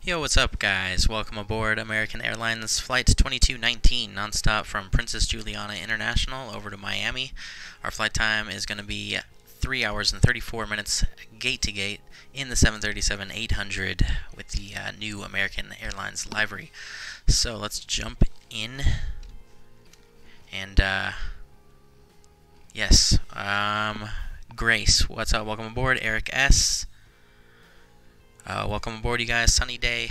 Yo, what's up, guys? Welcome aboard American Airlines Flight 2219, nonstop from Princess Juliana International over to Miami. Our flight time is going to be 3 hours and 34 minutes gate to gate in the 737-800 with the new American Airlines livery. So let's jump in. And, yes, Grace, what's up? Welcome aboard. Eric S. Welcome aboard, you guys. Sunny day.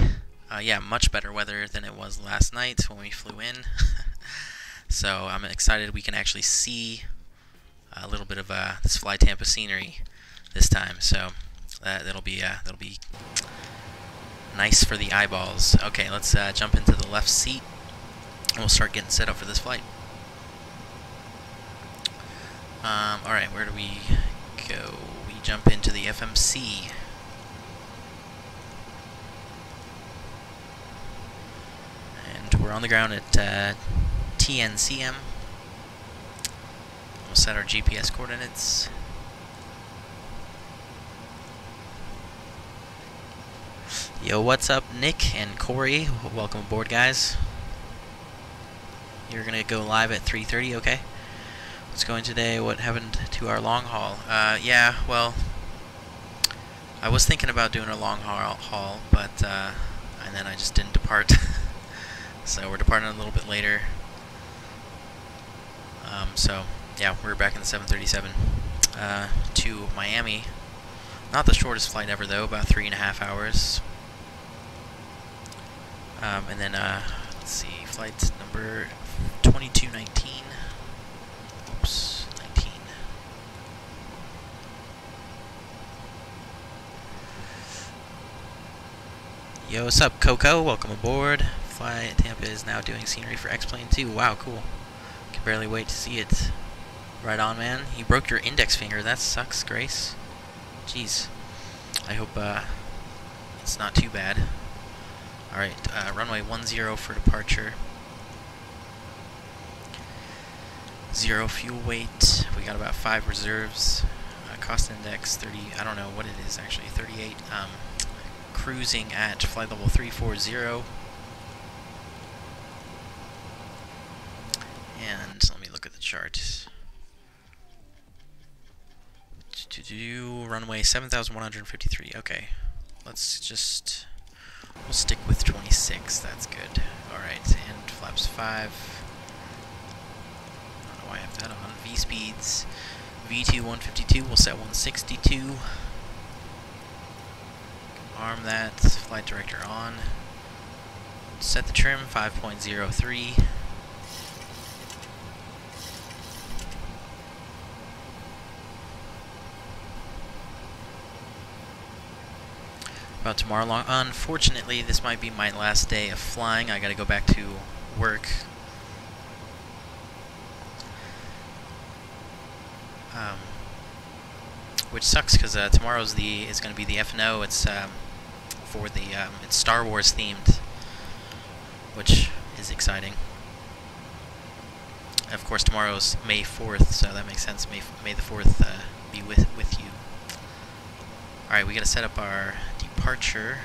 Yeah, much better weather than it was last night when we flew in. So I'm excited we can actually see a little bit of this Fly Tampa scenery this time. So that'll be nice for the eyeballs. Okay, let's jump into the left seat and we'll start getting set up for this flight. All right, where do we go? We jump into the FMC. We're on the ground at TNCM. We'll set our GPS coordinates. Yo, what's up, Nick and Corey? Welcome aboard, guys. You're gonna go live at 3:30, okay? What's going today? What happened to our long haul? Yeah, well, I was thinking about doing a long haul, but and then I just didn't depart. So we're departing a little bit later. So yeah, we're back in the 737 to Miami. Not the shortest flight ever though, about 3.5 hours. And then let's see, flight number 2219. Oops, 19. Yo, what's up, Coco? Welcome aboard. Fly Tampa is now doing scenery for X-Plane 2. Wow, cool. Can barely wait to see it. Right on, man. You broke your index finger. That sucks, Grace. Jeez. I hope it's not too bad. Alright, runway 10 for departure. 0 fuel weight. We got about 5 reserves. Cost index 30. I don't know what it is actually. 38. Cruising at flight level 340. And let me look at the chart. Runway 7,153. Okay, let's just we'll stick with 26. That's good. All right, and flaps 5. I don't know why I have that on. V speeds. V2 152. We'll set 162. Arm that. Flight director on. Set the trim 5.03. About tomorrow long. Unfortunately, this might be my last day of flying. I gotta go back to work. Which sucks because tomorrow's is gonna be the FNO. It's for the it's Star Wars themed, which is exciting. And of course, tomorrow's May 4th, so that makes sense. May the 4th be with you. All right, we gotta set up our departure.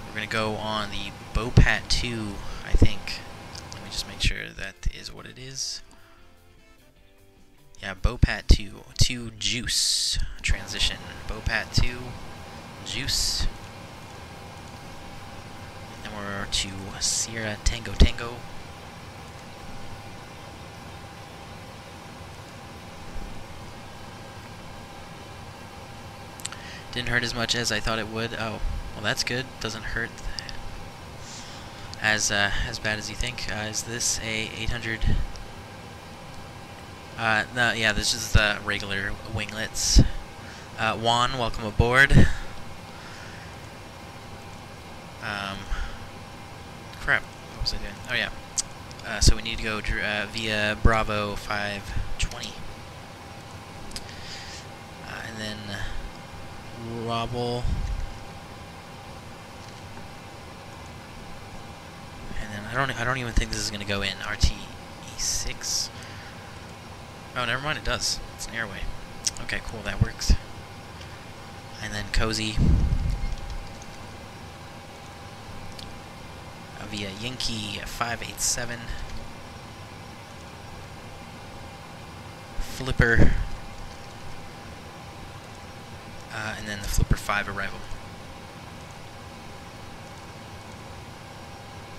We're gonna go on the BOPAT 2, I think. Let me just make sure that is what it is. Yeah, BOPAT 2 to Juice transition. BOPAT 2, Juice. And then we're to Sierra Tango Tango. Didn't hurt as much as I thought it would. Oh, well, that's good. Doesn't hurt as bad as you think. Is this a 800? No, yeah, this is the regular winglets. Juan, welcome aboard. Crap, what was I doing? Oh yeah. So we need to go via Bravo 520, and then ROBLL, and then I don't even think this is gonna go in RTE6. Oh, never mind, it does. It's an airway. Okay, cool, that works. And then COZIE. via Yankee 587, FLIPR, and then the FLIPR 5 arrival.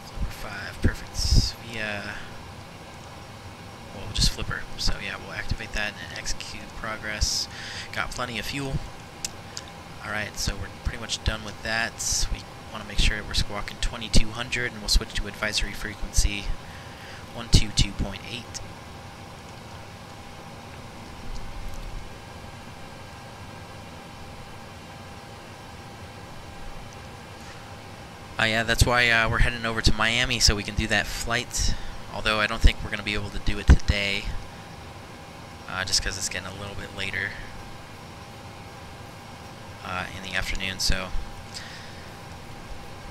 FLIPR 5, perfect. Via, well, just FLIPR. So yeah, we'll activate that and execute progress. Got plenty of fuel. Alright, so we're pretty much done with that. We want to make sure we're squawking 2200, and we'll switch to advisory frequency 122.8. Yeah, that's why we're heading over to Miami, so we can do that flight. Although I don't think we're going to be able to do it today, just because it's getting a little bit later in the afternoon. So,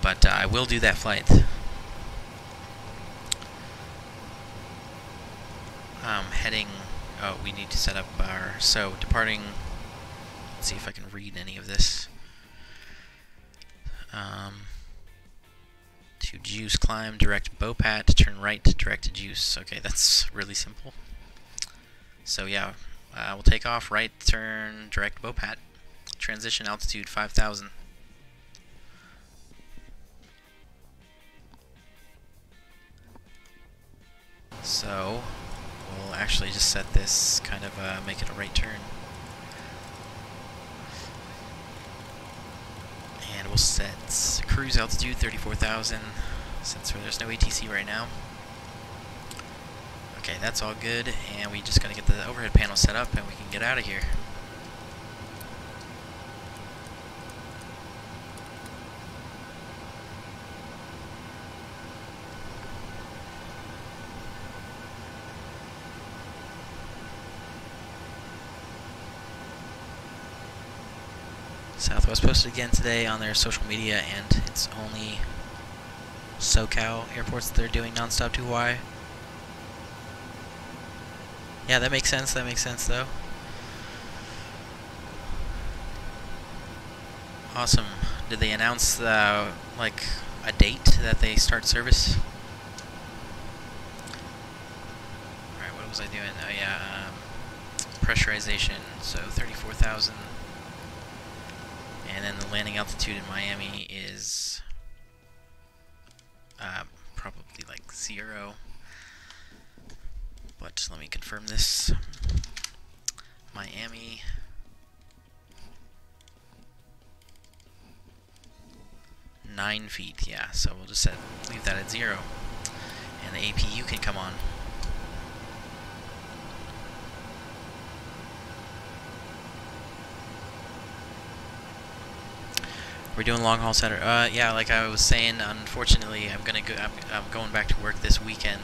but I will do that flight. Heading. Oh, we need to set up our. So departing. Let's see if I can read any of this. To juice, climb, direct BOPAT, turn right to direct to juice. Okay, that's really simple. So yeah, we'll take off, right turn, direct BOPAT. Transition altitude 5,000. So we'll actually just set this, kind of make it a right turn. And we'll set cruise altitude 34,000, since there's no ATC right now. Okay, that's all good, and we just gotta get the overhead panel set up and we can get out of here. Southwest posted again today on their social media, and it's only SoCal airports that they're doing nonstop to Hawaii. Yeah, that makes sense. That makes sense, though. Awesome. Did they announce like a date that they start service? All right, what was I doing? Oh yeah, pressurization. So 34,000. And then the landing altitude in Miami is probably like 0. But let me confirm this. Miami. Nine feet, yeah. So we'll just leave that at 0. And the APU can come on. We're doing long haul center. Yeah, like I was saying, unfortunately, I'm going back to work this weekend.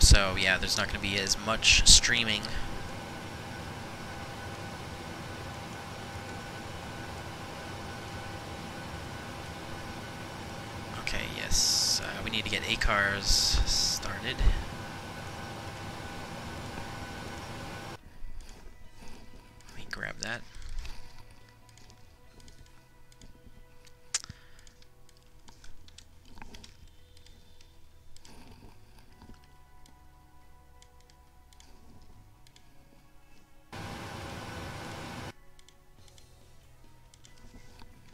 So yeah, there's not going to be as much streaming. Okay, yes, we need to get ACARS started. Grab that.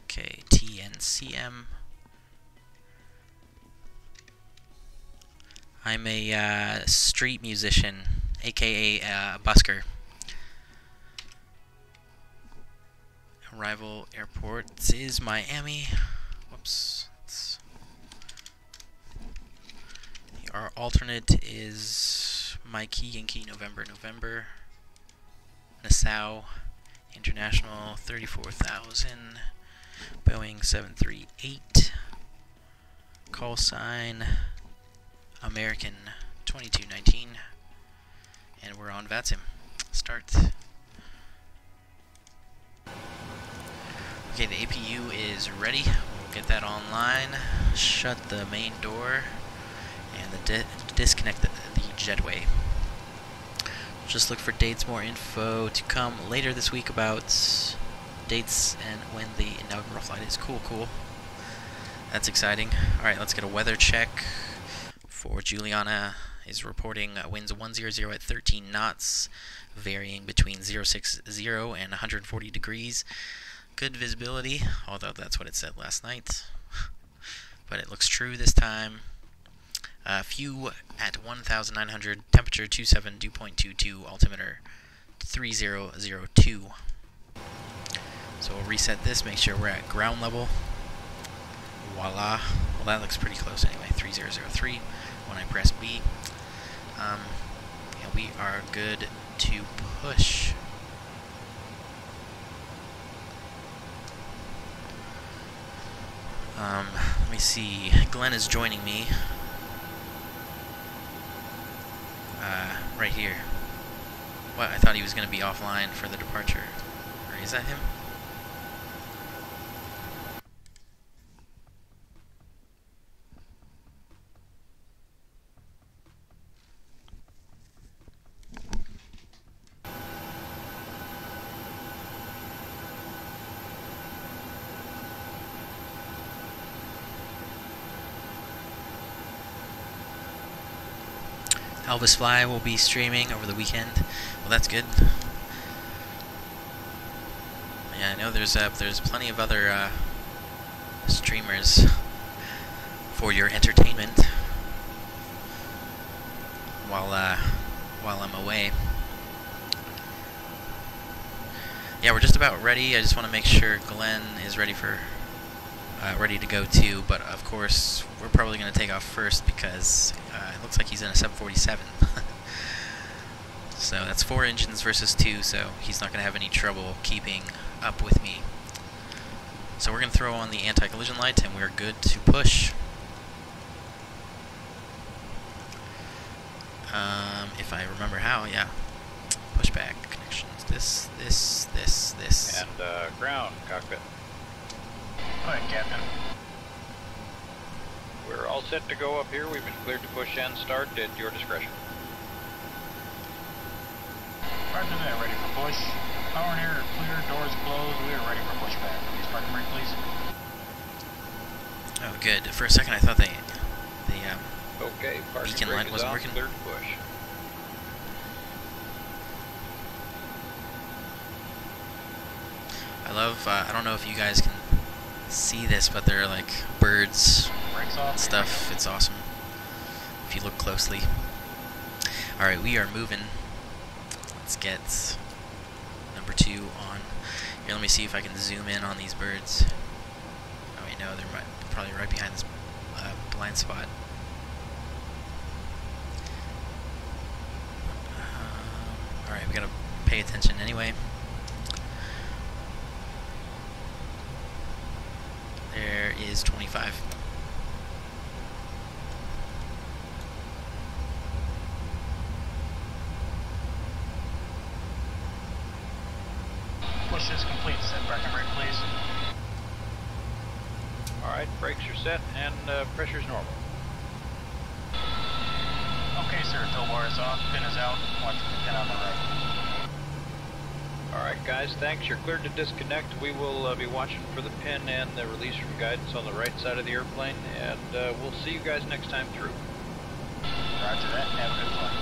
Okay, TNCM. I'm a street musician, aka busker. Arrival airport is Miami. Whoops. Our alternate is Mikey Yankee November. Nassau International 34,000. Boeing 738. Call sign American 2219. And we're on VATSIM. Start. Okay, the APU is ready. We'll get that online, shut the main door, and disconnect the jetway. Just look for dates, more info to come later this week about dates and when the inaugural flight is. Cool, cool. That's exciting. Alright, let's get a weather check. For Juliana is reporting winds 100 at 13 knots, varying between 060 and 140 degrees. Good visibility, although that's what it said last night. But it looks true this time. Few at 1,900, temperature 27, dew point 22, altimeter 3002. So we'll reset this, make sure we're at ground level. Voila. Well, that looks pretty close anyway, 3003 when I press B. And we are good to push. Let me see. Glenn is joining me. Right here. What? I thought he was going to be offline for the departure. Or is that him? Elvis Fly will be streaming over the weekend. Well, that's good. Yeah, I know there's plenty of other streamers for your entertainment while I'm away. Yeah, we're just about ready. I just want to make sure Glenn is ready to go too, but of course we're probably going to take off first because it looks like he's in a 747. So that's 4 engines versus 2, so he's not going to have any trouble keeping up with me. So we're going to throw on the anti-collision light and we're good to push. If I remember how, yeah. Pushback connections. This. And ground cockpit. Go ahead, Captain. We're all set to go up here. We've been cleared to push and start at your discretion. Roger that, ready for push. Power and air are clear, doors closed. We are ready for pushback. Please parking brake, please. Oh, good. For a second I thought the Okay, parking beacon brake light is wasn't on, working. cleared to push. I love, I don't know if you guys can see this, but there are like birds and stuff. It's awesome if you look closely. Alright, we are moving. Let's get number 2 on. Here, let me see if I can zoom in on these birds. Oh wait, no, they're probably right behind this blind spot. Alright, we gotta pay attention anyway. There is 25. Push is complete. Set parking brake, please. Alright, brakes are set and pressure's normal. Okay, sir. Tow bar is off. Pin is out. Watch the pin on the right. Alright guys, thanks. You're cleared to disconnect. We will be watching for the pin and the release from guidance on the right side of the airplane, and we'll see you guys next time through. Roger that. Have a good flight.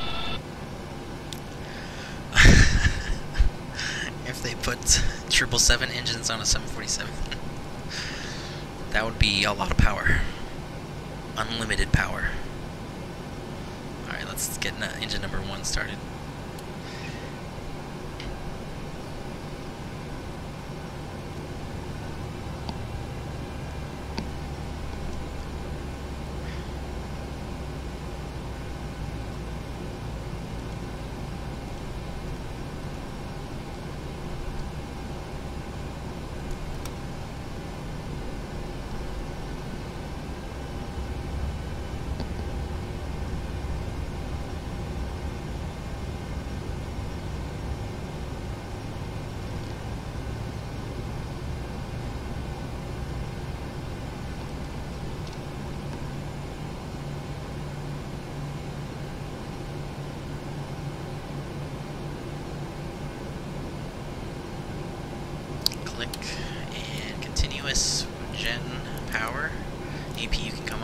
If they put 777 engines on a 747, that would be a lot of power. Unlimited power. Alright, let's get engine number 1 started.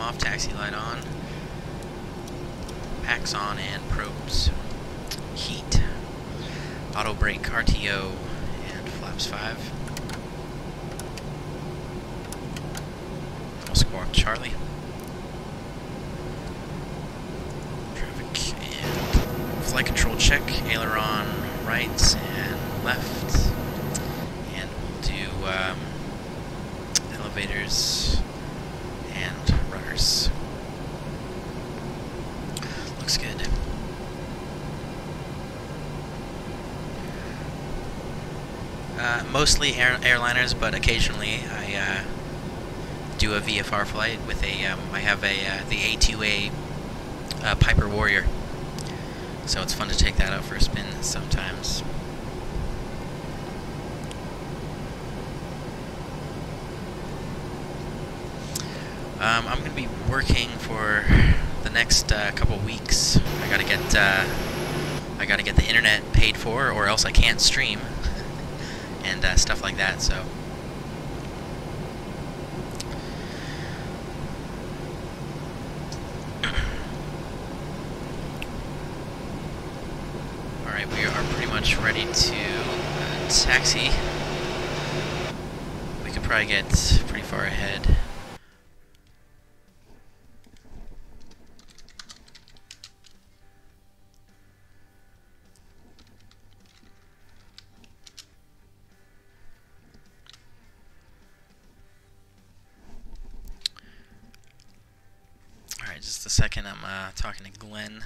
VATSIM off, taxi light on, packs on, and probes. Heat, auto brake, RTO, and flaps 5. We'll squawk Charlie. Traffic and flight control check, aileron right and left, and we'll do elevators and rudders. Looks good. Mostly airliners, but occasionally I do a VFR flight with a. I have the A2A Piper Warrior, so it's fun to take that out for a spin sometimes. I'm going to be working for the next couple weeks. I gotta get the internet paid for, or else I can't stream, and stuff like that. So. Alright, we are pretty much ready to taxi. We could probably get pretty far ahead. Just a second, I'm talking to Glenn.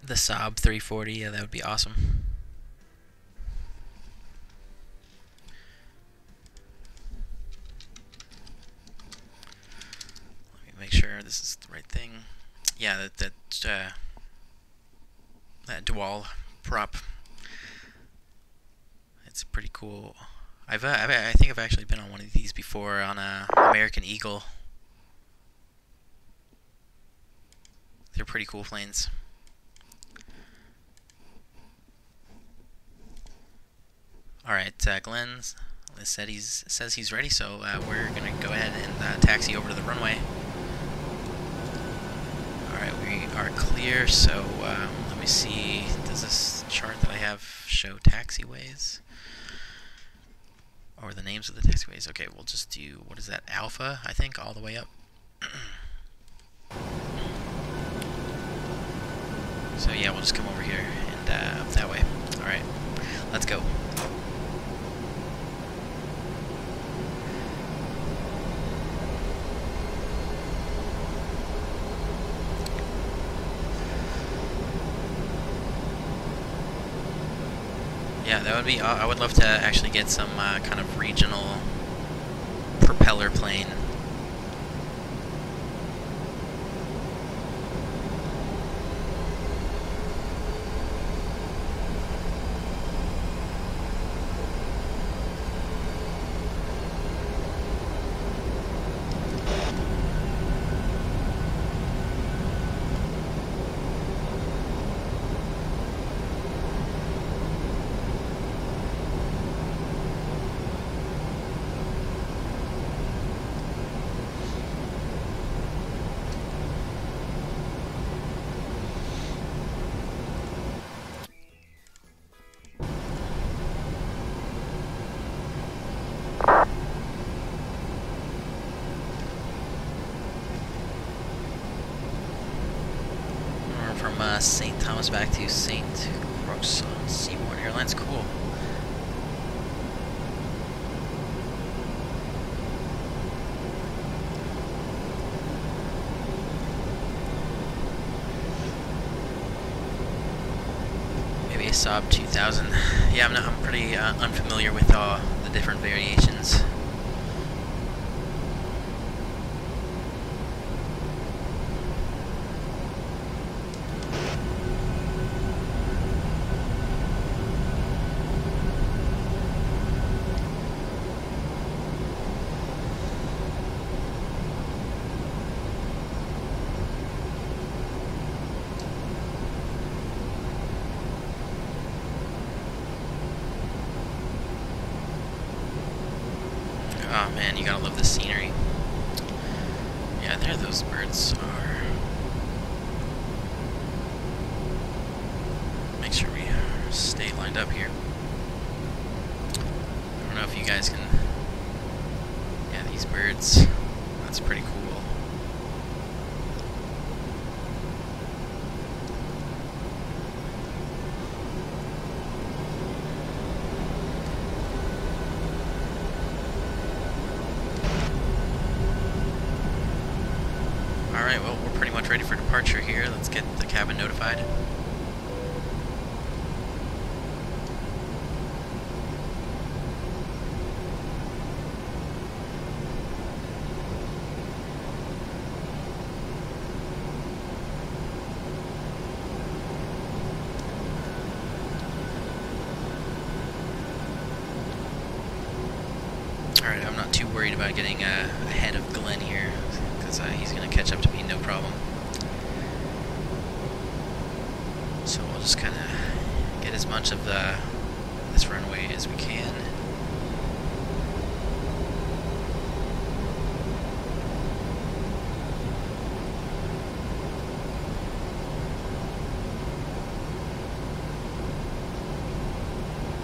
The Saab 340, yeah, that would be awesome. Let me make sure this is the right thing. Yeah, that dual prop. It's pretty cool. I think I've actually been on one of these before on a American Eagle. They're pretty cool planes. Alright, Glenn says he's ready, so we're going to go ahead and taxi over to the runway. Alright, we are clear, so let me see, does this chart that I have show taxiways? Or the names of the taxiways? Okay, we'll just do, what is that, Alpha, I think, all the way up. So yeah, we'll just come over here and up that way. Alright, let's go. Yeah, that would be. I would love to actually get some kind of regional propeller plane. St. Thomas back to St. Croix on Seaboard Airlines. Cool. Maybe a Saab 2000. Yeah, I'm pretty unfamiliar with the different variations. love the scenery. Yeah, there those birds are. Make sure we stay lined up here. I don't know if you guys can... Yeah, these birds, that's pretty cool. Alright, well, we're pretty much ready for departure here. Let's get the cabin notified. Alright, I'm not too worried about getting ahead of Glenn here, because he's going to catch up to me no problem. So we'll just kind of get as much of this runway as we can.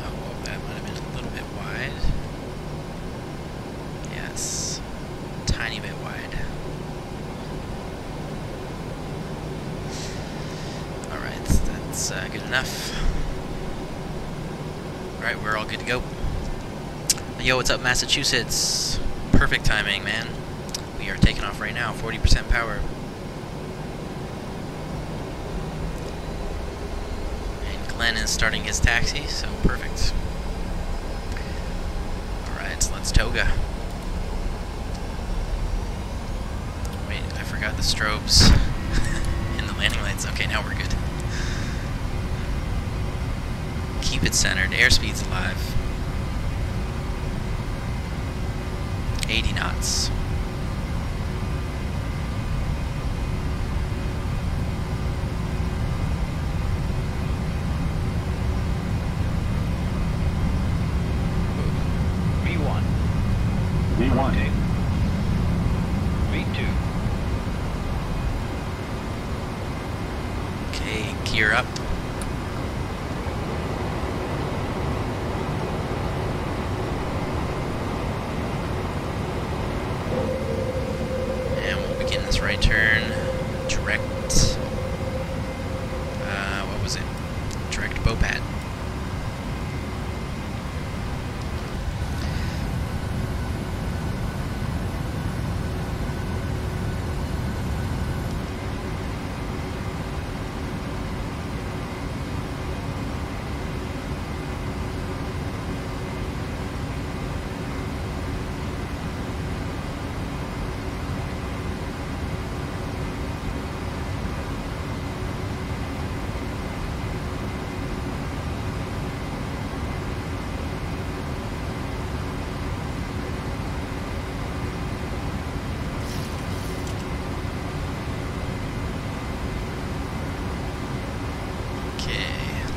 Oh, that might have been a little bit wide. Yes, tiny bit wide. Alright, that's good enough. Alright, we're all good to go. Yo, what's up, Massachusetts? Perfect timing, man. We are taking off right now, 40% power. And Glenn is starting his taxi, so perfect. Alright, so let's toga. Wait, I forgot the strobes in the landing lights. Okay, now we're good. Keep it centered. Airspeed's alive. 80 knots. V1. V1. Okay. V2. Okay, gear up. And we'll begin this right turn. Direct. What was it? Direct Bopad.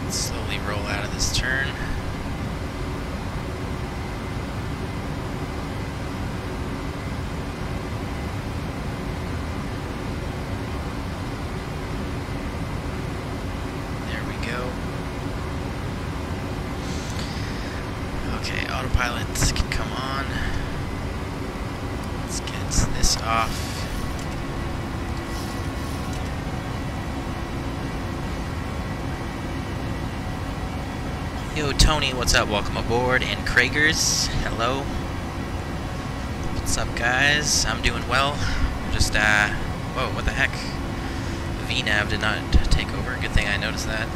Slowly roll out of this turn. There we go. Okay, autopilot can come on. Let's get this off. Yo, Tony, what's up? Welcome aboard. And Kragers, hello. What's up, guys? I'm doing well. Just, whoa, what the heck? VNAV did not take over. Good thing I noticed that.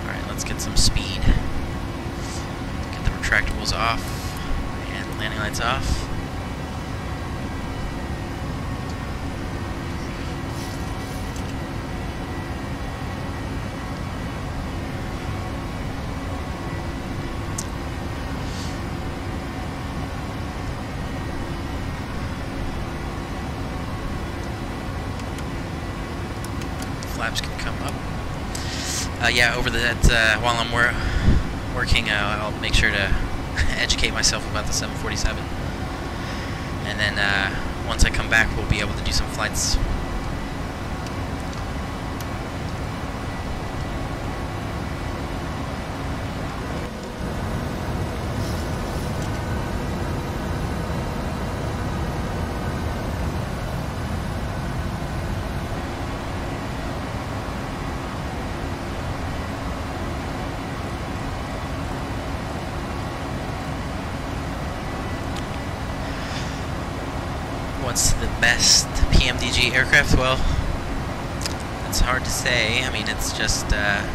Alright, let's get some speed. Get the retractables off. And landing lights off. Flaps can come up. Yeah, over that, while I'm working. I'll make sure to educate myself about the 747, and then once I come back, we'll be able to do some flights. What's the best PMDG aircraft? Well, it's hard to say. I mean, it's just a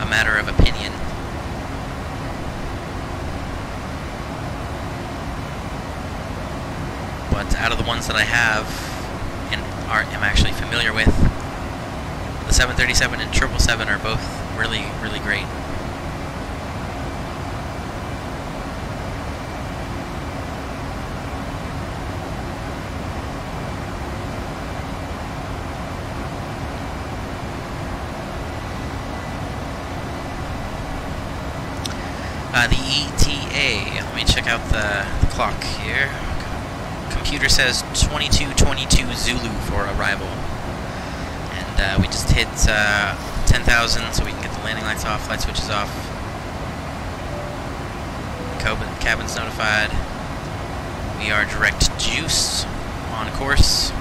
matter of opinion. But out of the ones that I have and am actually familiar with, the 737 and 777 are both really, really great. The ETA, let me check out the clock here. Computer says 22:22 Zulu for arrival. And we just hit 10,000, so we can get the landing lights off, light switches off. Cabin's notified. We are direct juice on course.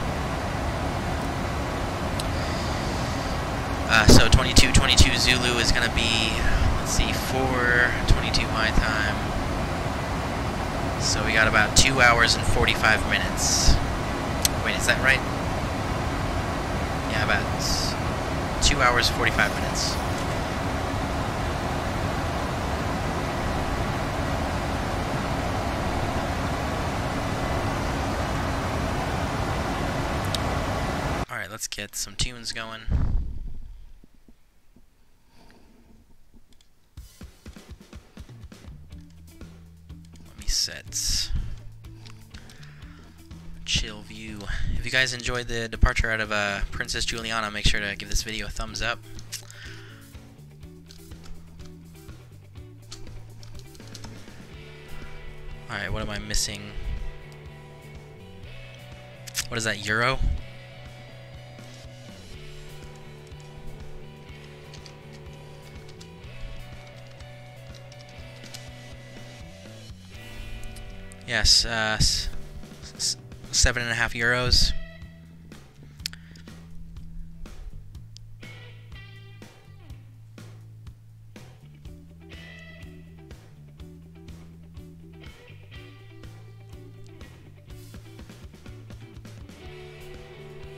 So 22:22 Zulu is going to be, let's see, 4:22 my time. So we got about 2 hours and 45 minutes. Wait, is that right? Yeah, about 2 hours 45 minutes. Alright, let's get some tunes going. Set chill view. If you guys enjoyed the departure out of Princess Juliana, make sure to give this video a thumbs up. Alright, what am I missing? What is that, Euro? Yes, 7.5 euros.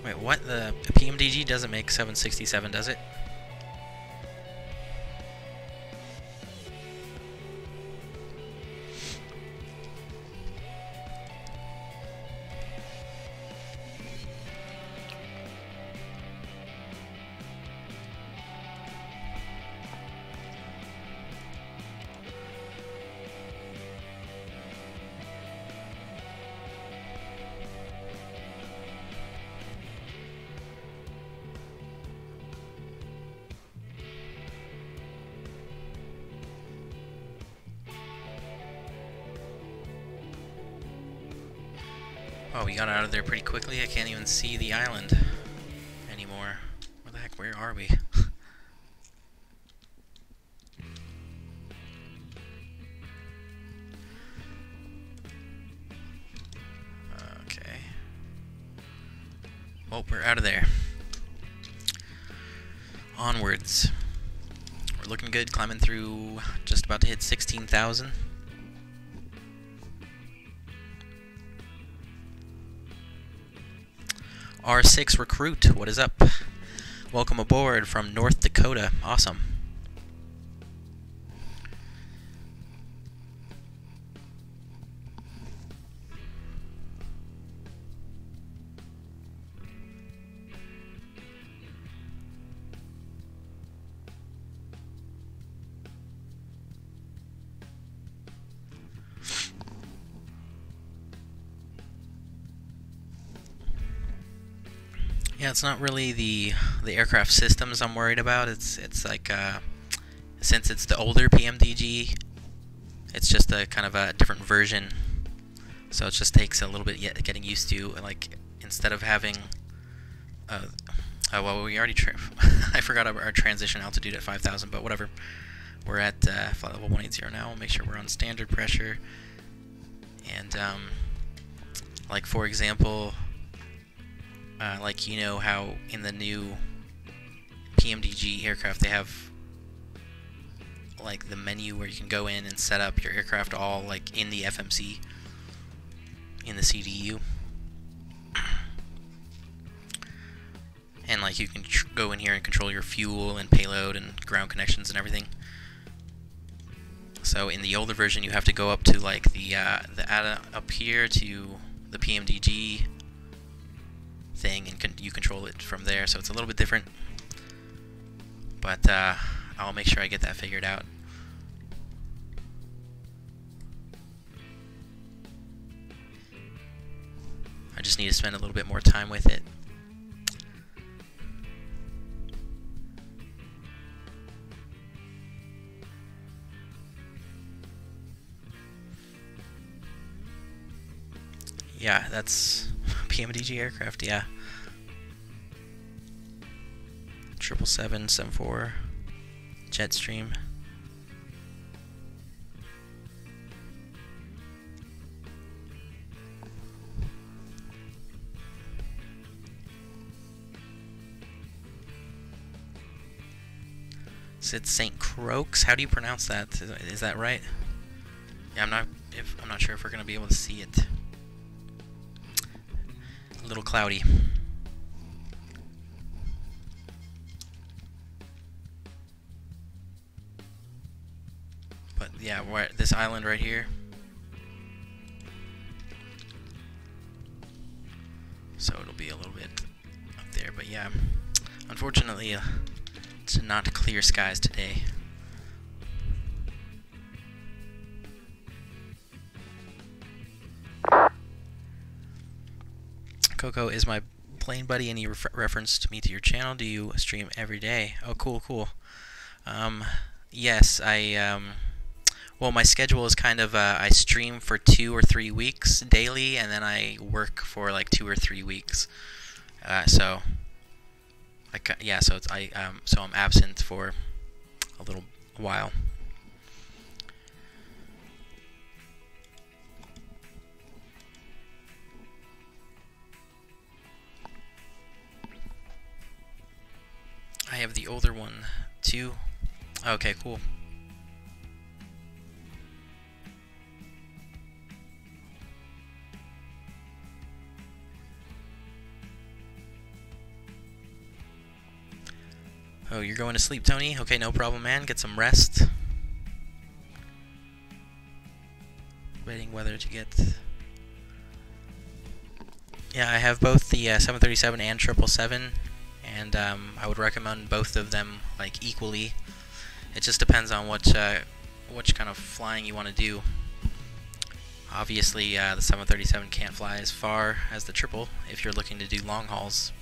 Wait, what? The PMDG doesn't make 767, does it? Oh, we got out of there pretty quickly. I can't even see the island anymore. Where the heck, where are we? Okay. Well, we're out of there. Onwards. We're looking good, climbing through, just about to hit 16,000. R6 recruit, what is up? Welcome aboard from North Dakota. Awesome. Yeah, it's not really the aircraft systems I'm worried about. It's like since it's the older PMDG, it's just a kind of a different version. So it just takes a little bit getting used to. Like, instead of having, well, we already I forgot our transition altitude at 5,000, but whatever. We're at flight level 180 now. We'll make sure we're on standard pressure. And like, for example, like, you know how in the new PMDG aircraft they have like the menu where you can go in and set up your aircraft all like in the FMC, in the CDU, and like you can go in here and control your fuel and payload and ground connections and everything. So in the older version you have to go up to like the Addon up here to the PMDG thing, and you control it from there. So it's a little bit different, but I'll make sure I get that figured out. I just need to spend a little bit more time with it. Yeah, that's PMDG aircraft, yeah. 777-74 Jetstream. It's St. Croix. How do you pronounce that? Is that right? Yeah, I'm not sure if we're gonna be able to see it. A little cloudy. But yeah, we're at this island right here. So it'll be a little bit up there, but yeah, unfortunately, it's not clear skies today. Coco is my plane buddy, and he referenced me to your channel. Do you stream every day? Oh, cool, cool. Yes, well, my schedule is kind of, I stream for 2 or 3 weeks daily, and then I work for like 2 or 3 weeks. So I'm absent for a little while. I have the older one too. Okay, cool. Oh, you're going to sleep, Tony? Okay, no problem, man. Get some rest. Waiting weather to get... Yeah, I have both the 737 and 777, and I would recommend both of them like equally. It just depends on which kind of flying you want to do. Obviously, the 737 can't fly as far as the triple if you're looking to do long hauls.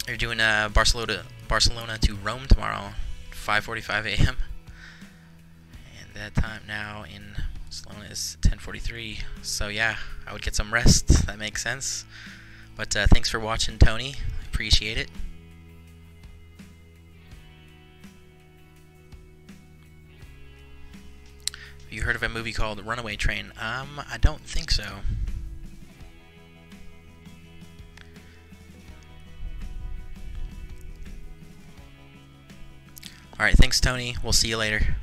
You're doing Barcelona to Rome tomorrow, 5:45 a.m. And that time now in Barcelona is 10:43. So yeah, I would get some rest. That makes sense. But thanks for watching, Tony. Appreciate it. Have you heard of a movie called Runaway Train? I don't think so. Alright, thanks, Tony. We'll see you later.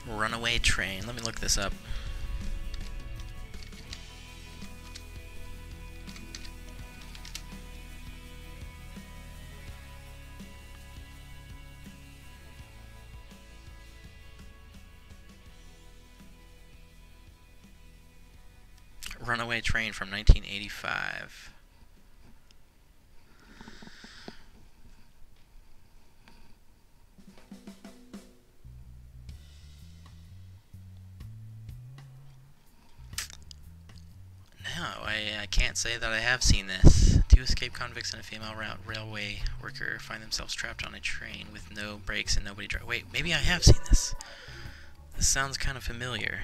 Runaway Train. Let me look this up. runaway train from 1985. No, I can't say that I have seen this. Two escaped convicts and a female railway worker find themselves trapped on a train with no brakes and nobody wait, maybe I have seen this. This sounds kind of familiar.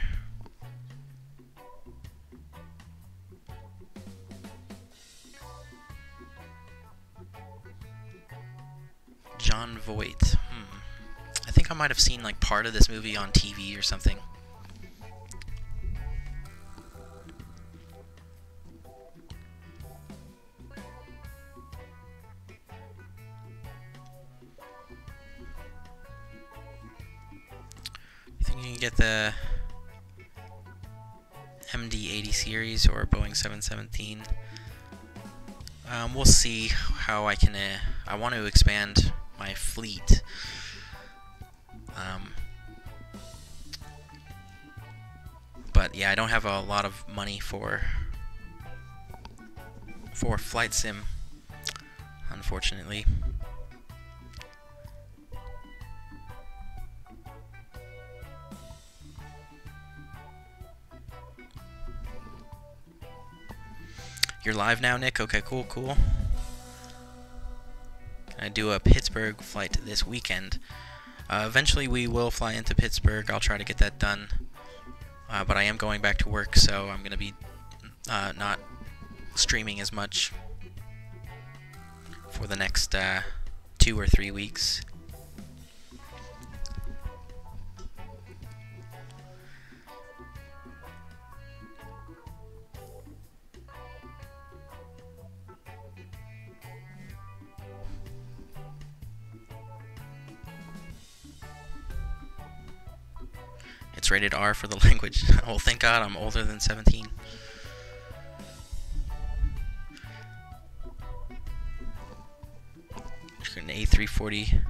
John Voight. I think I might have seen like part of this movie on TV or something. You think you can get the MD-80 series or Boeing 717? We'll see how I can. I want to expand my fleet. But yeah, I don't have a lot of money for flight sim, unfortunately. You're live now, Nick? Okay, cool. Can I do a Pittsburgh flight this weekend? Eventually we will fly into Pittsburgh. I'll try to get that done. But I am going back to work, so I'm going to be not streaming as much for the next 2 or 3 weeks. It's rated R for the language. Oh, thank God I'm older than 17. An A340.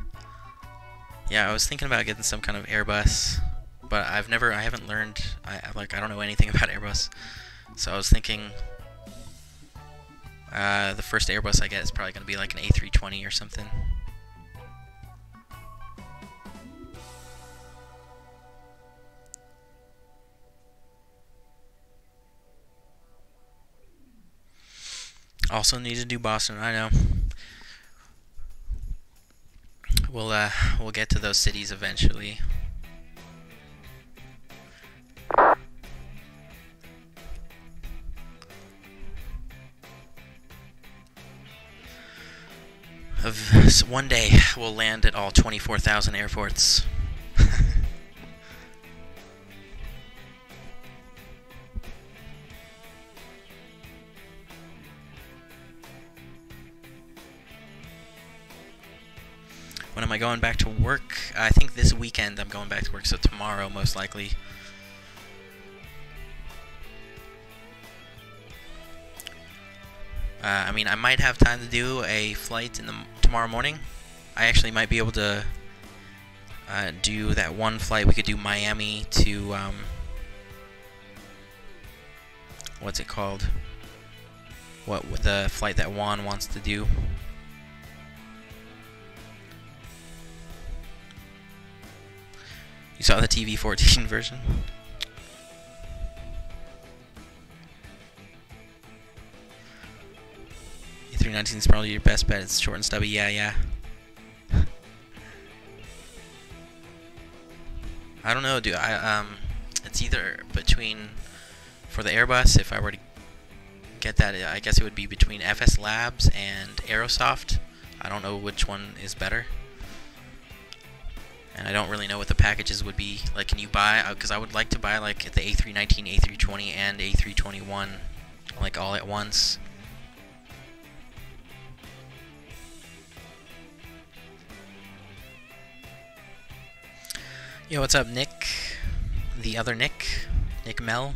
Yeah, I was thinking about getting some kind of Airbus, but I haven't learned. I don't know anything about Airbus, so I was thinking the first Airbus I get is probably going to be like an A320 or something. Also need to do Boston, I know. We'll get to those cities eventually. One day we'll land at all 24,000 airports. When am I going back to work? I think this weekend I'm going back to work, so tomorrow most likely. I mean, I might have time to do a flight in tomorrow morning. I actually might be able to do that one flight. We could do Miami to what's it called? What with the flight that Juan wants to do. You saw the TV-14 version? A319 is probably your best bet. It's short and stubby. Yeah. I don't know, dude. It's either between, for the Airbus, if I were to get that, I guess it would be between FS Labs and Aerosoft. I don't know which one is better. And I don't really know what the packages would be. Like, can you buy, because I would like to buy like the A319, A320, and A321, like all at once. Yo, what's up, Nick? The other Nick? Nick Mel?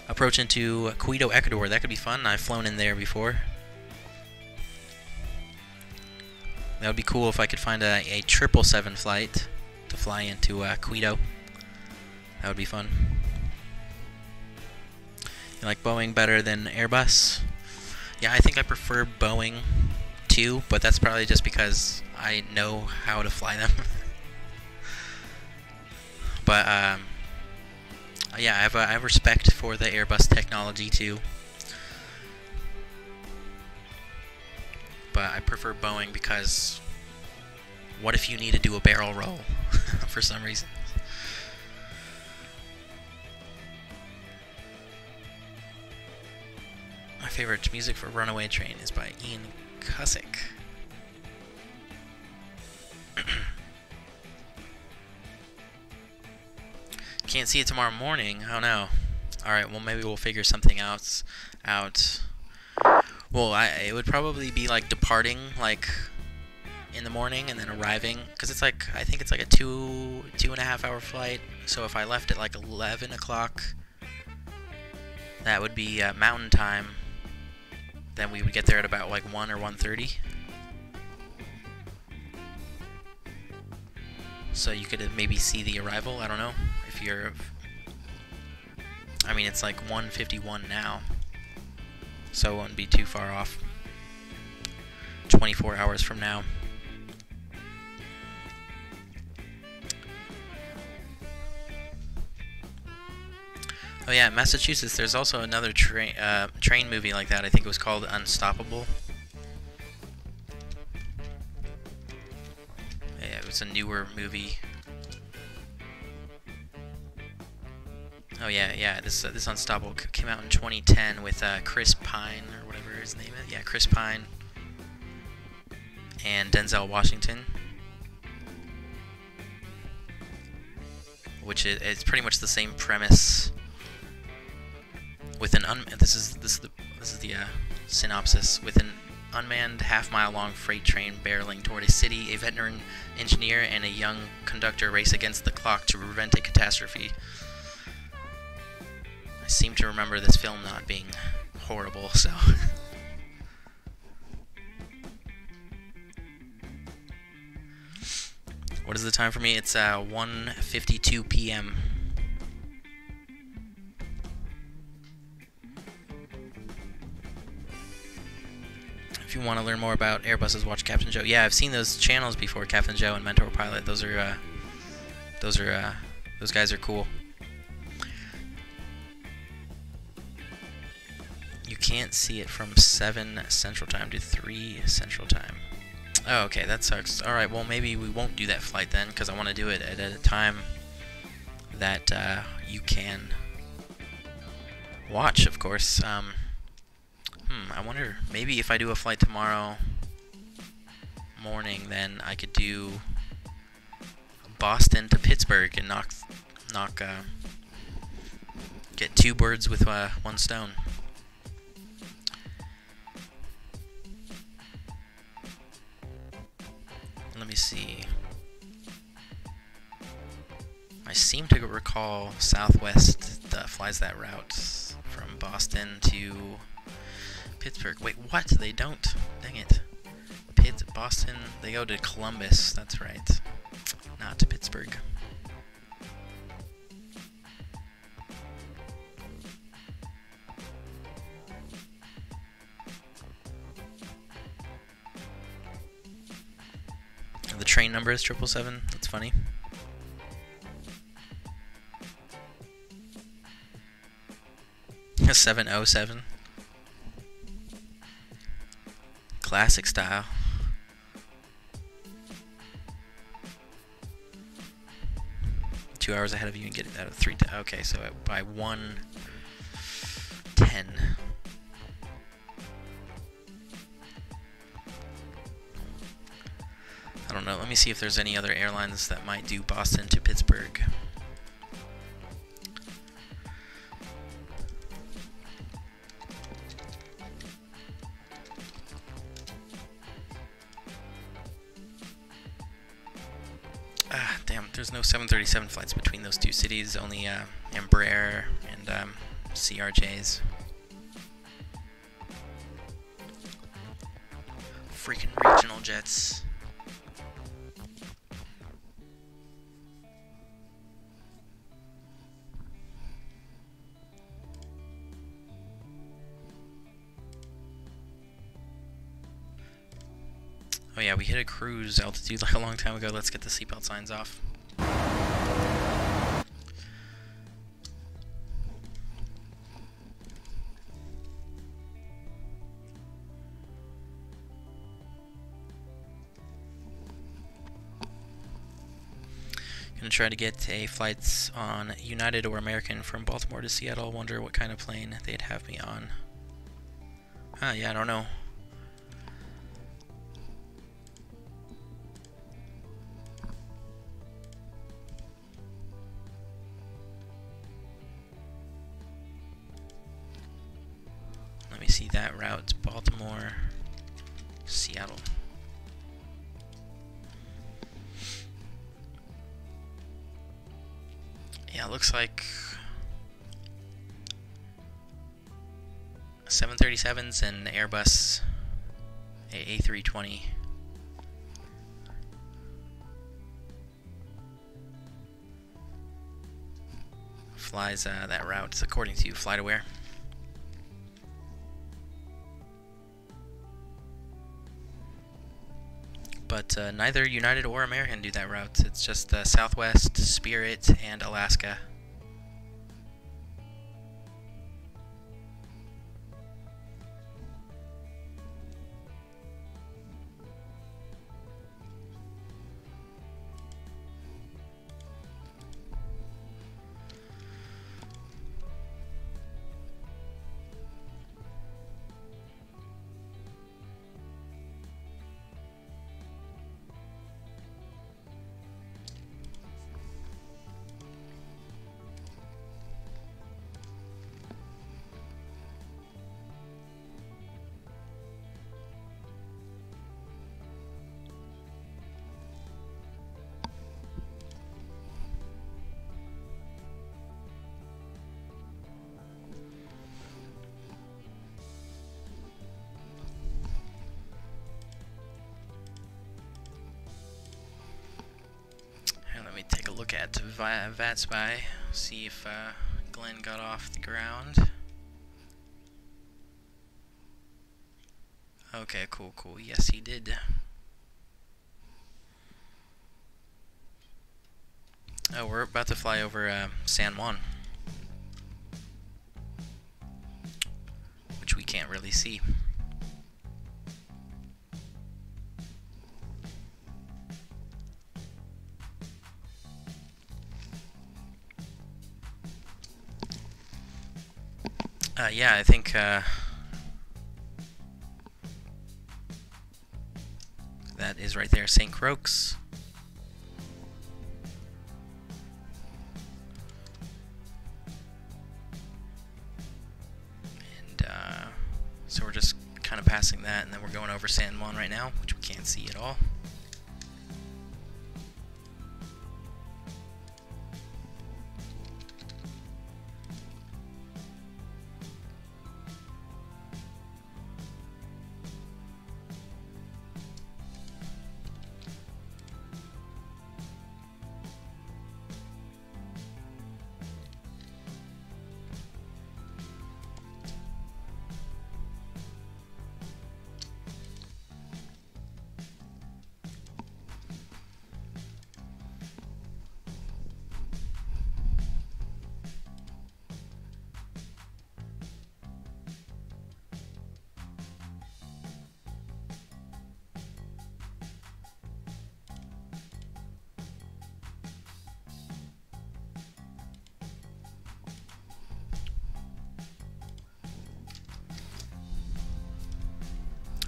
Approach into Quito, Ecuador. That could be fun. I've flown in there before. That would be cool if I could find a 777 flight to fly into Quito. That would be fun. You like Boeing better than Airbus? Yeah, I think I prefer Boeing too, but that's probably just because I know how to fly them. But yeah, I have respect for the Airbus technology too. But I prefer Boeing because what if you need to do a barrel roll for some reason? My favorite music for Runaway Train is by Ian Cusick. Can't see it tomorrow morning. Oh no. Alright, well maybe we'll figure something out. Well, it would probably be like departing like in the morning and then arriving, because it's like, I think it's like a 2.5 hour flight. So if I left at like 11 o'clock, that would be mountain time. Then we would get there at about like 1 or 1:30. So you could maybe see the arrival. I don't know if you're. I mean, it's like 1:51 now, so it wouldn't be too far off. 24 hours from now. Oh yeah, Massachusetts. There's also another train movie like that. I think it was called Unstoppable. Yeah, it was a newer movie. Oh yeah. This Unstoppable came out in 2010 with Chris Pine or whatever his name is. Yeah, Chris Pine and Denzel Washington. Which it's pretty much the same premise. With an this is the synopsis. With an unmanned half-mile-long freight train barreling toward a city, a veteran engineer and a young conductor race against the clock to prevent a catastrophe. I seem to remember this film not being horrible, so. What is the time for me? It's 1:52 p.m. If you want to learn more about Airbuses, watch Captain Joe. Yeah, I've seen those channels before, Captain Joe and Mentor Pilot. Those guys are cool. You can't see it from 7 Central Time to 3 Central Time. Oh, okay, that sucks. Alright, well, maybe we won't do that flight then, because I want to do it at a time that you can watch, of course. I wonder, maybe if I do a flight tomorrow morning, then I could do Boston to Pittsburgh and get 2 birds with 1 stone. Let me see. I seem to recall Southwest flies that route from Boston to Pittsburgh. Wait, what? They don't. Dang it. Boston, they go to Columbus. That's right. Not to Pittsburgh. The train number is 777. That's funny. A 707. Classic style. Two hours ahead of you and get it out of 3. Okay, so by 1:10. I don't know. Let me see if there's any other airlines that might do Boston to Pittsburgh. Ah, damn. There's no 737 flights between those 2 cities. Only Embraer and CRJs. Freaking regional jets. Oh yeah, we hit a cruise altitude like a long time ago. Let's get the seatbelt signs off. Gonna try to get a flights on United or American from Baltimore to Seattle. Wonder what kind of plane they'd have me on. Yeah, I don't know. Let me see that route. Baltimore, Seattle. Yeah, it looks like 737s and Airbus A320. Flies that route, according to FlightAware. But neither United or American do that route. It's just Southwest, Spirit, and Alaska. Let me take a look at VATSIM, see if Glenn got off the ground. Okay, cool. Yes, he did. Oh, we're about to fly over San Juan, which we can't really see. Yeah, I think that is right there, St. Croix. And so we're just kind of passing that, and then we're going over San Juan right now, which we can't see at all.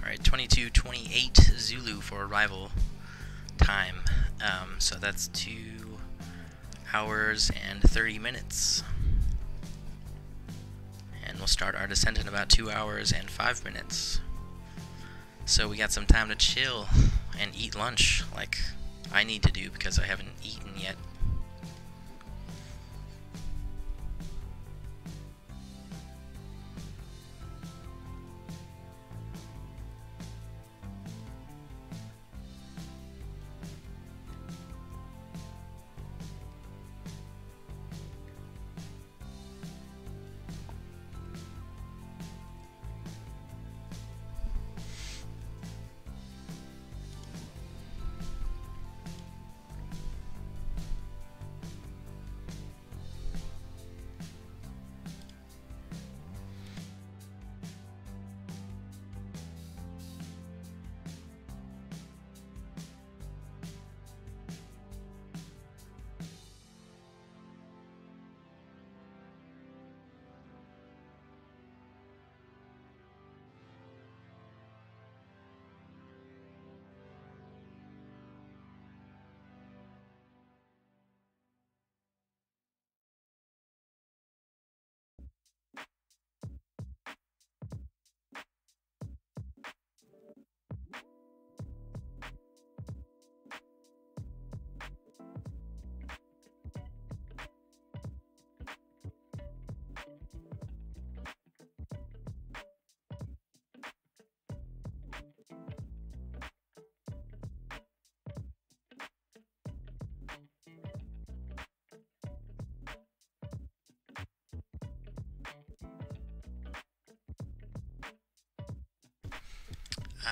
Alright, 22:28 Zulu for arrival time. So that's 2 hours and 30 minutes. And we'll start our descent in about 2 hours and 5 minutes. So we got some time to chill and eat lunch, like I need to do because I haven't eaten yet.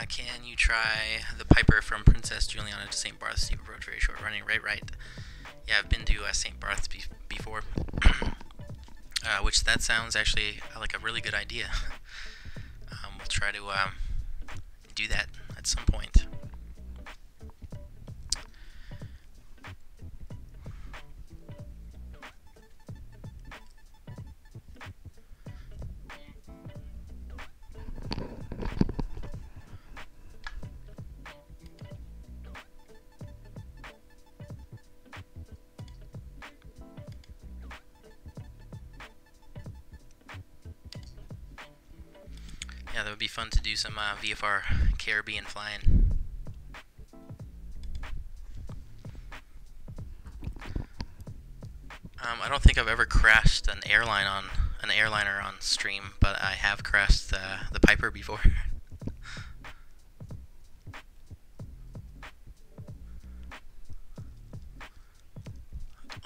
Can you try the Piper from Princess Juliana to St. Barth? Steep approach, very short, running right. Yeah, I've been to St. Barth before, which that sounds actually like a really good idea. We'll try to do that at some point. Yeah, that would be fun to do some VFR Caribbean flying. I don't think I've ever crashed an airliner on stream, but I have crashed the Piper before.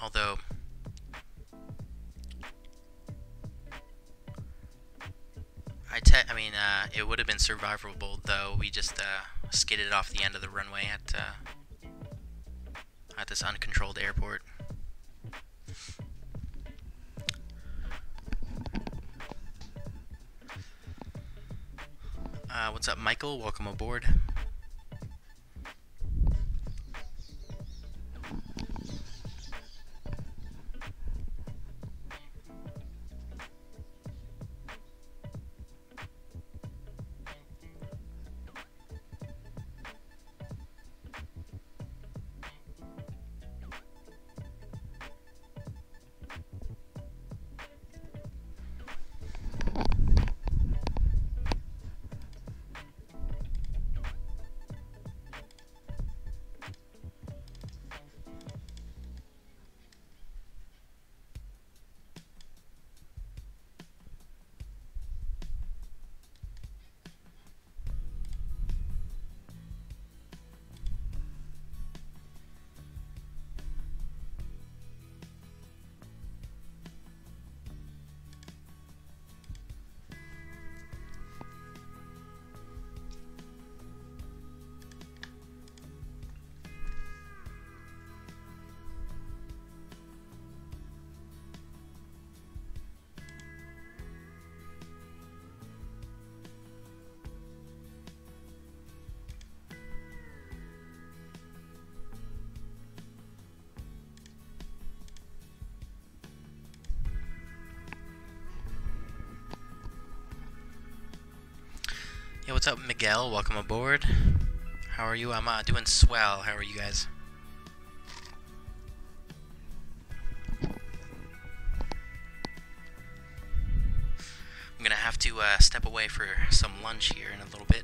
Although it would have been survivable, though. We just skidded off the end of the runway at this uncontrolled airport. What's up, Michael? Welcome aboard. Hey, what's up, Miguel? Welcome aboard. How are you? I'm doing swell. How are you guys? I'm gonna have to step away for some lunch here in a little bit.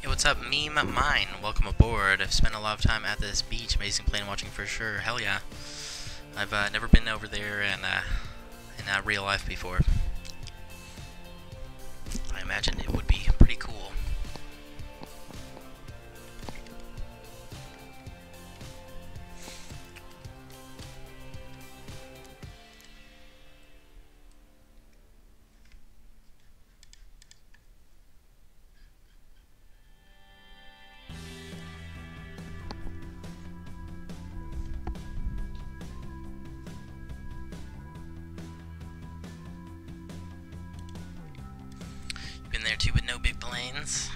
Hey, what's up, Meme Mine? Welcome aboard. I've spent a lot of time at this beach. Amazing plane watching for sure. Hell yeah. I've never been over there in real life before. I imagine it would be pretty cool. Been there too, but no big planes.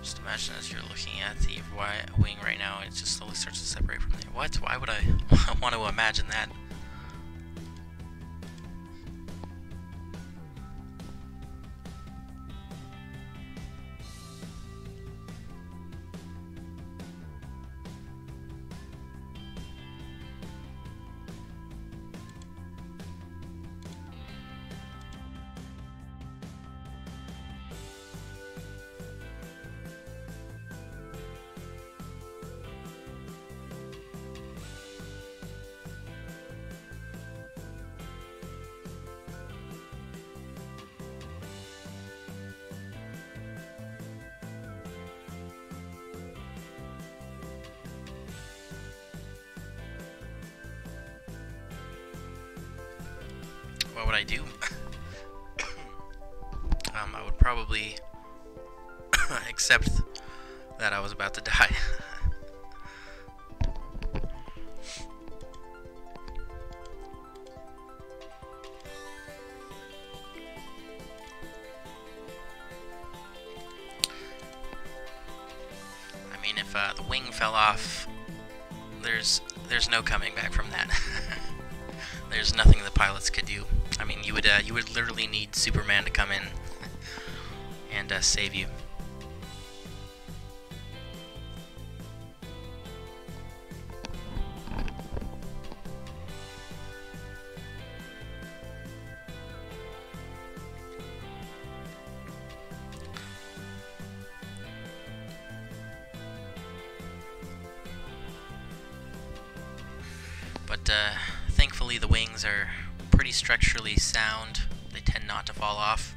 Just imagine as you're looking at the wing right now, it just slowly starts to separate from there. What? Why would I want to imagine that? What would I do? I would probably accept that I was about to die. I mean, if the wing fell off, there's no coming back from that. There's nothing the pilots could do. I mean, you would literally need Superman to come in and save you. But thankfully the wings are pretty structurally sound. They tend not to fall off.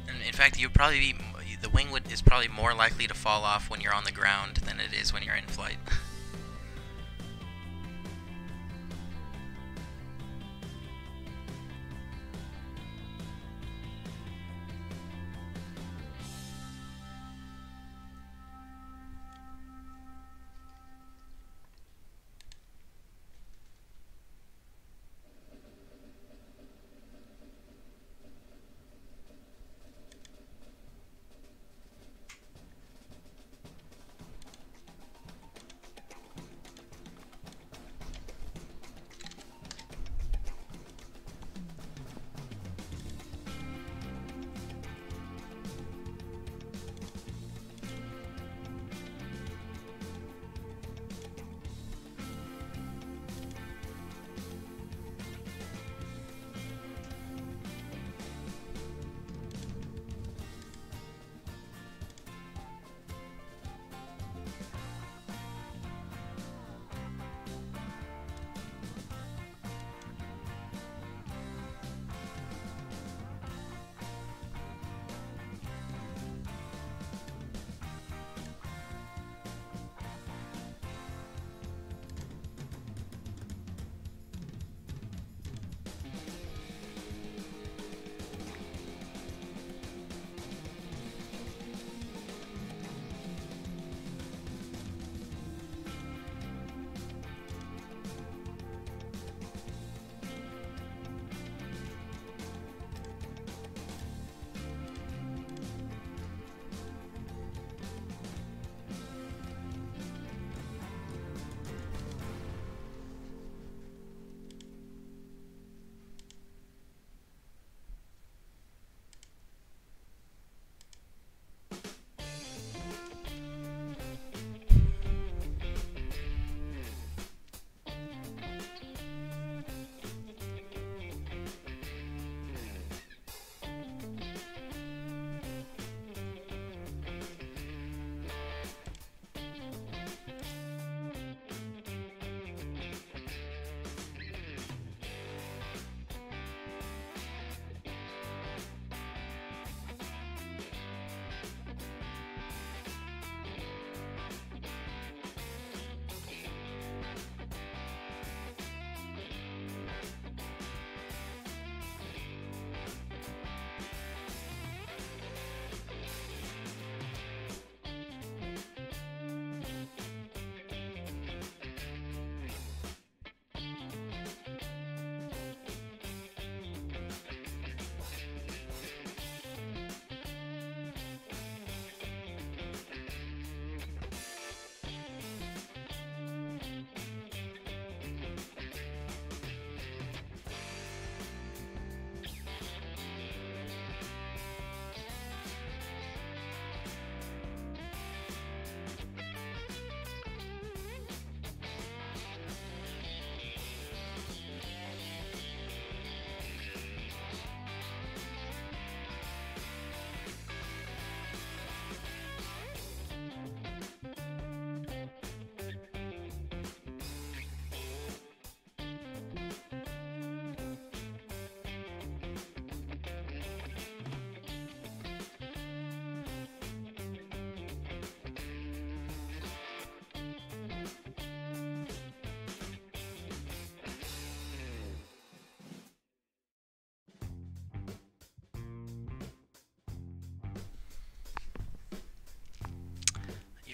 And in fact, the wing is probably more likely to fall off when you're on the ground than it is when you're in flight.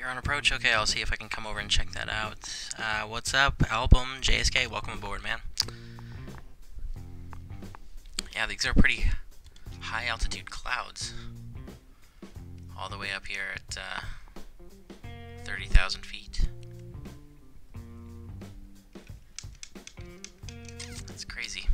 You're on approach? Okay, I'll see if I can come over and check that out. What's up, Album JSK? Welcome aboard, man. Yeah, these are pretty high altitude clouds. All the way up here at 30,000 feet. That's crazy.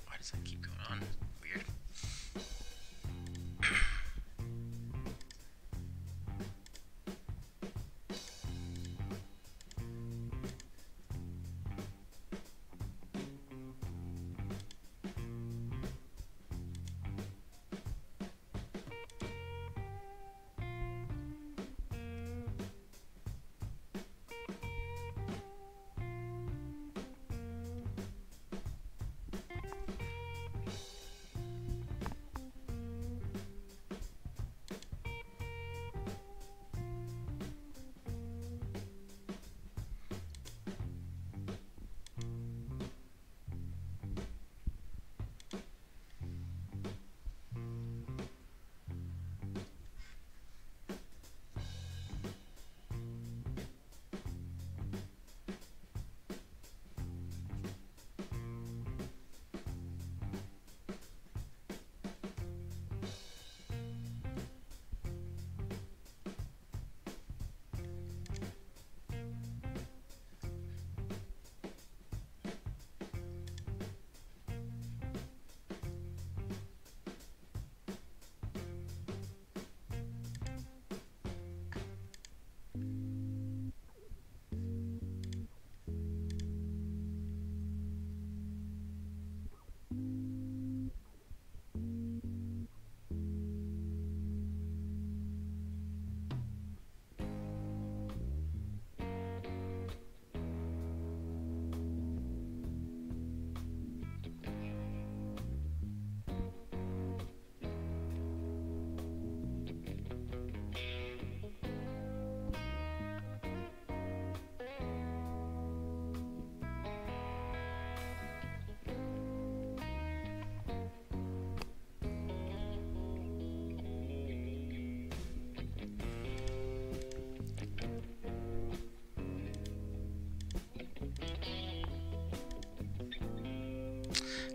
Why does that keep going on? Weird.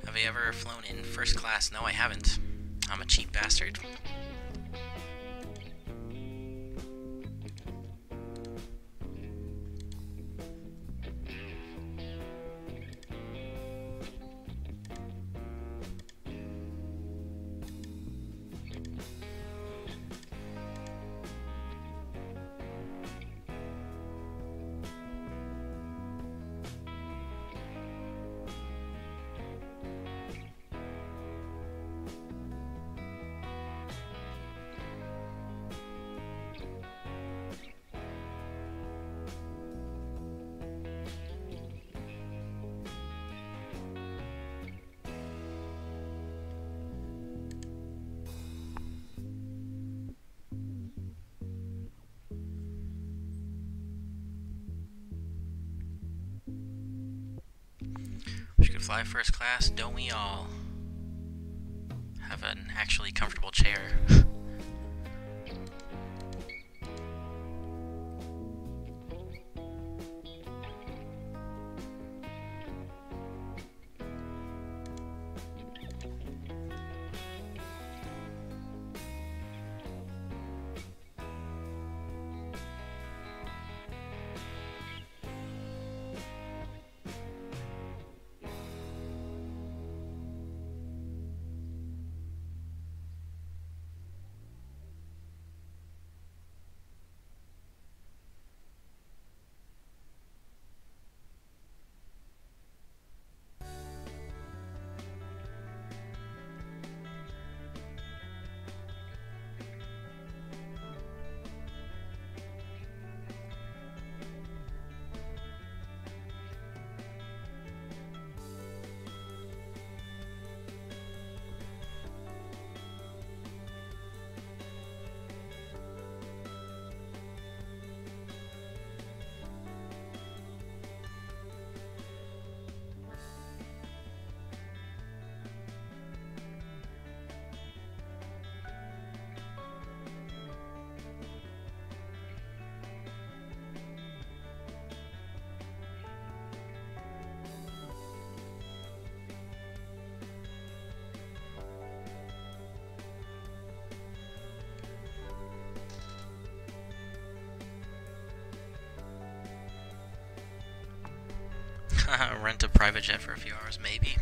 Have you ever flown in first class? No, I haven't. I'm a cheap bastard. Wish you could fly first class, don't we all? Have an actually comfortable chair. rent a private jet for a few hours, maybe.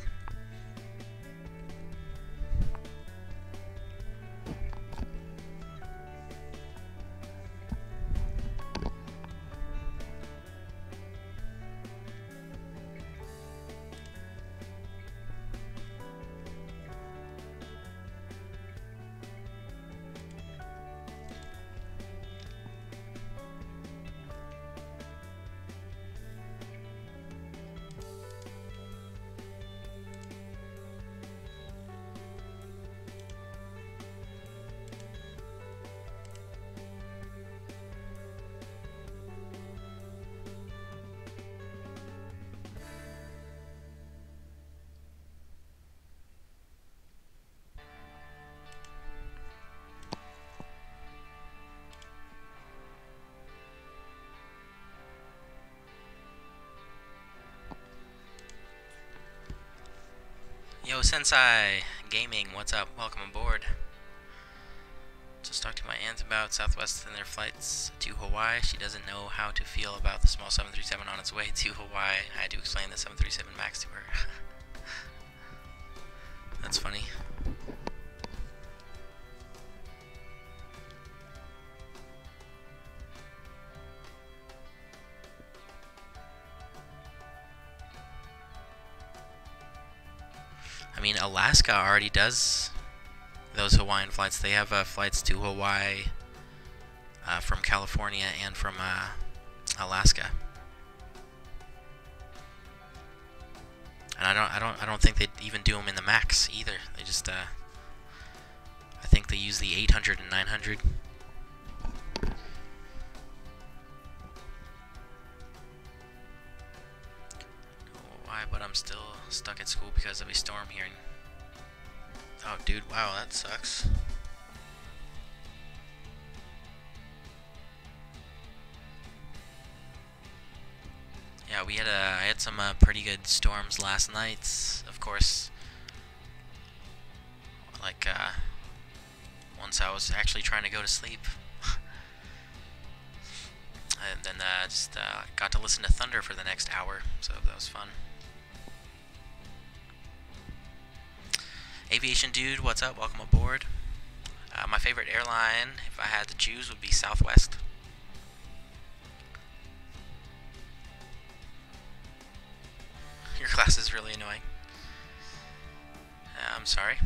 Yo, Sensei Gaming, what's up? Welcome aboard. Just talked to my aunt about Southwest and their flights to Hawaii. She doesn't know how to feel about the small 737 on its way to Hawaii. I had to explain the 737 MAX to her. That's funny. I mean, Alaska already does those Hawaiian flights. They have flights to Hawaii from California and from Alaska. And I don't think they even do them in the MAX either. They just I think they use the 800 and 900. Why? But I'm still stuck at school because of a storm here. Oh, dude! Wow, that sucks. Yeah, I had some pretty good storms last night. Of course, like once I was actually trying to go to sleep, and then just got to listen to thunder for the next hour, so that was fun. Aviation Dude, what's up? Welcome aboard. My favorite airline, if I had to choose, would be Southwest. Your class is really annoying. I'm sorry.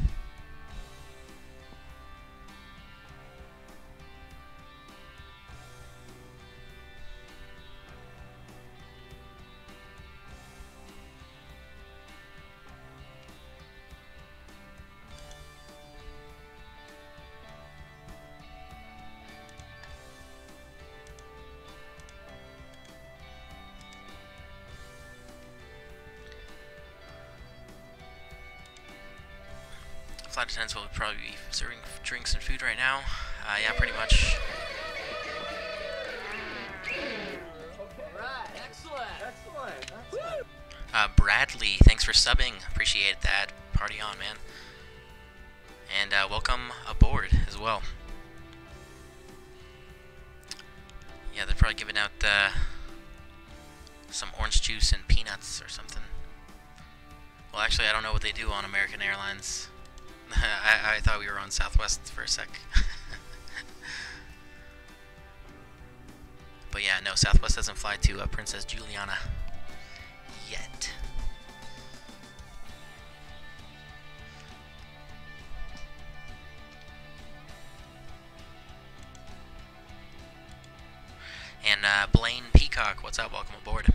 Flight attendants will probably be serving drinks and food right now. Yeah, pretty much. Right, excellent. Bradley, thanks for subbing. Appreciate that. Party on, man. And welcome aboard as well. Yeah, they're probably giving out some orange juice and peanuts or something. Well, actually, I don't know what they do on American Airlines. I thought we were on Southwest for a sec. But yeah, no, Southwest doesn't fly to Princess Juliana yet. And Blaine Peacock, what's up? Welcome aboard.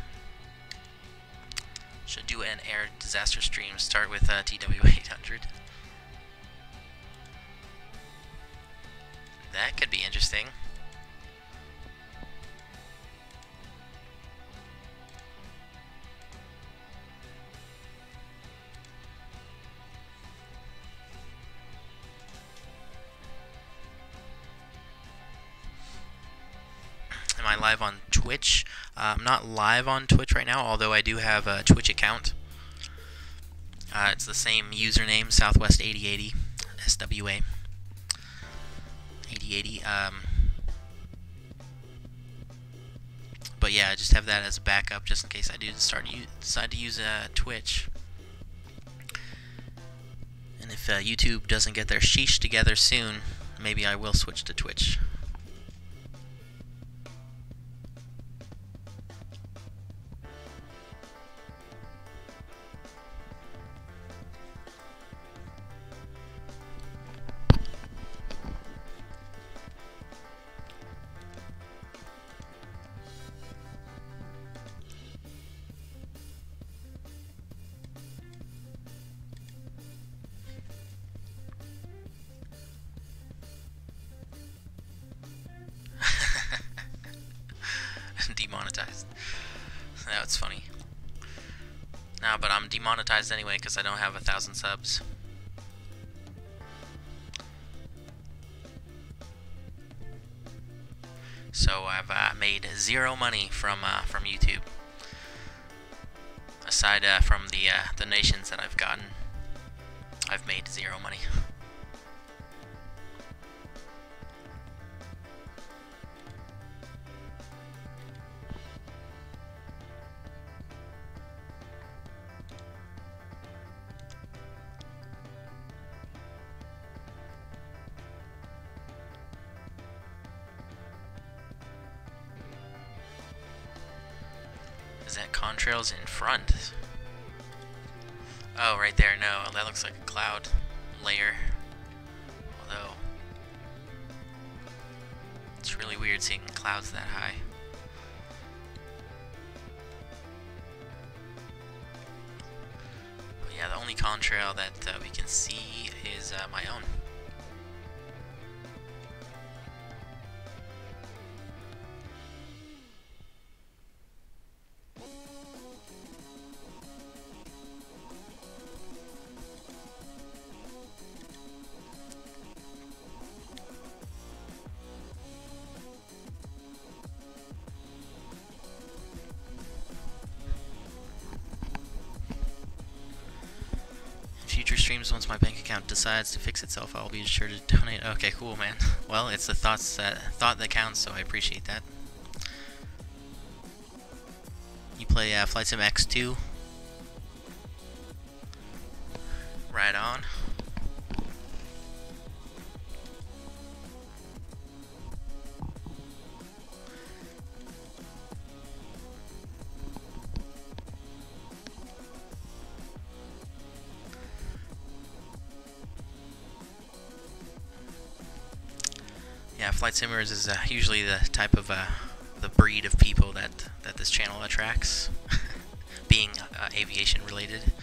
Should do an air disaster stream. Start with TW800. That could be interesting. Am I live on Twitch? I'm not live on Twitch right now, although I do have a Twitch account. It's the same username, Southwest8080, SWA. 8080. But yeah, I just have that as a backup just in case I do decide to use Twitch. And if YouTube doesn't get their sheesh together soon, maybe I will switch to Twitch. Demonetized. That's funny. Nah, but I'm demonetized anyway because I don't have 1,000 subs. So I've made zero money from YouTube. Aside from the donations that I've gotten, I've made zero money. Is that contrails in front? Oh, right there. No, that looks like a cloud layer. Although, it's really weird seeing clouds that high. But yeah, the only contrail that we can see is my own. Future streams, once my bank account decides to fix itself, I'll be sure to donate. Okay, cool, man. Well, it's the thought that counts, so I appreciate that. You play Flight Sim X2? Right on. Yeah, flight simmers is usually the type of the breed of people that this channel attracts, being aviation related.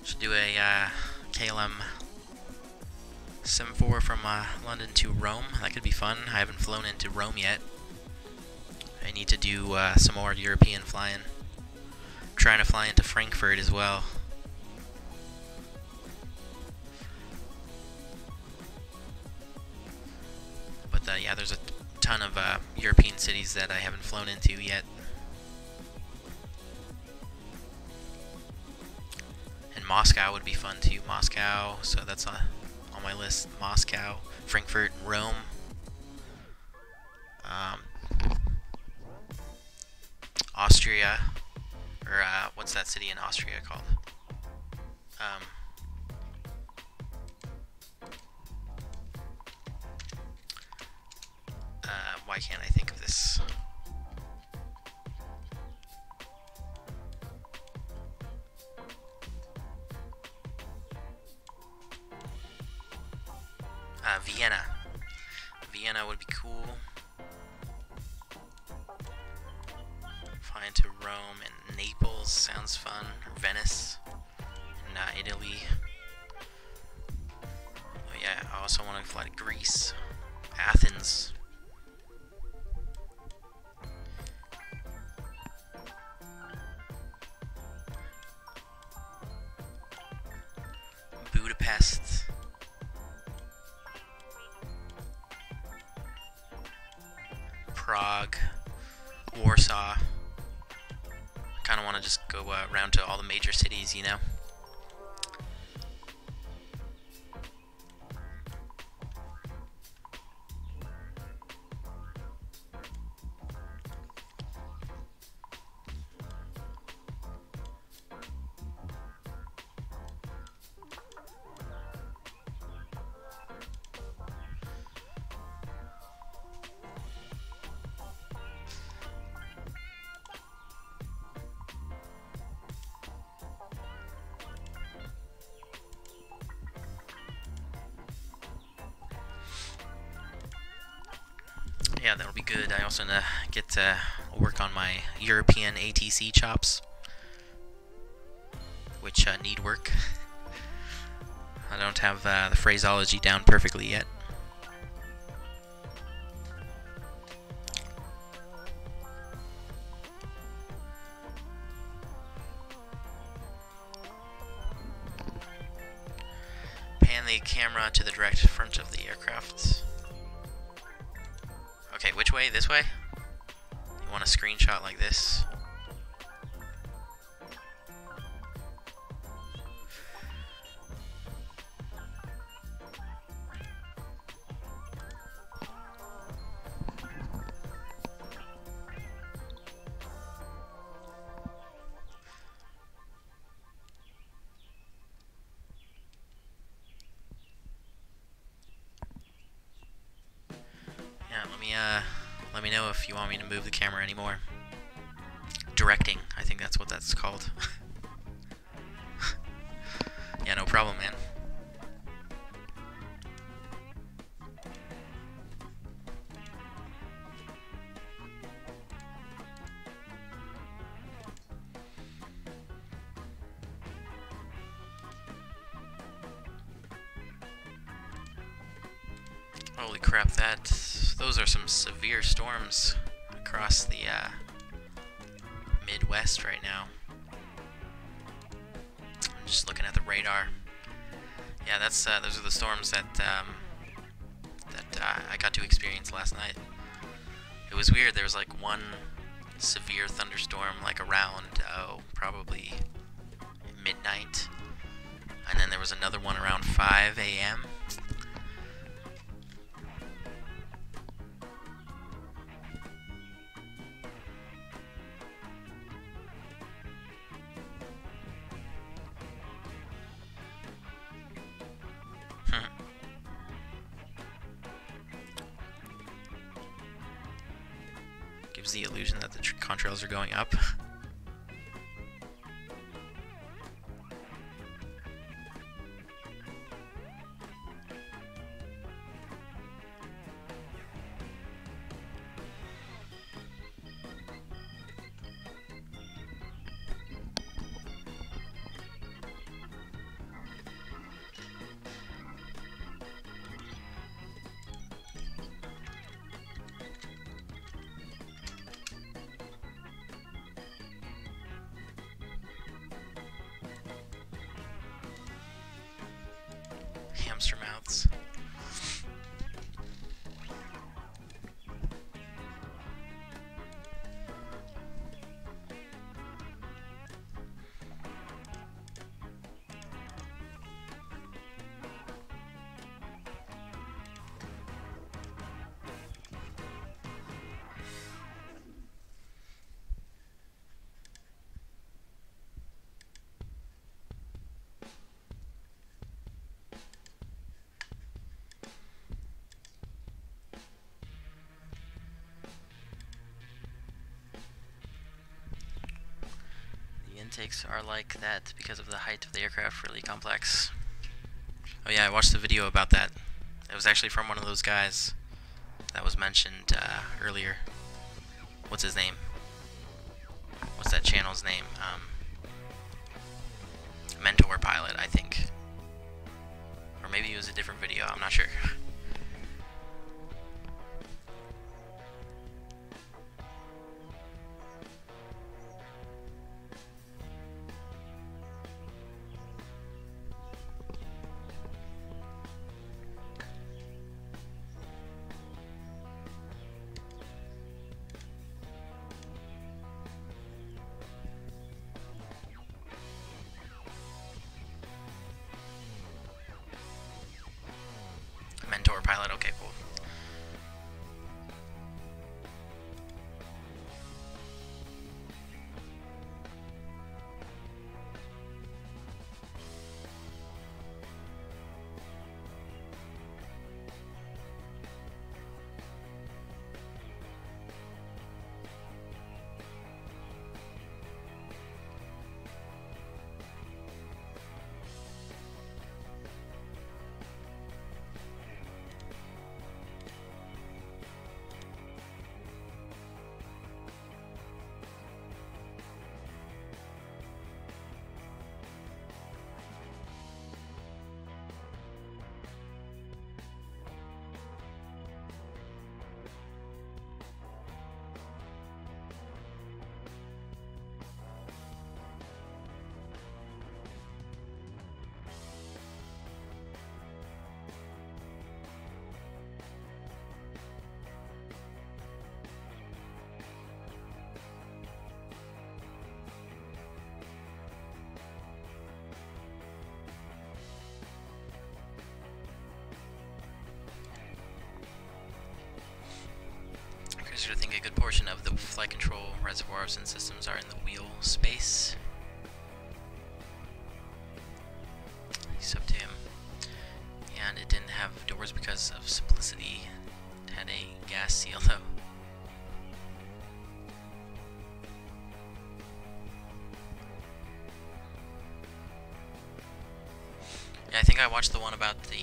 Should do a KLM Sim 4 from London to Rome. That could be fun. I haven't flown into Rome yet. I need to do some more European flying. I'm trying to fly into Frankfurt as well. But yeah, there's a ton of European cities that I haven't flown into yet. Moscow would be fun too. Moscow, so that's on my list. Moscow, Frankfurt, Rome. Austria, or what's that city in Austria called? Why can't I think of this? Vienna. Vienna would be cool. Flying to Rome and Naples sounds fun. Or Venice. And Italy. Oh yeah, I also want to fly to Greece. Athens. Budapest. Prague. Warsaw. Kind of want to just go around to all the major cities, you know? Yeah, that'll be good. I also get to work on my European ATC chops, which need work. I don't have the phraseology down perfectly yet. Pan the camera to the direct front of the aircraft. Okay, which way? This way? You want a screenshot like this? Yeah, let me know if you want me to move the camera anymore. Directing, I think that's what that's called. Yeah, no problem, man. Holy crap, those are some severe storms across the Midwest right now. I'm just looking at the radar. Yeah, those are the storms that I got to experience last night. It was weird. There was like one severe thunderstorm like around probably midnight, and then there was another one around 5 a.m. Gives the illusion that the contrails are going up. Hamster mouths. Intakes are like that because of the height of the aircraft, really complex. Oh yeah, I watched the video about that. It was actually from one of those guys that was mentioned earlier. What's his name? What's that channel's name? Mentor Pilot, I think. Or maybe it was a different video, I'm not sure. Mentor Pilot, okay, cool. I think a good portion of the flight control reservoirs and systems are in the wheel space. He's up to him. And it didn't have doors because of simplicity. It had a gas seal though. Yeah, I think I watched the one about the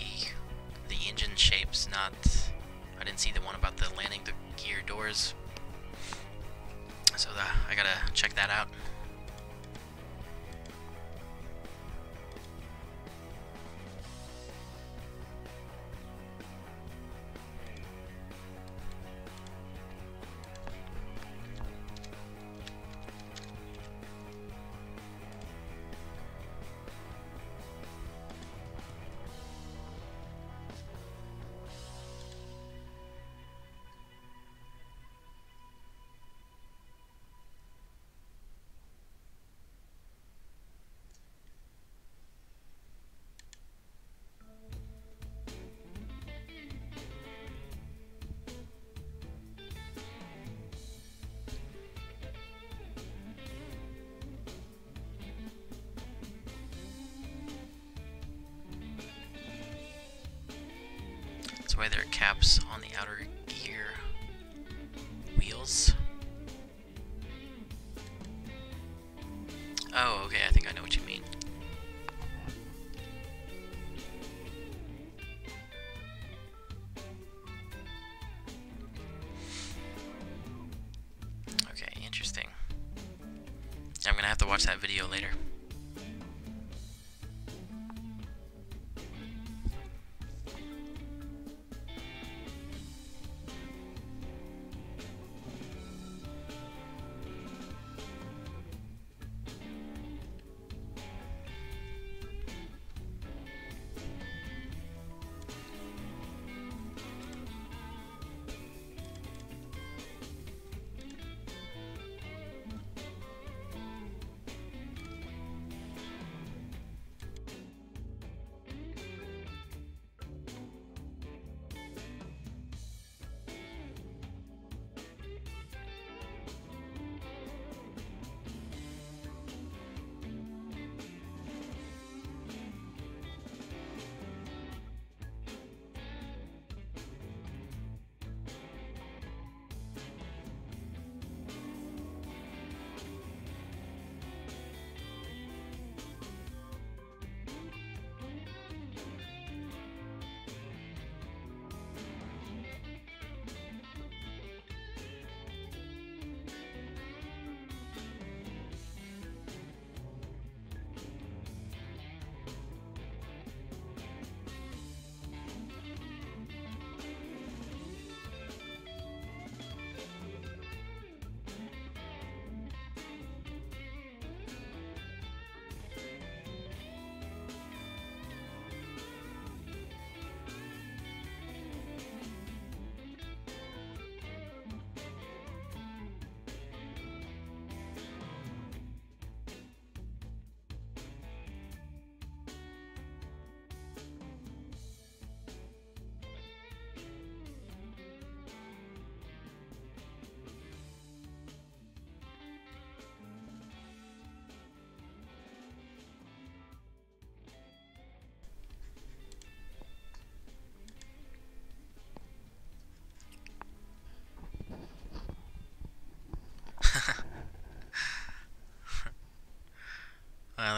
engine shapes, I didn't see the one about the landing the gear doors. So I gotta check that out. That's why there are caps on the outer gear wheels. Oh, okay, I think I know what you mean. Okay, interesting. I'm gonna have to watch that video later.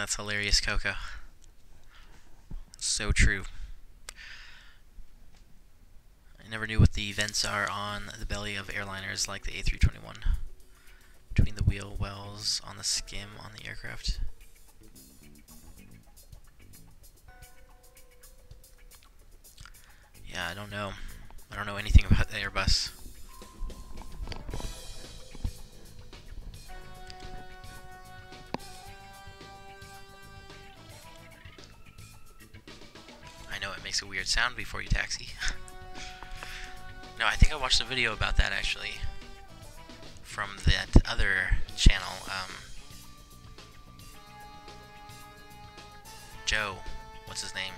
That's hilarious, Coco. So true. I never knew what the vents are on the belly of airliners like the A321. Between the wheel wells on the skim on the aircraft. Yeah, I don't know. I don't know anything about the Airbus. I know it makes a weird sound before you taxi. No, I think I watched a video about that actually. From that other channel, Joe, what's his name?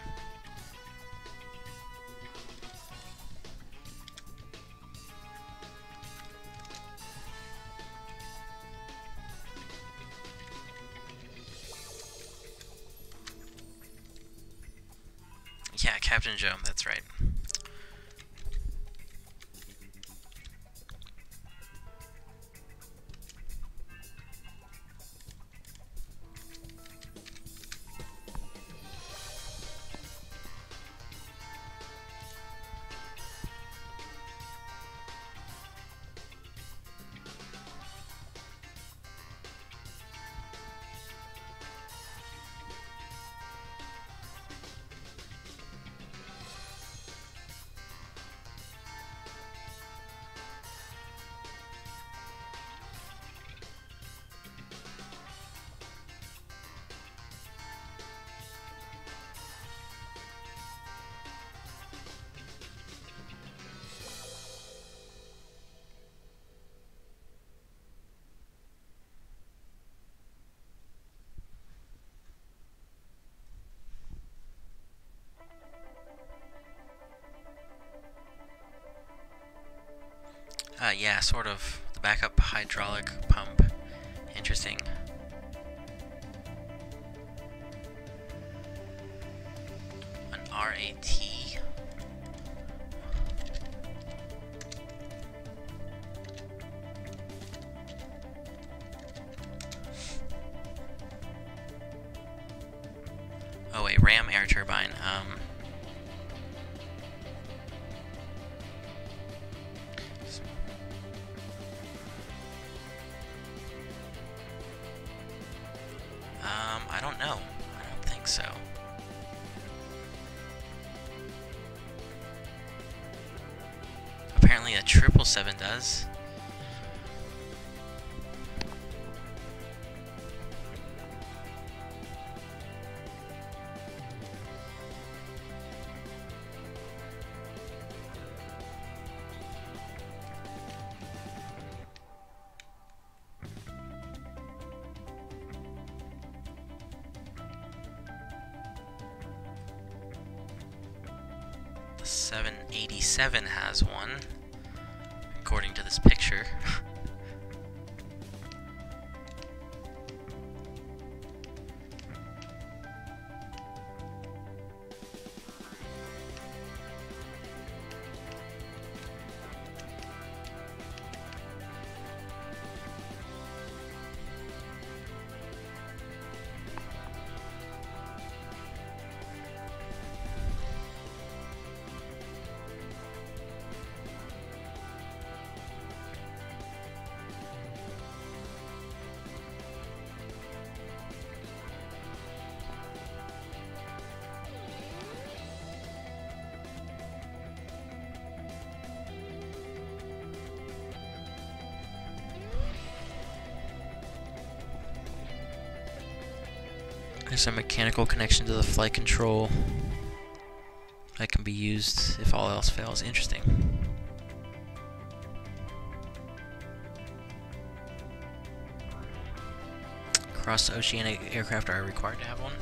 Yeah, Captain Joe, that's right. Yeah, sort of. The backup hydraulic pump. Interesting. An RAT. Oh, a ram air turbine. I don't know. I don't think so. Apparently a 777 does. The 787 has one, according to this picture. There's a mechanical connection to the flight control that can be used if all else fails. Interesting. Cross-oceanic aircraft are required to have one.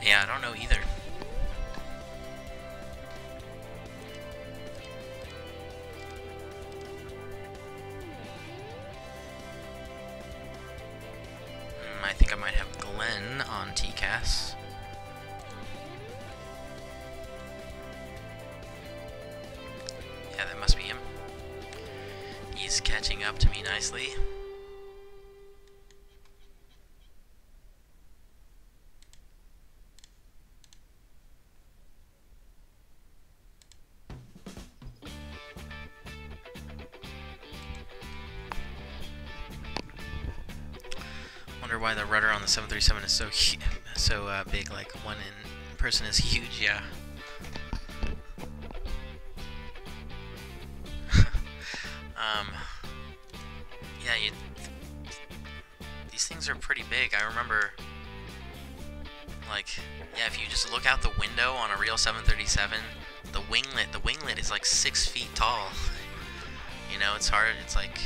Yeah, I don't know either. I think I might have Glenn on TCAS. Yeah, that must be him. He's catching up to me nicely. Wonder why the rudder on the 737 is so big. Like one in person is huge. Yeah. Yeah. These things are pretty big. I remember, like, yeah, if you just look out the window on a real 737, the winglet is like 6 feet tall. You know, it's hard. It's like,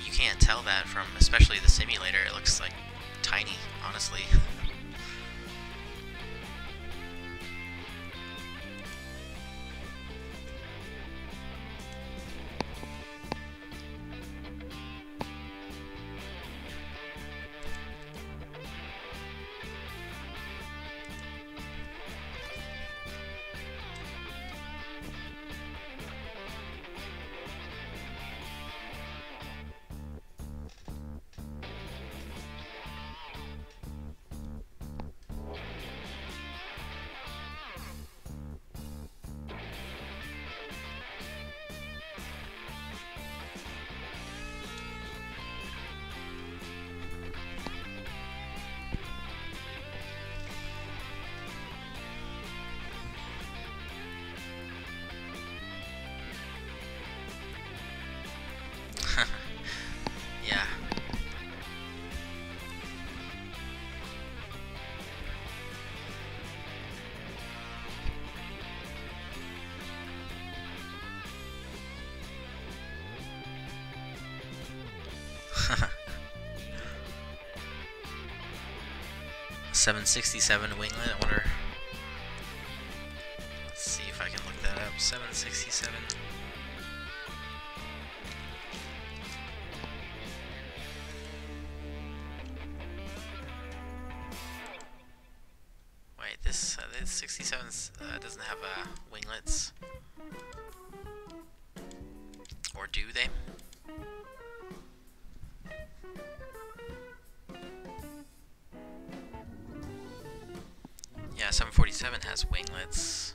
you can't tell that from, especially the simulator. It looks like tiny, honestly. Yeah. $767 winglet. I wonder. Let's see if I can look that up. 767. Wait, this 67 doesn't have winglets, or do they? Yeah, 747 has winglets.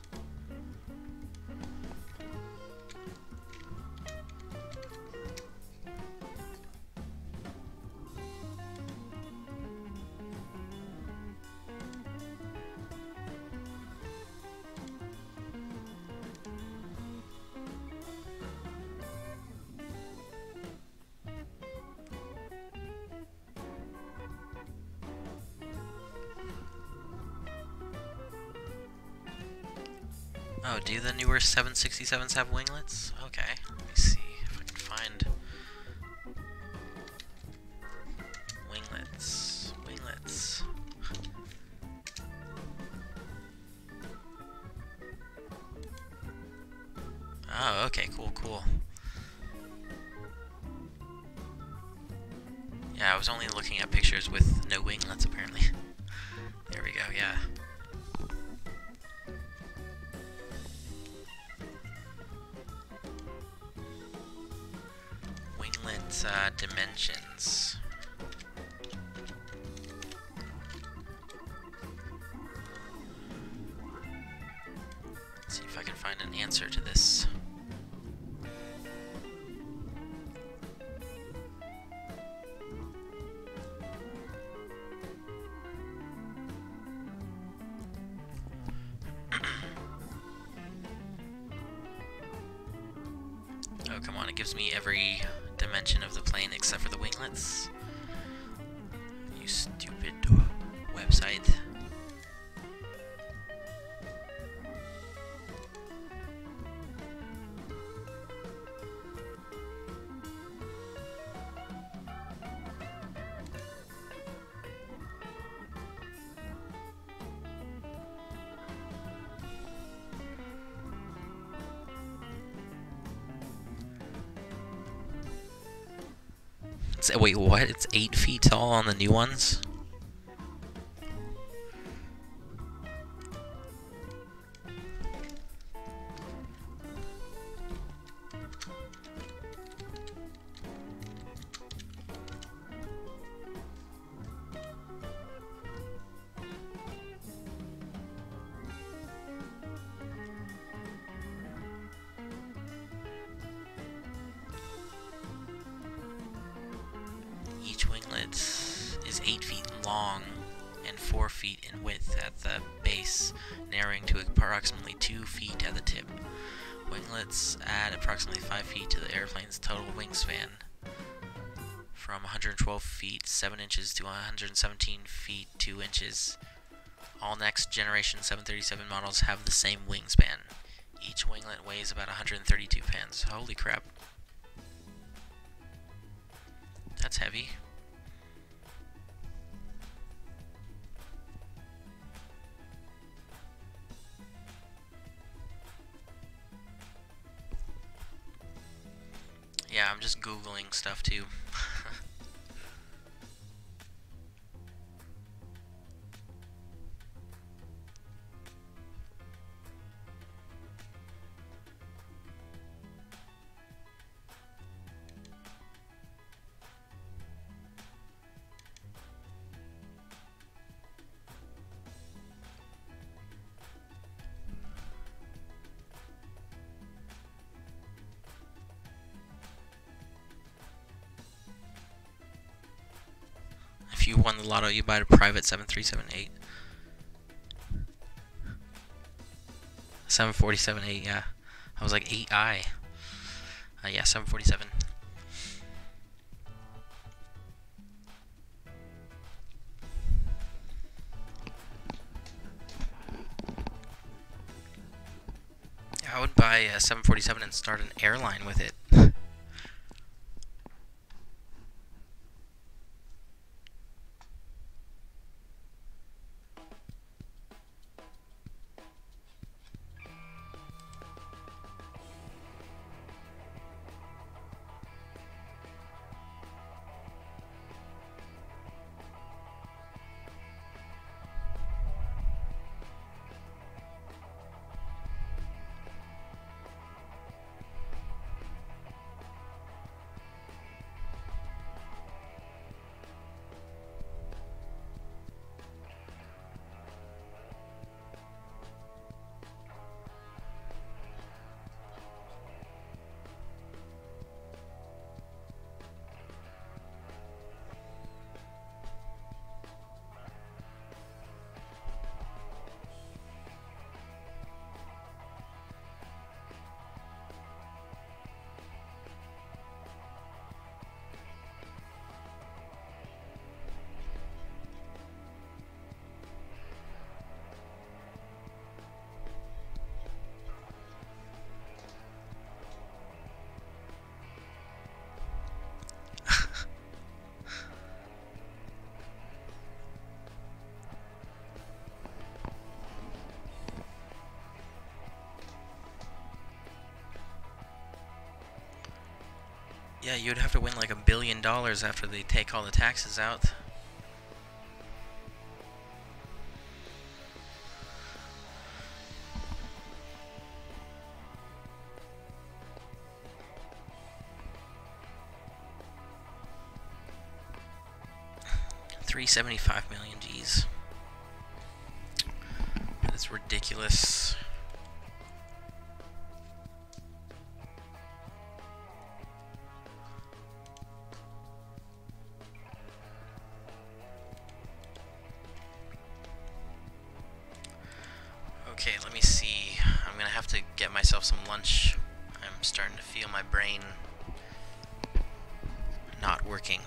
Oh, do the newer 767s have winglets? Okay, let me see if I can find winglets. Winglets. Oh, okay, cool. Yeah, I was only looking at pictures with no winglets, apparently. There we go, yeah. Dimensions. Let's see if I can find an answer to this. Oh, come on, it gives me every dimension of the plane except for the winglets. You stupid website. Wait, what? It's 8 feet tall on the new ones? Each winglet is 8 feet long and 4 feet in width at the base, narrowing to approximately 2 feet at the tip. Winglets add approximately 5 feet to the airplane's total wingspan, from 112 feet 7 inches to 117 feet 2 inches. All next generation 737 models have the same wingspan. Each winglet weighs about 132 pounds. Holy crap. That's heavy. Yeah, I'm just Googling stuff too. If you won the lotto, you buy a private 737-8. 747-8, yeah. I was like 8i. Yeah, 747. I would buy a 747 and start an airline with it. Yeah, you'd have to win like $1 billion after they take all the taxes out. $375 million, geez. That's ridiculous. Okay, let me see. I'm gonna have to get myself some lunch. I'm starting to feel my brain not working.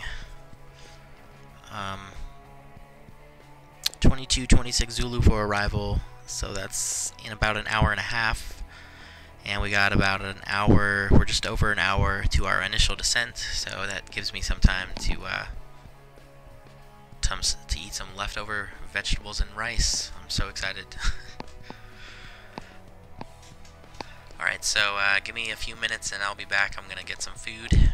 22:26 Zulu for arrival, so that's in about an hour and a half. And we got about an hour, we're just over an hour to our initial descent, so that gives me some time to eat some leftover vegetables and rice. I'm so excited. Alright, so give me a few minutes and I'll be back. I'm gonna get some food.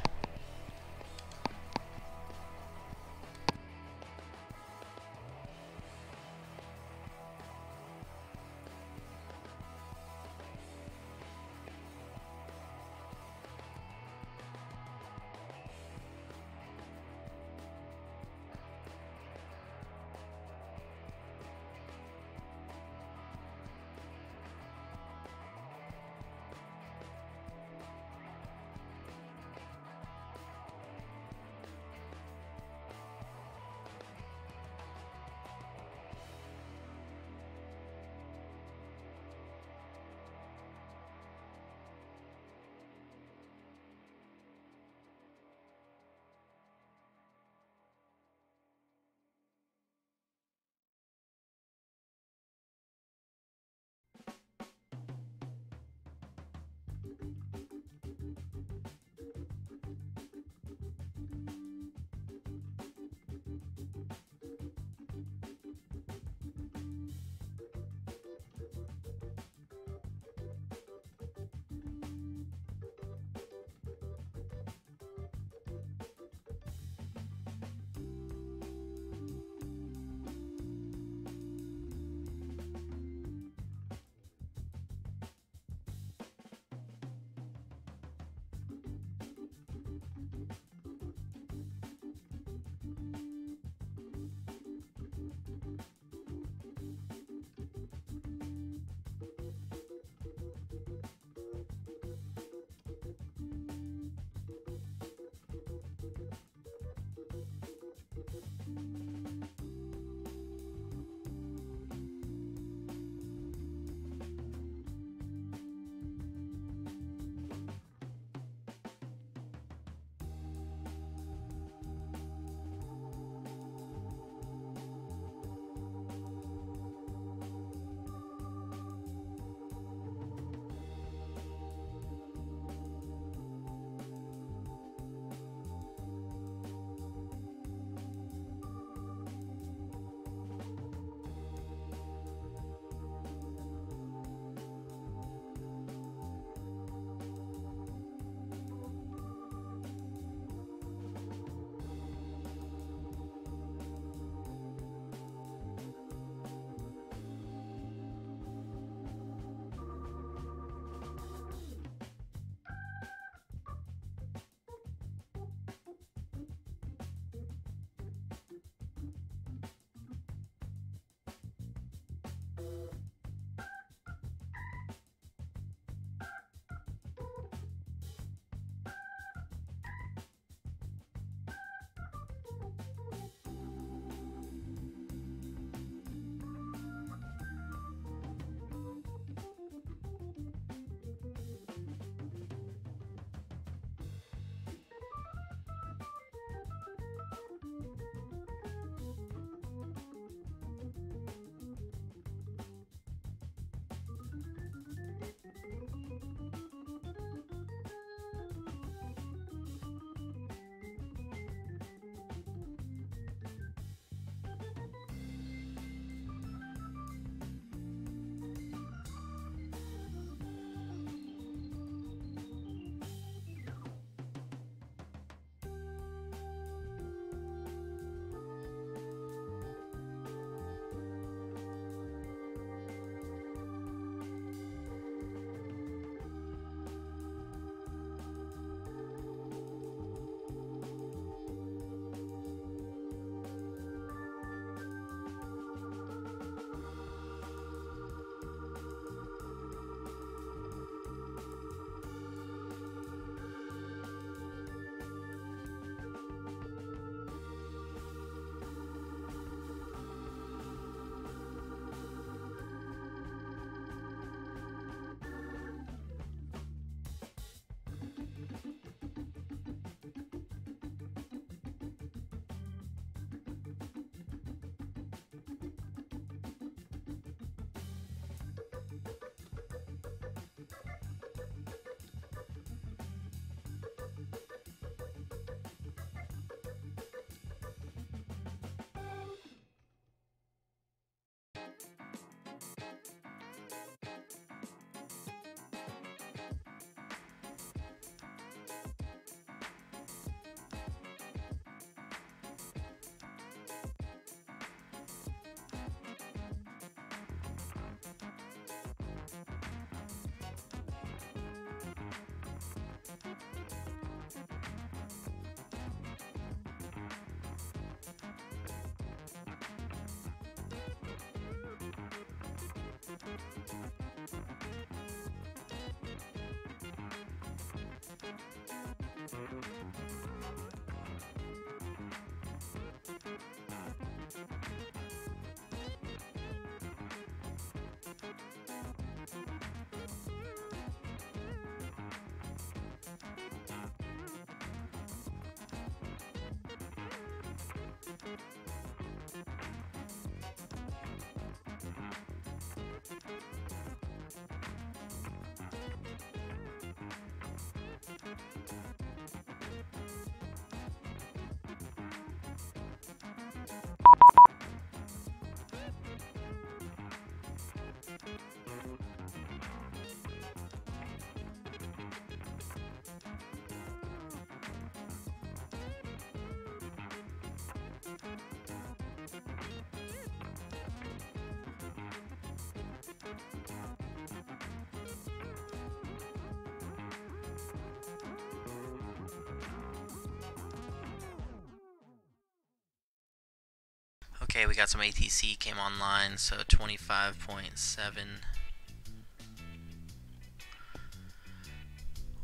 Okay, we got some ATC came online, so 25.7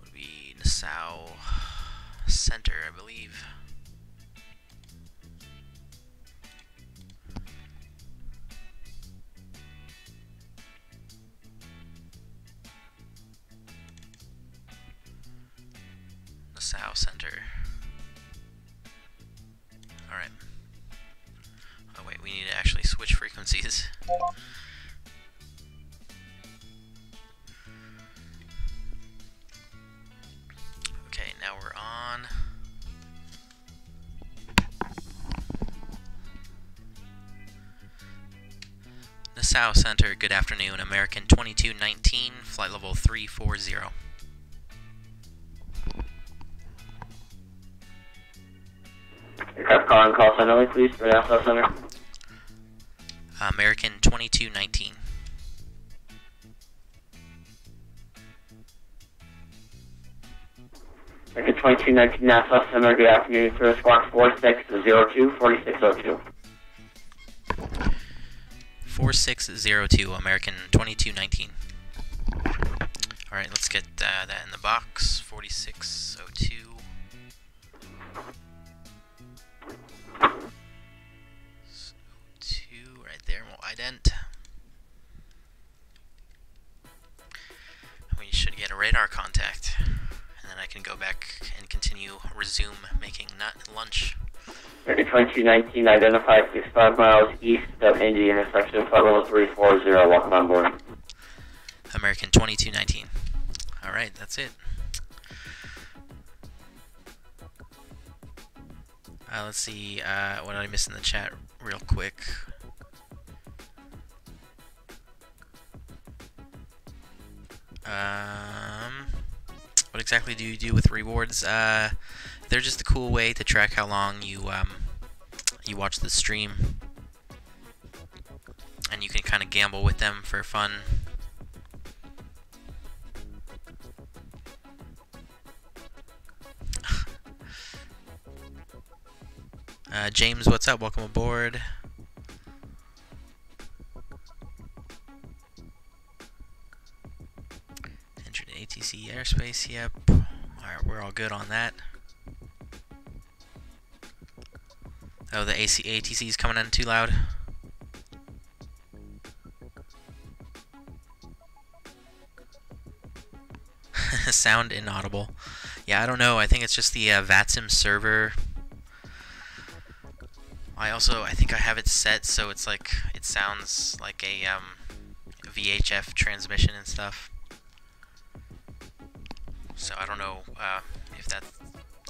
would be Nassau Center, I believe. Nassau Center. Alright. Oh wait, we need to actually switch frequencies. Okay, now we're on. Nassau Center, good afternoon. American 2219, flight level 340. Aircraft calling call center, please, for Nassau Center. American 2219. American 2219 Nassau Center, good afternoon, for squawk 4602, 4602. 4602, American 2219. Alright, let's get that in the box. 4602. Right there, we'll ident. We should get a radar contact, and then I can go back and resume making lunch. American 2219, identify 65 miles east of Indy intersection, flight level 340, welcome on board. American 2219. Alright, that's it. Let's see, what did I miss in the chat real quick? What exactly do you do with rewards? They're just a cool way to track how long you watch the stream, and you can kind of gamble with them for fun. James, what's up? Welcome aboard. Entered ATC airspace, yep. Alright, we're all good on that. Oh, the ATC is coming in too loud. Sound inaudible. Yeah, I don't know. I think it's just the VATSIM server. I think I have it set so it's like it sounds like a VHF transmission and stuff. So I don't know if that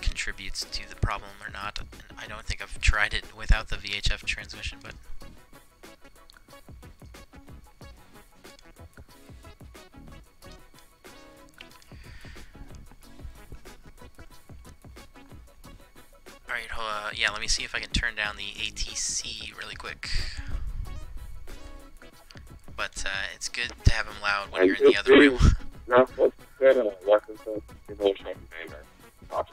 contributes to the problem or not. I don't think I've tried it without the VHF transmission, but alright, yeah, let me see if I can turn down the ATC really quick. But it's good to have them loud when you're in the other room. No, that's good. Welcome to the Alright,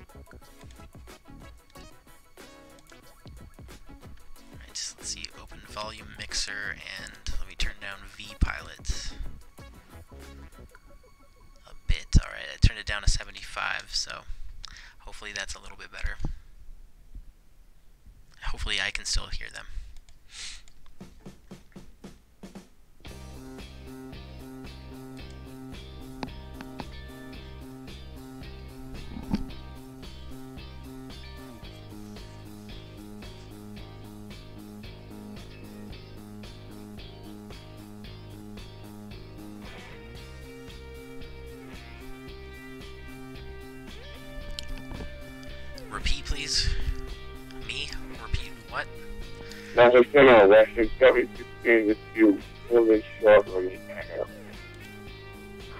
let's see, open volume mixer, and let me turn down VPilot a bit. Alright, I turned turned it down to 75, so hopefully that's a little bit better. Hopefully I can still hear them. Repeat, please. Me? Repeat what? Now, it's been a Western 716 with you, moving shortly.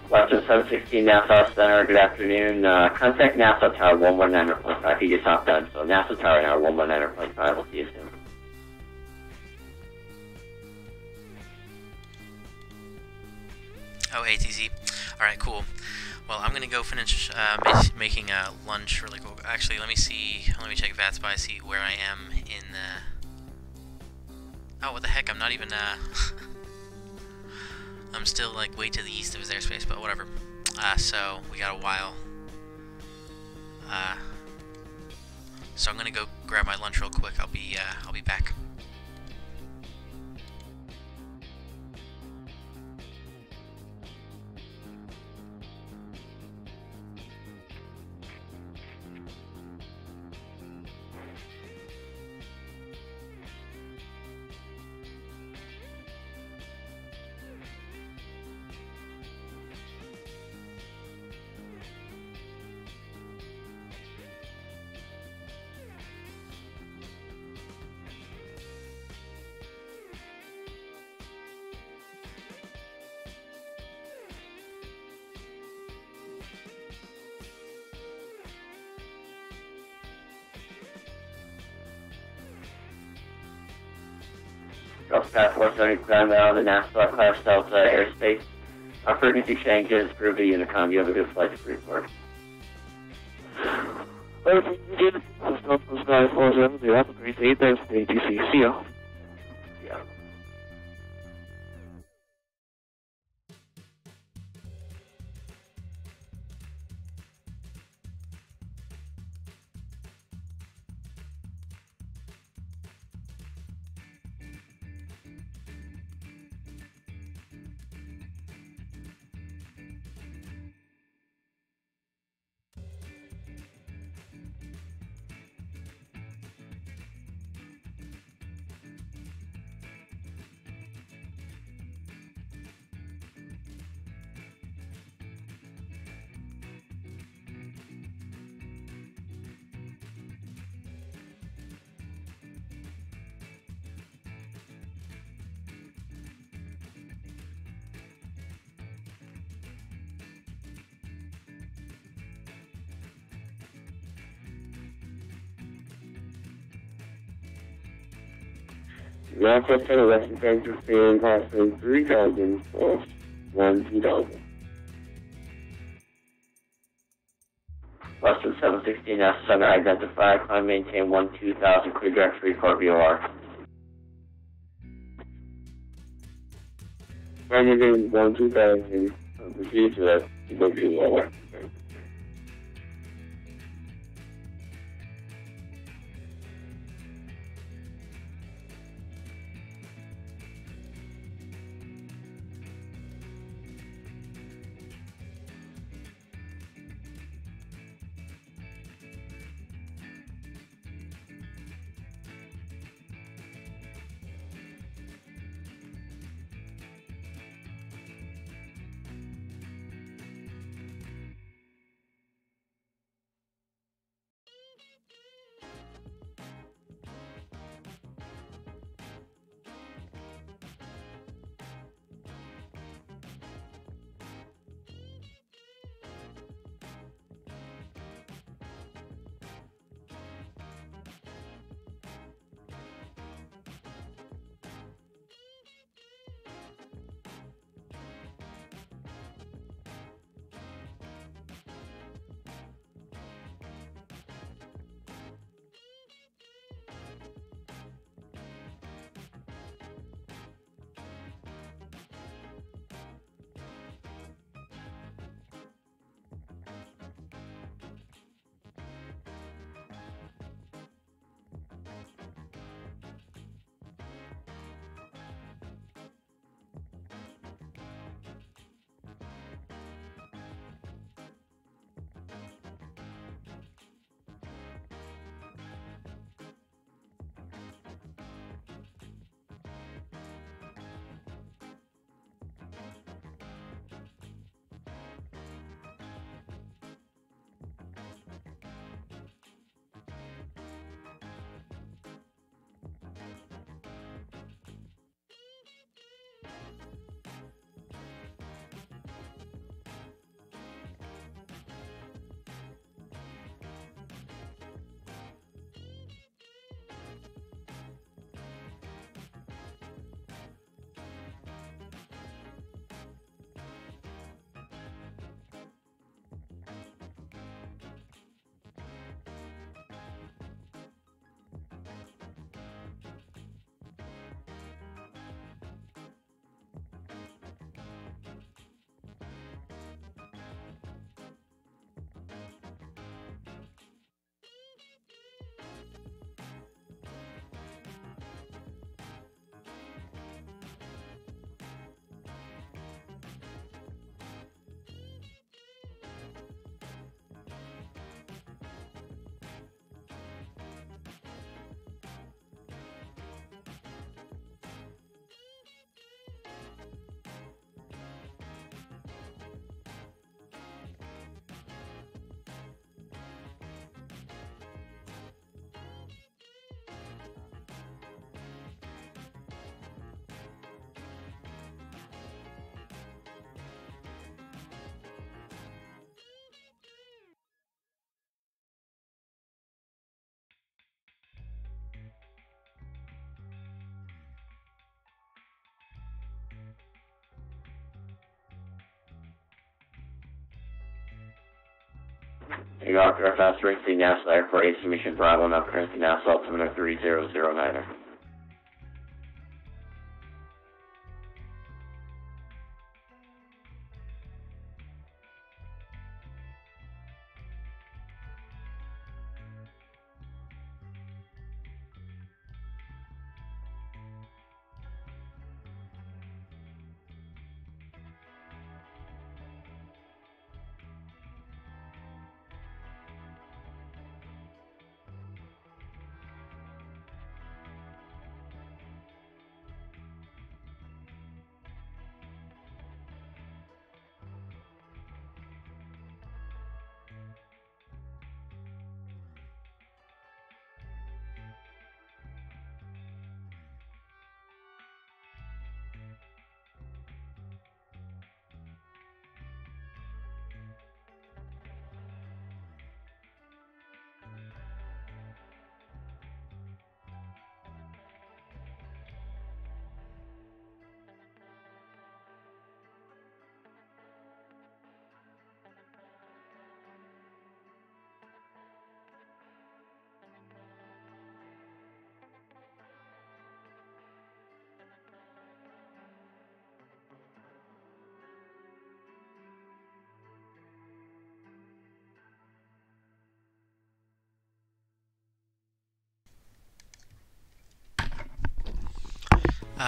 Western 716, NASA Center, good afternoon. Contact NASA Tower 119.5. He just hopped on, so NASA Tower now 119.5. We'll see you soon. Oh, ATC. Alright, cool. Well, I'm gonna go finish making lunch really quick. Actually, let me check VATSIM, see where I am in oh, what the heck, I'm not even, I'm still, like, way to the east of his airspace, but whatever. So, we got a while. So I'm gonna go grab my lunch real quick. I'll be back. Gulf Path 475 out of the NASA class Delta airspace. Our frequency changes, prove the Unicom. You have a good flight to Freeport. See you. Yeah. Rockford Center, Western Texas, Fan passing 3000, 2000. Western 716, NASA Center identified, climb maintain 12000, clear direct Freeport VOR. Climb 12000, proceed to that, to go VOR. Takeoff Airfast Racing NASA Airport AC Mission Bravo, now currently NASA altimeter 3009er.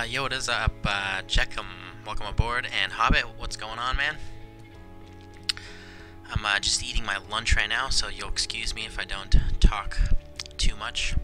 Yo, what is up, Jeckum? Welcome aboard, and Hobbit, what's going on, man? I'm just eating my lunch right now, so you'll excuse me if I don't talk too much.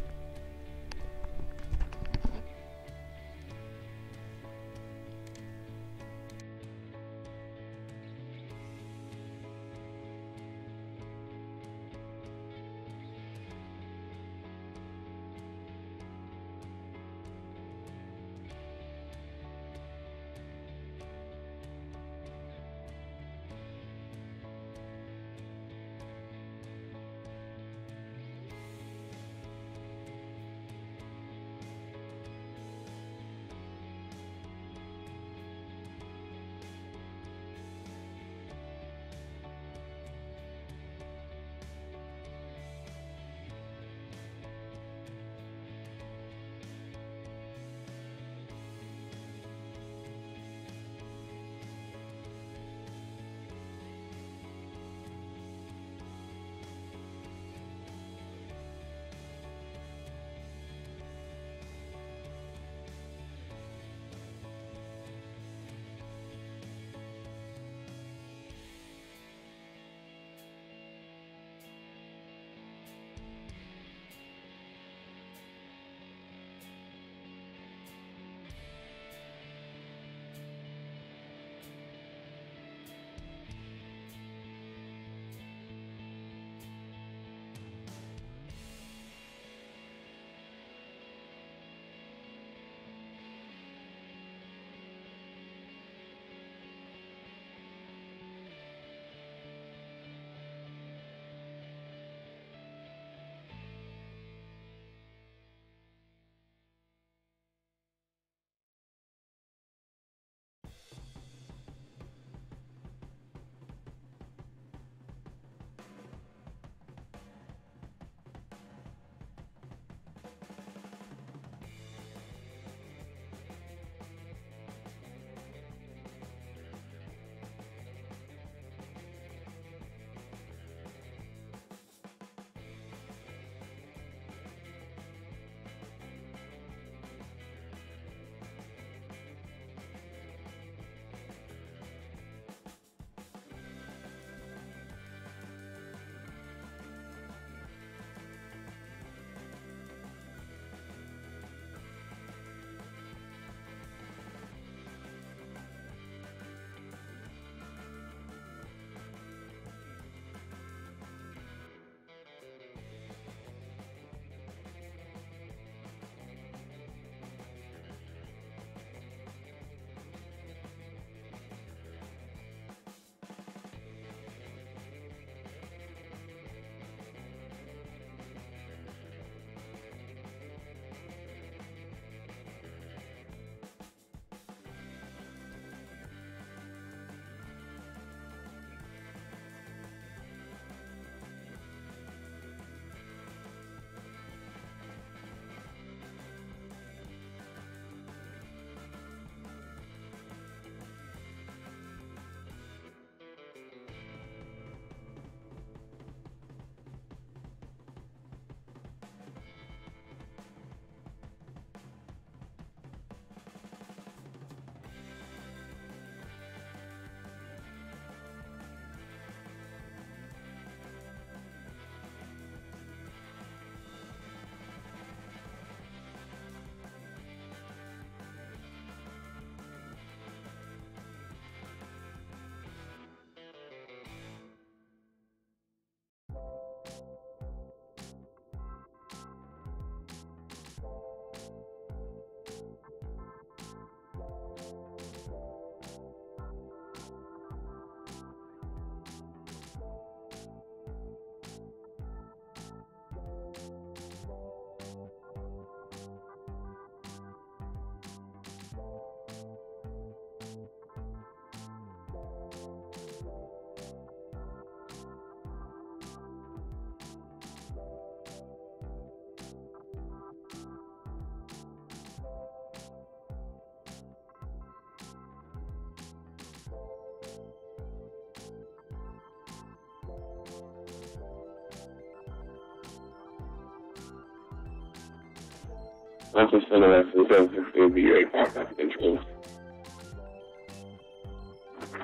Once it's done, it will be right back up controls.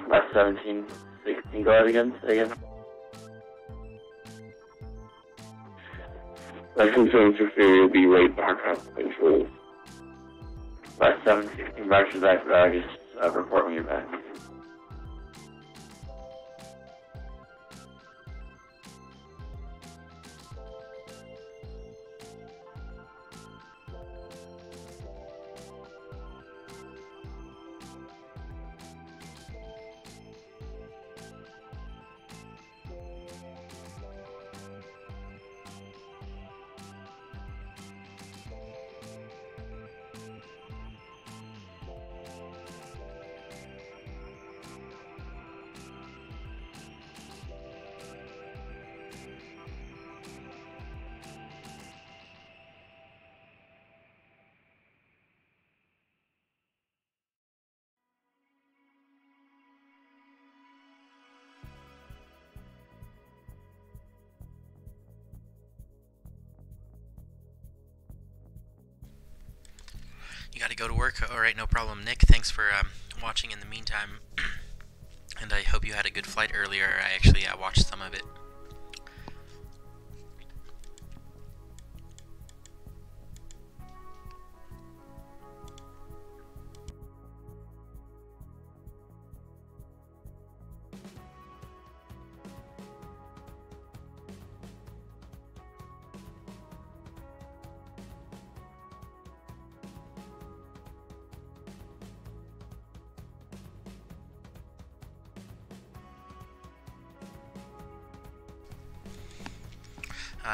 Left 17, 16, go ahead again, say again. Left 17, will be right back up controls. Left 7, 16, Roger that, just report when you're back. You gotta go to work? Alright, no problem. Nick, thanks for watching in the meantime. And I hope you had a good flight earlier. I actually watched some of it.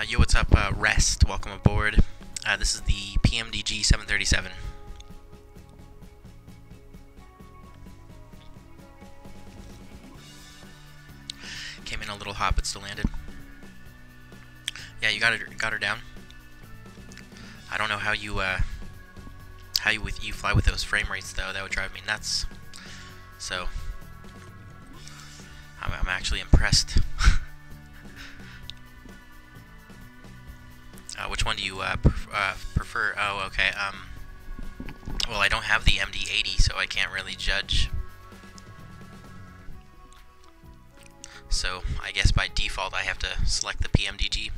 Yo, what's up, Rest? Welcome aboard. This is the PMDG 737. Came in a little hot, but still landed. Yeah, you got her down. I don't know how you fly with those frame rates though. That would drive me nuts. So I'm actually impressed. Which one do you prefer? Oh, okay. Well, I don't have the MD-80, so I can't really judge. So I guess by default I have to select the PMDG.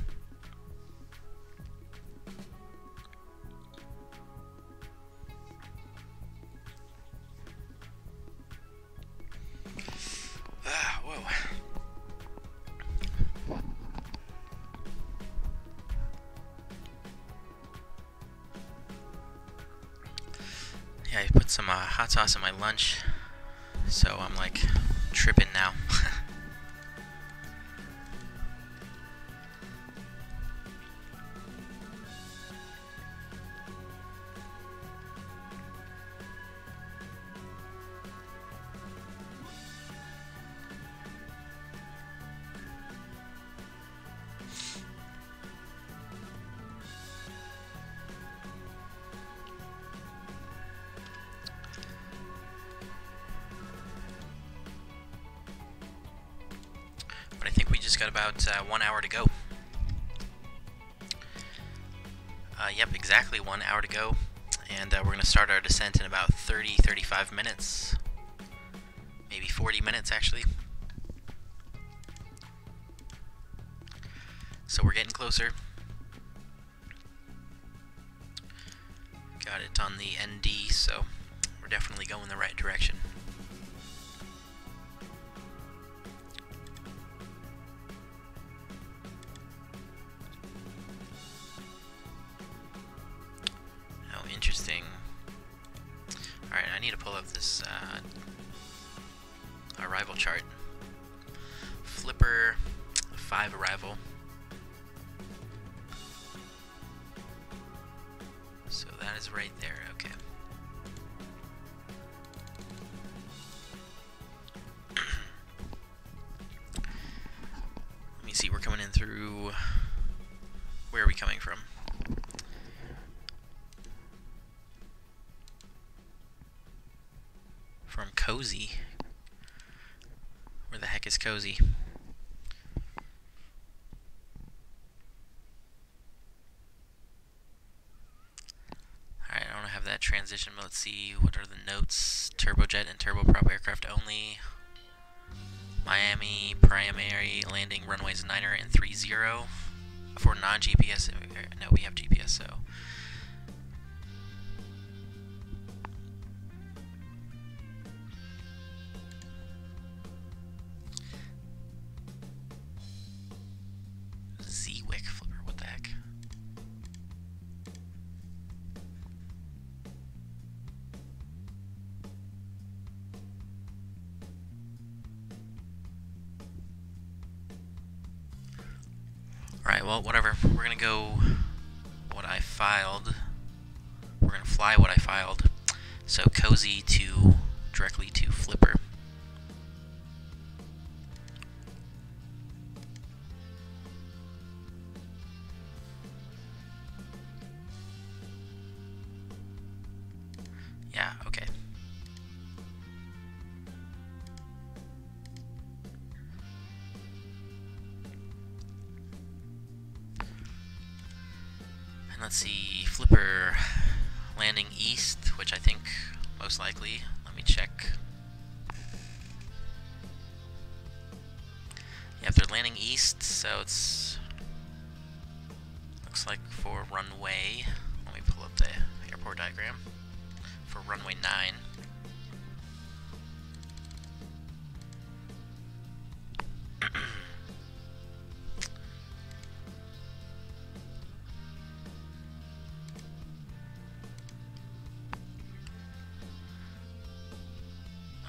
Whoa. Yeah, I put some hot sauce in my lunch, so I'm like tripping now. But I think we just got about 1 hour to go. Yep, exactly 1 hour to go. And we're going to start our descent in about 30-35 minutes. Maybe 40 minutes, actually. So we're getting closer. Got it on the ND, so we're definitely going the right direction. Oh, interesting. Alright, I need to pull up this arrival chart. FLIPR 5 arrival. So that is right there, okay. Let me see, we're coming in through... Where are we coming from? From COZIE. Where the heck is COZIE? have that transition, but let's see what are the notes. Turbojet and turboprop aircraft only. Miami primary landing runways 9er and 30 for non-GPS. No, we have GPS, so. ZWX flipper, what the heck? Alright, well, whatever. We're gonna go what I filed. We're gonna fly what I filed. So COZIE to directly to FLIPR. Yeah, okay. And let's see, FLIPR landing east, which I think most likely, let me check. Yeah, if they're landing east, so it's, looks like for runway, let me pull up the airport diagram, for runway 9.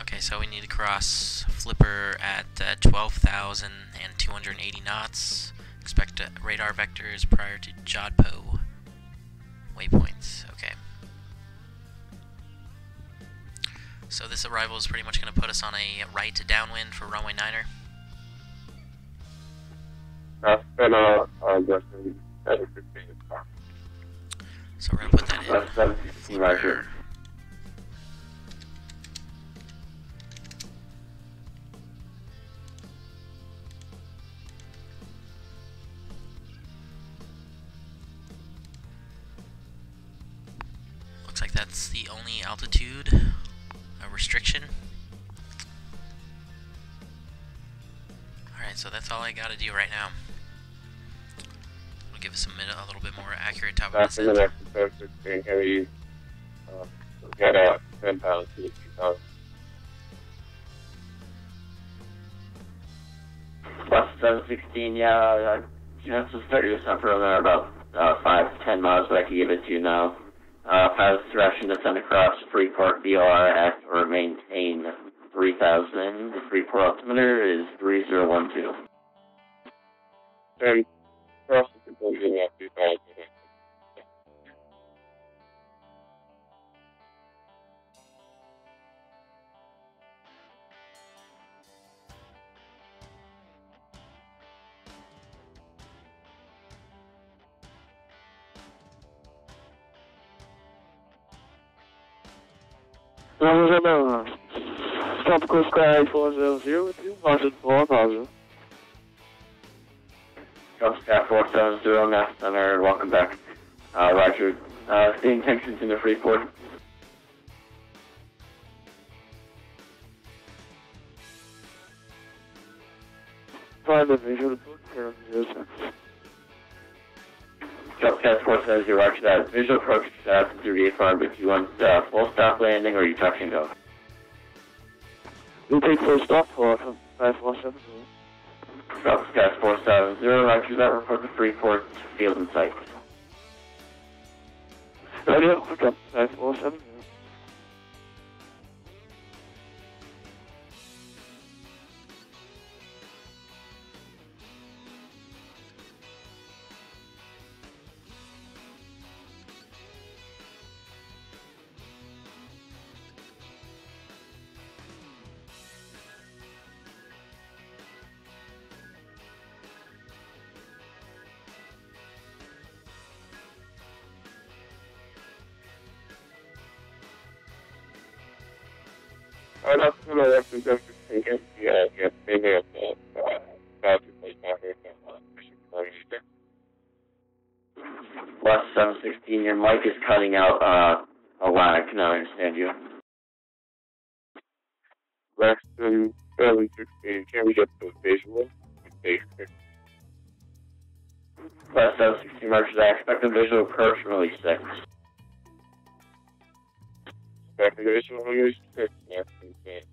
Okay, so we need to cross FLIPR at 12,280 knots. Expect radar vectors prior to JODPO waypoints. Okay. So this arrival is pretty much going to put us on a right to downwind for runway 9er. So we're going to put that in. FLIPR. Looks like that's the only altitude restriction. Alright, so that's all I gotta do right now. I'll give us a little bit more accurate top of the set. Plus 716, yeah, chances start your suffer there about 5 to 10 miles, but I can give it to you now. Pilot's direction to send across Freeport VOR at or maintain 3000. The Freeport altimeter is 3012. And cross the conclusion at 2000. Tropical Sky 400 with you, Maarten 4000. Tropical Sky 470, NASA Center, welcome back. Roger. Seeing tensions in the Freeport. Find the visual report, Tropical Sky 470, Roger that. Visual approach to 38 farm, if you want full stop landing or you touch and go. We'll take full stop for 5470. Tropical Sky 470, Roger that. Report the Freeport field in sight. Radio, Tropical Sky 470. I'm not going to let them go to take it. Yeah, maybe it's about to play counter. Plus 716, your mic is cutting out Oh wow, I cannot understand you. Western Fairly 16, can we get the visual? Basic. Plus 16 March, I expect a visual approach from release 6. Expect the visual release 6, yes, okay.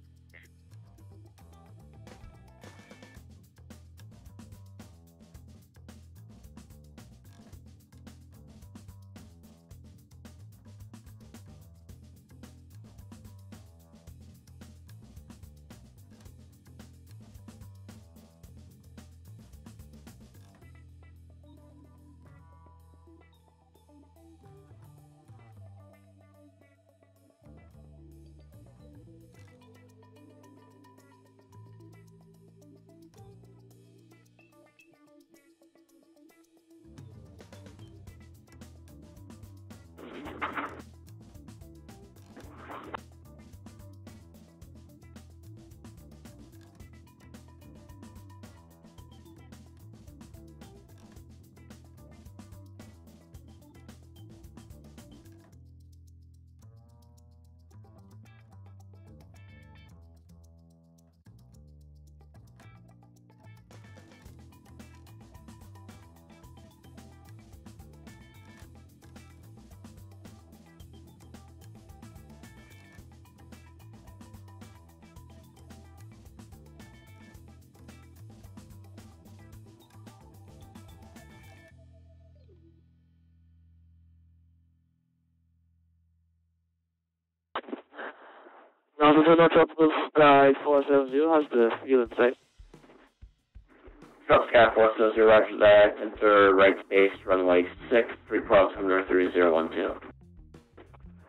Now, the Lieutenant Tropical Sky 470 has the fuel in sight. Truck Sky 470, roger that. Enter right space, runway 6, 3 cross under 3012.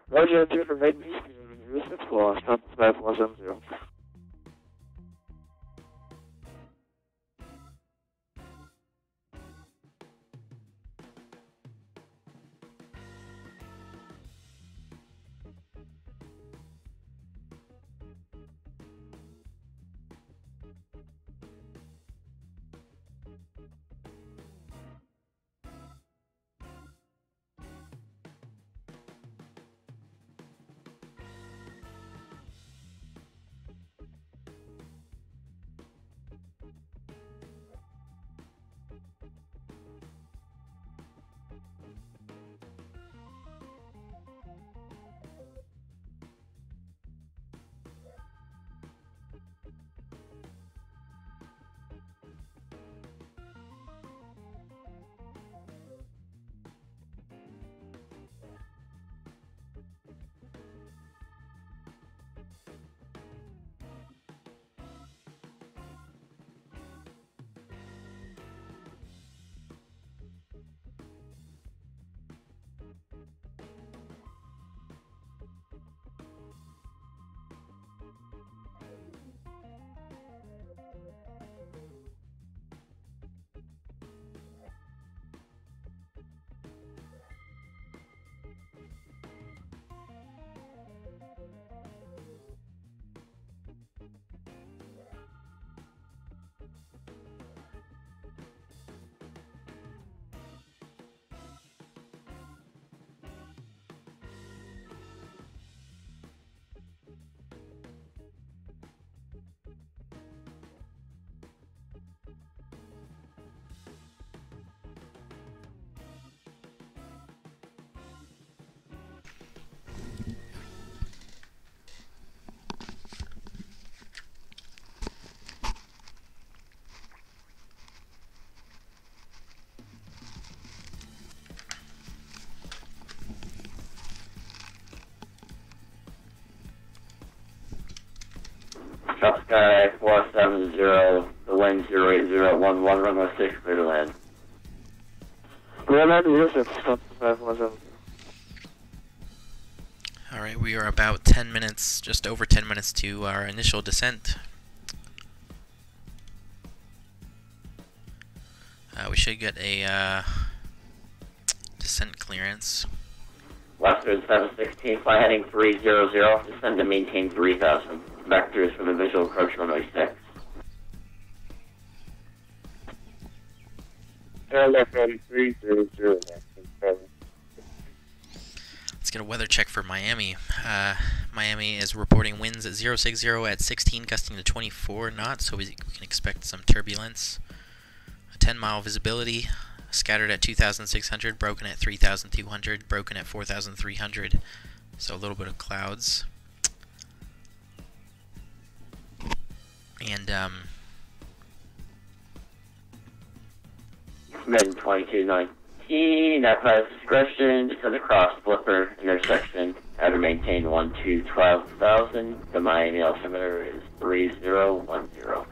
Roger, enter for right base, Risk Squall, Tropical Sky 470. Truck Sky 470, the wind 08011, runway 6, clear to land. Clear land, Risk, Tropical Sky 470. Alright, we are about 10 minutes, just over 10 minutes to our initial descent. We should get a descent clearance. Western 716, fly heading 300, descend to maintain 3000. Vectors for the visual approach runway 6. Airlift 4300, Let's get a weather check for Miami. Miami is reporting winds at 060 at 16, gusting to 24 knots, so we can expect some turbulence. A 10-mile visibility, scattered at 2,600, broken at 3,200, broken at 4,300, so a little bit of clouds. And, Med 2219, at discretion, descend across FLIPR intersection, how to maintain 12,000. The Miami altimeter is 3010.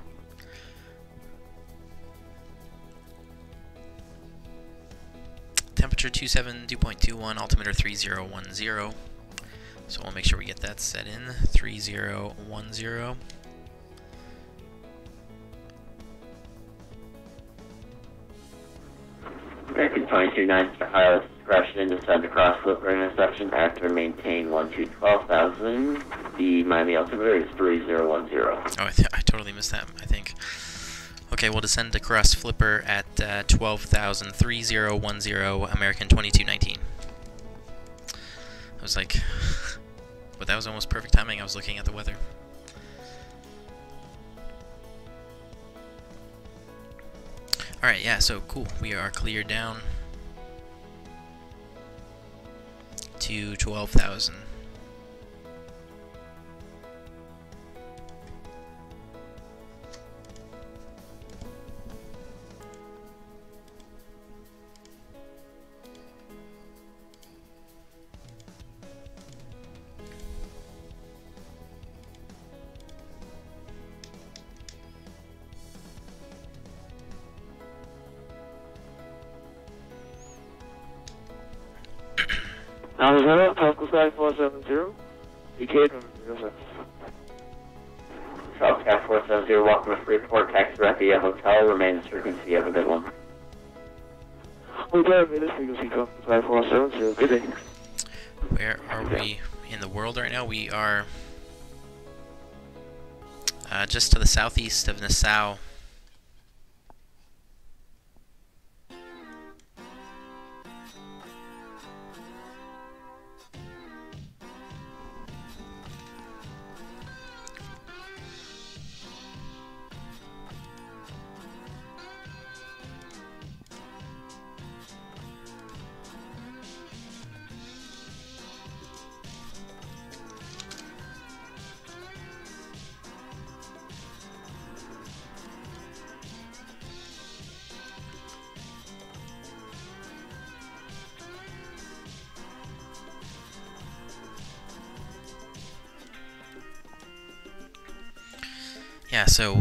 Temperature 272.21, altimeter 3010. So we'll make sure we get that set in, 3010. American 2219, discretion, descend across FLIPR intersection, active and maintain 12,000. The Miami altimeter is 3010. Oh, I totally missed that, I think. Okay, we'll descend across FLIPR at 12,000, 3010, American 2219. I was like, but that was almost perfect timing. I was looking at the weather. Alright, yeah, so cool. We are cleared down to 12,000. Arizona, Falcon 470. DK, South Cat 470, welcome to Freeport, taxi at the hotel, remain in frequency, have a good one. Hotel, this frequency, Falcon 470, good day. Where are we in the world right now? We are just to the southeast of Nassau. Yeah, so,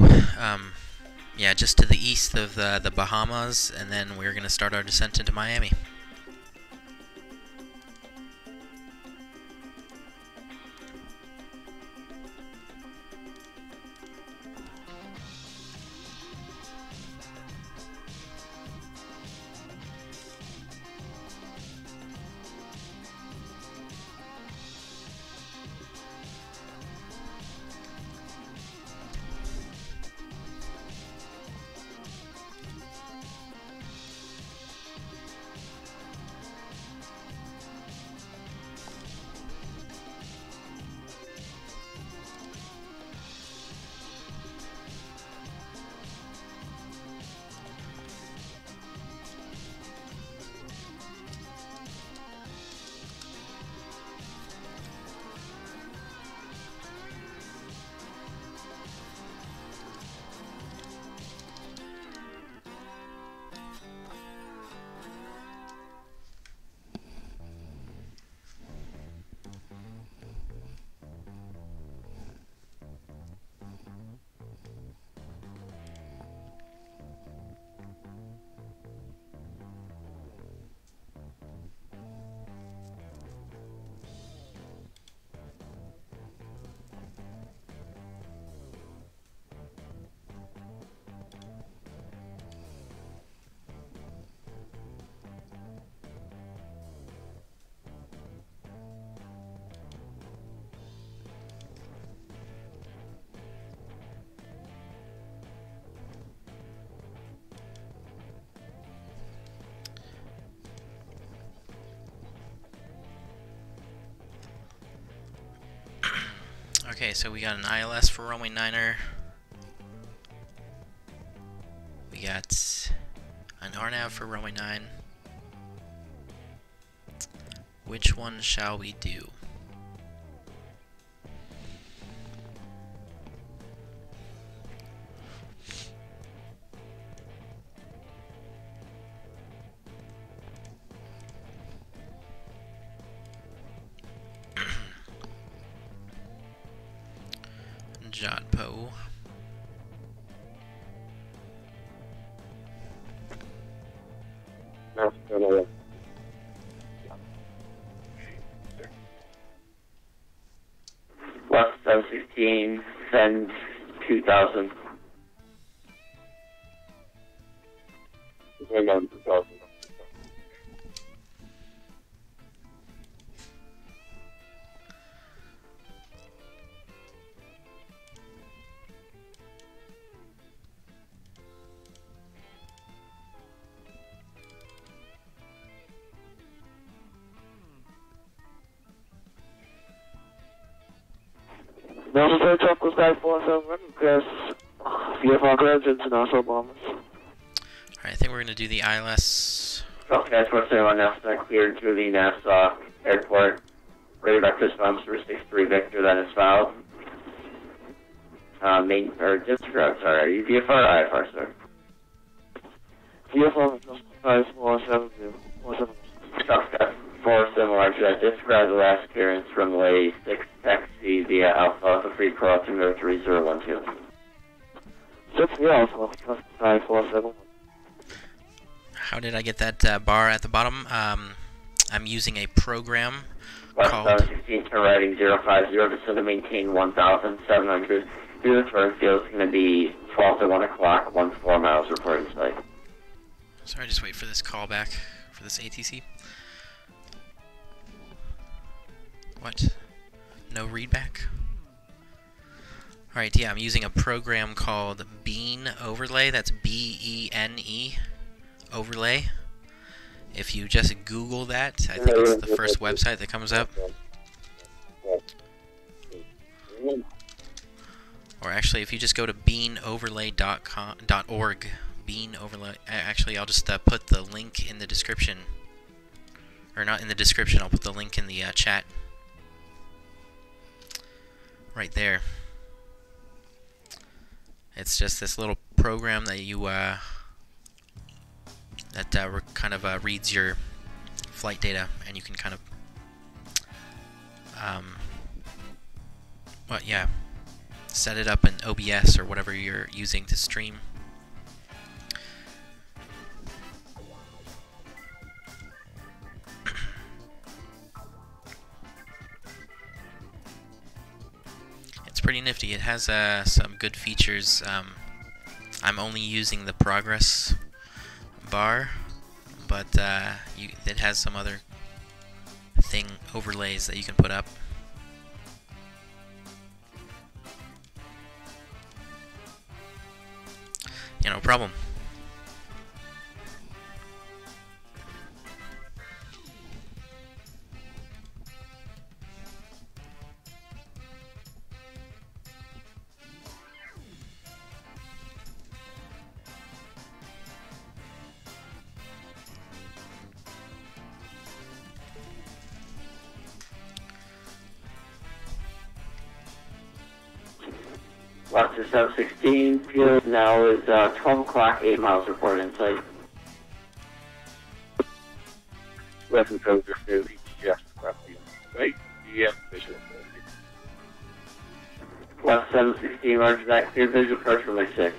yeah, just to the east of the Bahamas, and then we're going to start our descent into Miami. Okay, so we got an ILS for runway 9er. We got an RNAV for runway 9. Which one shall we do? Jotpo. That's gonna West 716, send 2000. send on 2000. Now the top was guy 47, because VFR engines and also bombers. Alright, I think we're gonna do the ILS. Okay, 471 NASA cleared through the Nassau Airport. Radar response for 63 Victor, that is filed. Disregard, sorry, are you VFR or IFR, sir? VFR guys 47, 47. Suspect 47 large jet, disregard the last clearance from way 6 taxi via Alpha Free Crossing Road 3012. 6 the Alpha, guy 47. How did I get that bar at the bottom? I'm using a program West called 716 to riding 050, descend to maintain 1,700. Through the turn field is going to be 12 to 1 o'clock, 14 miles reporting site. Sorry, just wait for this call back for this ATC. What? No readback? Alright, yeah, I'm using a program called Bean Overlay. That's B-E-N-E Overlay. If you just Google that, I think it's the first website that comes up. Or actually, if you just go to beanoverlay.org, Bean Overlay. Actually, I'll just put the link in the description. Or not in the description, I'll put the link in the chat. Right there. It's just this little program that you kind of reads your flight data, and you can kind of set it up in OBS or whatever you're using to stream. It's pretty nifty. It has some good features. I'm only using the progress bar, but it has some other overlays that you can put up. Yeah, no problem. West 716, field now is 12 o'clock, 8 miles report in sight. West 716, yes, right? Yes, visual. West 716, roger that, clear visual approach from my 6.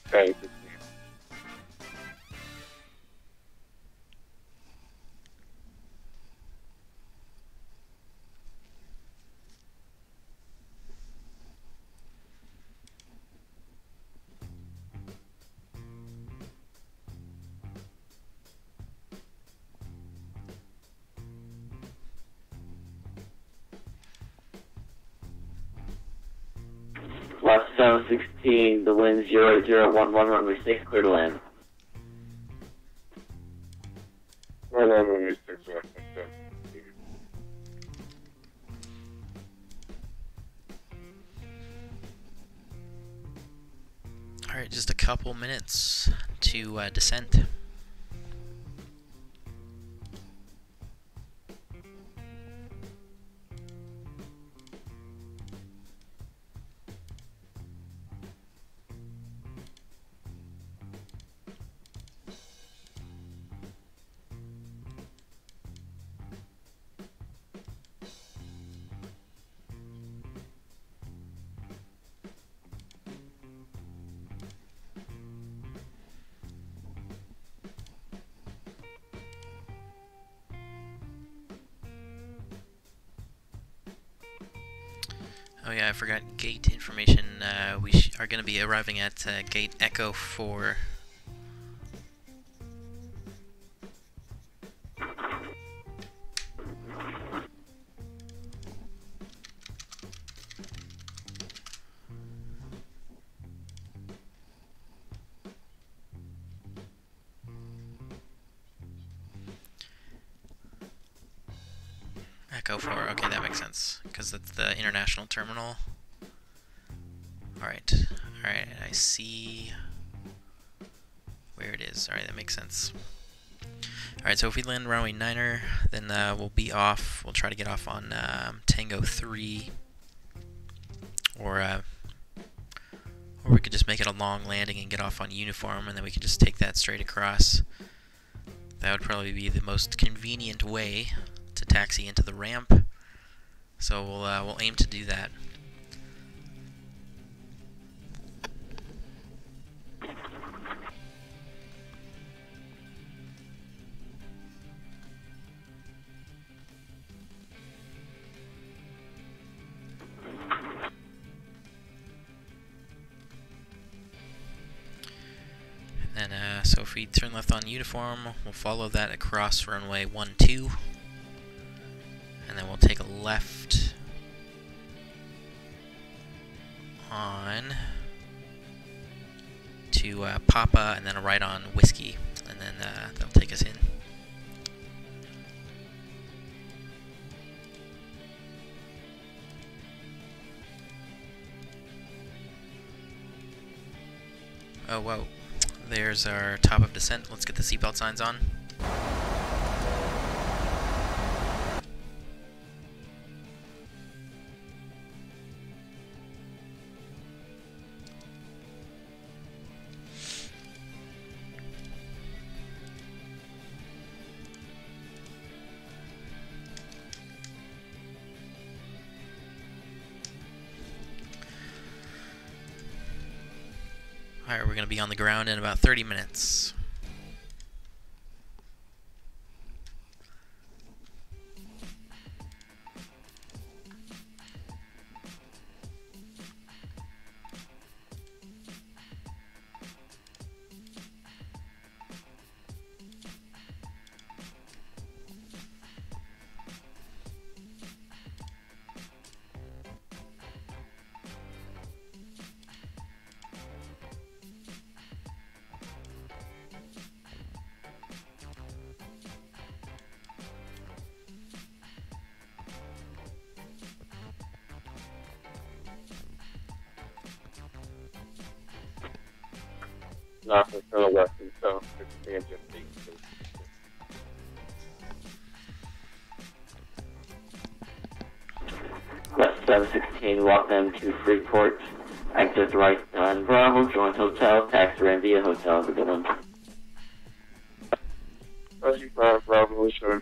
Okay. West 716, the wind 0011, runway 6, clear to land. Flight level 6 left. Alright, just a couple minutes to descent. Oh yeah, I forgot gate information. We are going to be arriving at gate Echo 4. Echo 4, okay, that makes sense, because it's the international terminal. Alright, I see where it is. Alright, that makes sense. Alright, so if we land runway 9er, then we'll be off. We'll try to get off on Tango 3, or we could just make it a long landing and get off on Uniform, and then we could just take that straight across. That would probably be the most convenient way to taxi into the ramp, so we'll aim to do that. And so if we turn left on Uniform, we'll follow that across runway 12. And then we'll take a left on to Papa, and then a right on Whiskey, and then that'll take us in. Oh, whoa. There's our top of descent. Let's get the seatbelt signs on. Alright, we're going to be on the ground in about 30 minutes. Nothing to the left and south, 6 engine feet. West 716, walk them to Freeport. Exit right on Bravo, join hotel, taxi ran via hotel. Have a good one. 35 Bravo, showing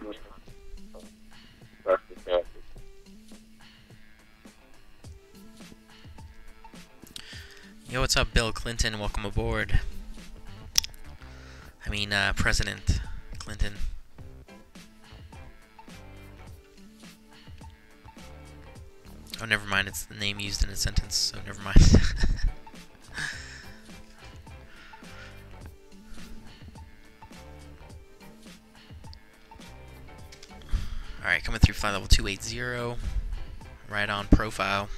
back to taxi. Yo, what's up, Bill Clinton? Welcome aboard. I mean, President Clinton. Oh, never mind. It's the name used in a sentence, so never mind. Alright, coming through flight level 280. Right on profile.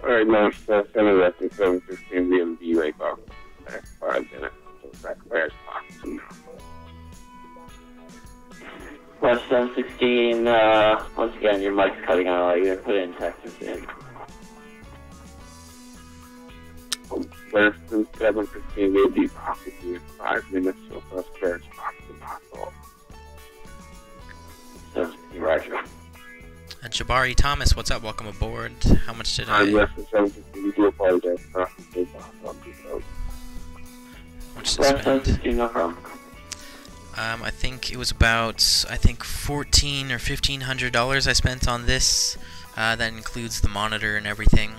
Alright, now it's 716 BMD right off. That's 5 minutes. So that's where it's possible. West 716, once again, your mic's cutting out. You're going to put it in Texas in. West 716 BMD possibly 5 minutes. So that's where it's possible. 716, Roger. Jabari Thomas, what's up? Welcome aboard. How much did I'm I... West 716. We do apologize. Possibly possible. How much did I West spend? 716, no problem. I think it was about, $1,400 or $1,500 I spent on this. That includes the monitor and everything.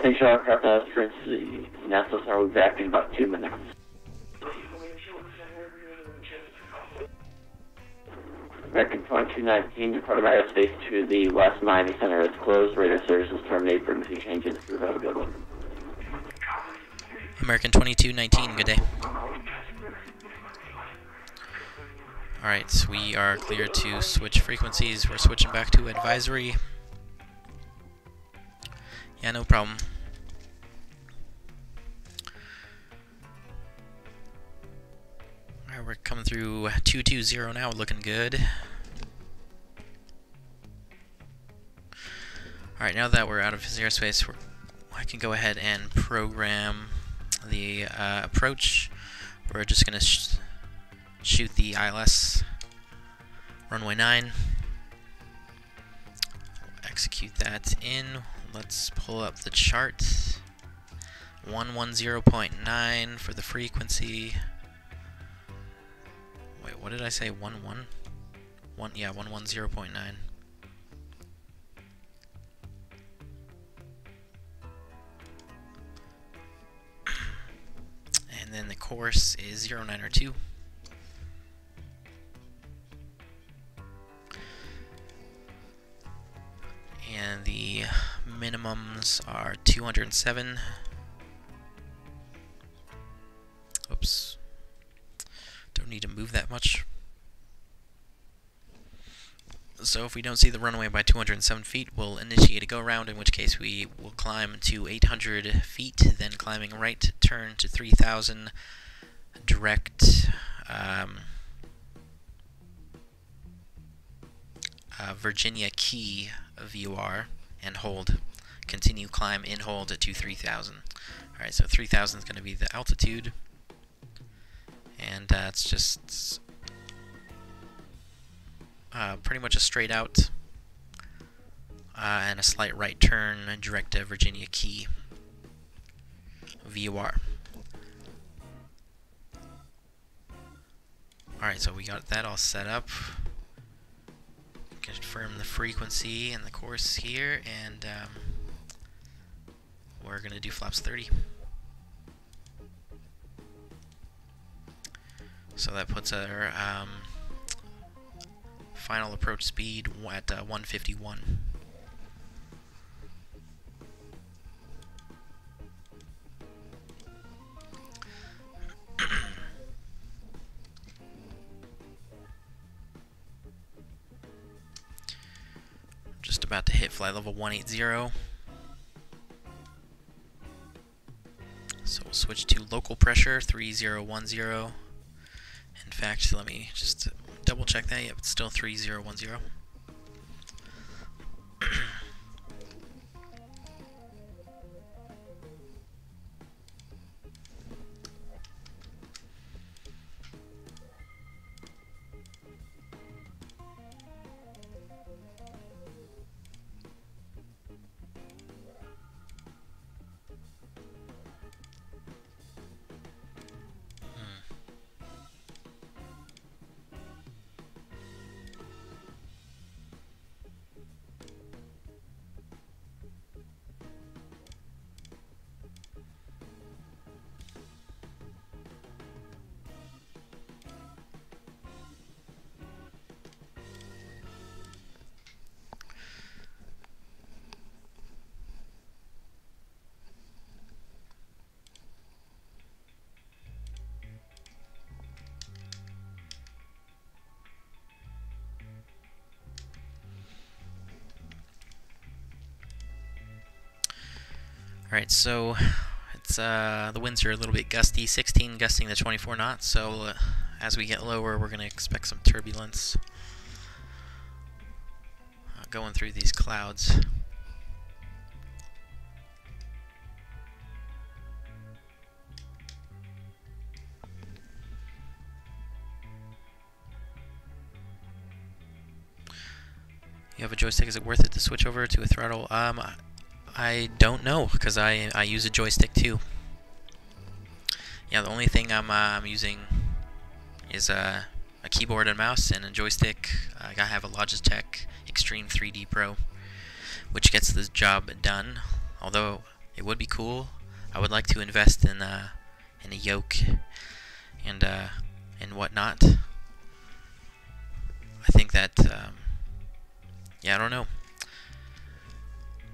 Thanks, aircraft for the NASA star will be back in about 2 minutes. American 2219, departed by airspace to the West Miami Center is closed. Radar services terminated. Frequency changes. Have a good one. American 2219, good day. Alright, we are clear to switch frequencies. We're switching back to advisory. Yeah, no problem. Alright, we're coming through 220 now, looking good. Alright, now that we're out of his airspace, I can go ahead and program the approach. We're just going to shoot the ILS runway 9. Execute that in. Let's pull up the chart. 110.9 for the frequency. Wait, what did I say? 11? Yeah, 110.9. And then the course is 0902. And the minimums are 207. Oops. Don't need to move that much. So if we don't see the runway by 207 feet, we'll initiate a go-around, in which case we will climb to 800 feet, then climbing right, turn to 3,000, direct Virginia Key VOR, and hold. Continue climb in hold to 3,000. Alright, so 3,000 is going to be the altitude, and it's just pretty much a straight out and a slight right turn direct to Virginia Key VOR. Alright, so we got that all set up. Confirm the frequency and the course here, and we're going to do flaps 30. So that puts our final approach speed at 151. Just about to hit flight level 180. So we'll switch to local pressure 3010. In fact, let me just double check that. Yep, it's still 3010. Alright, so it's the winds are a little bit gusty, 16 gusting to 24 knots, so as we get lower we're going to expect some turbulence going through these clouds. You have a joystick, is it worth it to switch over to a throttle? I don't know, because I use a joystick too. Yeah, the only thing I'm using is a keyboard and mouse and a joystick. I have a Logitech Extreme 3D Pro, which gets the job done. Although it would be cool, I would like to invest in a yoke and whatnot. I think that yeah, I don't know.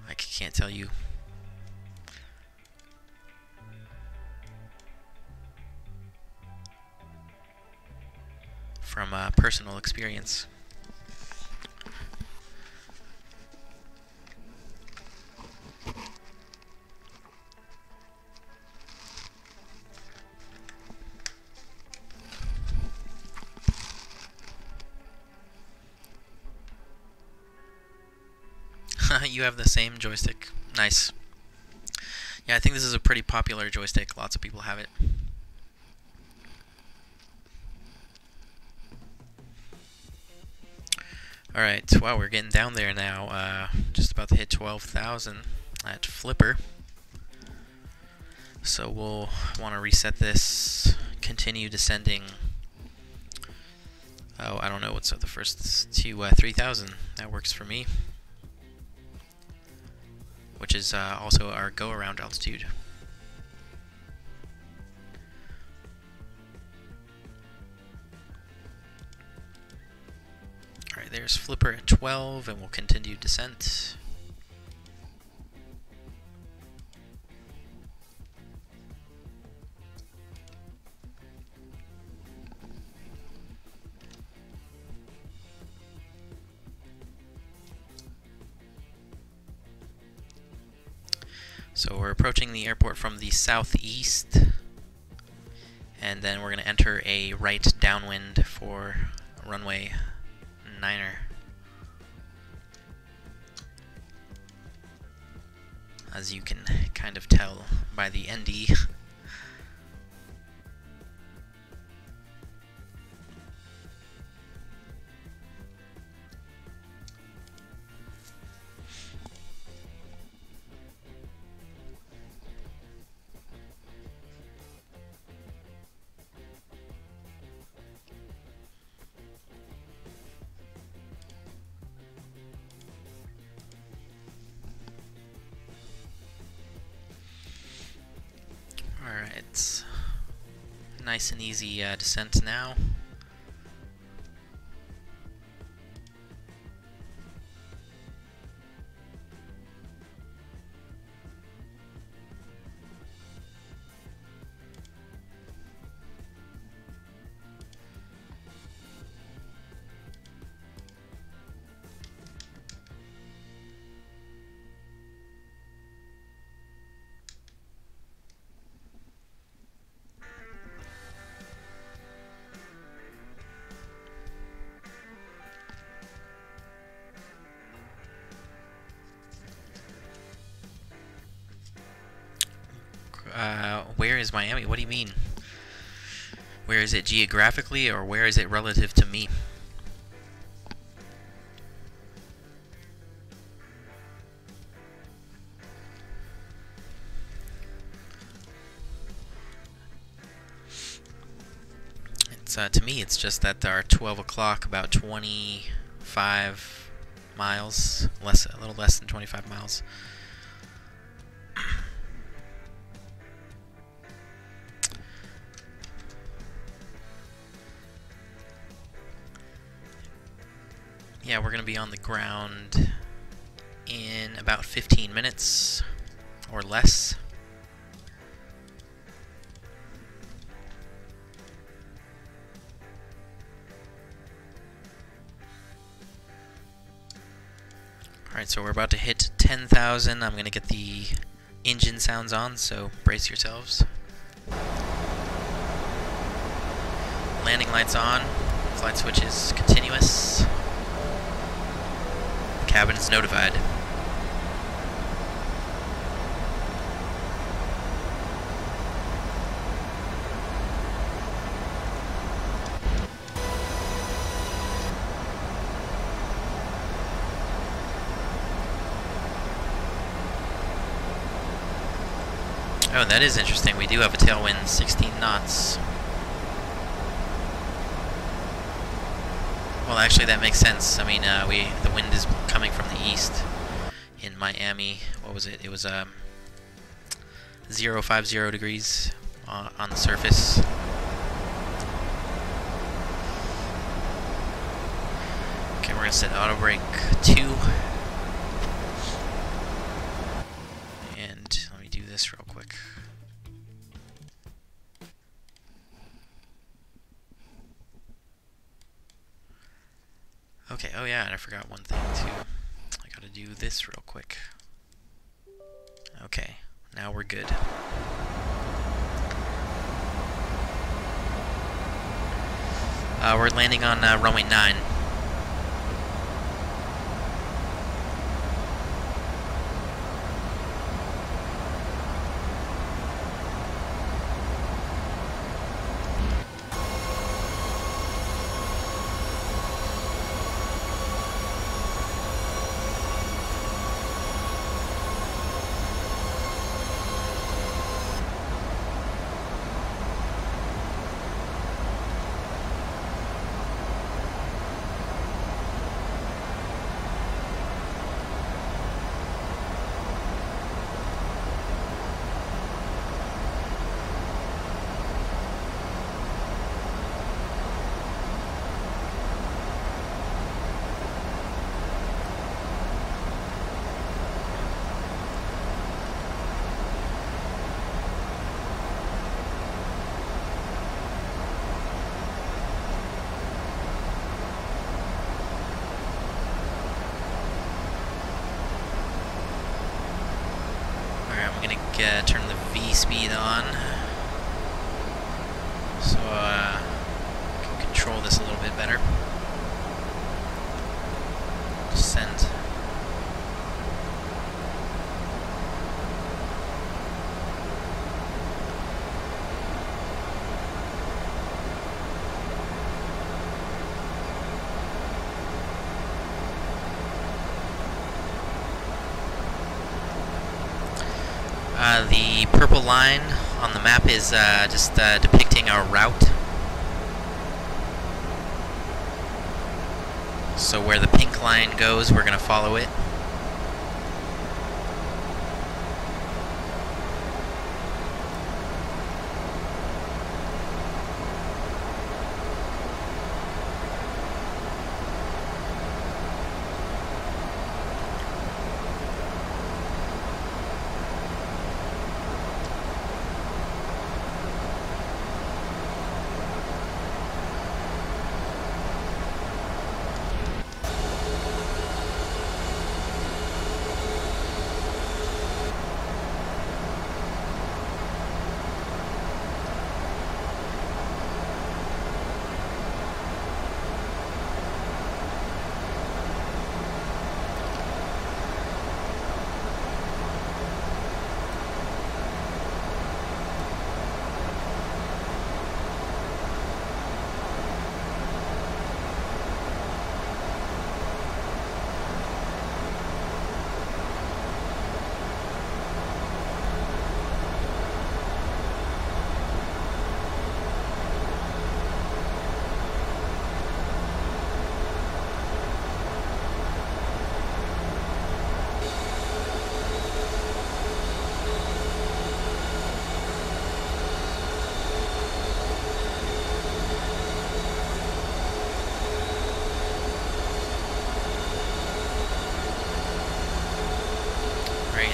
I can't tell you. From personal experience. You have the same joystick. Nice. Yeah, I think this is a pretty popular joystick. Lots of people have it. Alright, wow, we're getting down there now. Just about to hit 12,000 at FLIPR. So we'll want to reset this, continue descending. Oh, I don't know what's the first to 3,000. That works for me. Which is also our go-around altitude. Alright, there's FLIPR at 12, and we'll continue descent. So we're approaching the airport from the southeast, and then we're going to enter a right downwind for runway 9er. As you can kind of tell by the ND. Alright, nice and easy descent now. Where is Miami? What do you mean? Where is it geographically, or where is it relative to me? It's to me, it's just that there are 12 o'clock, about 25 miles, a little less than 25 miles. Yeah, we're going to be on the ground in about 15 minutes or less. Alright, so we're about to hit 10,000. I'm going to get the engine sounds on, so brace yourselves. Landing lights on, flight switch is continuous. Cabin is notified. Oh, that is interesting. We do have a tailwind, 16 knots. Well, actually, that makes sense. I mean, the wind is coming from the east in Miami. What was it? It was 050 degrees on the surface. Okay, we're gonna set auto brake 2. And let me do this real quick. Okay, oh yeah, and I forgot one thing too. I gotta do this real quick. Okay, now we're good. We're landing on runway 9. Turn the V speed on, so I can control this a little bit better. Descend. The purple line on the map is just depicting our route. So where the pink line goes, we're going to follow it.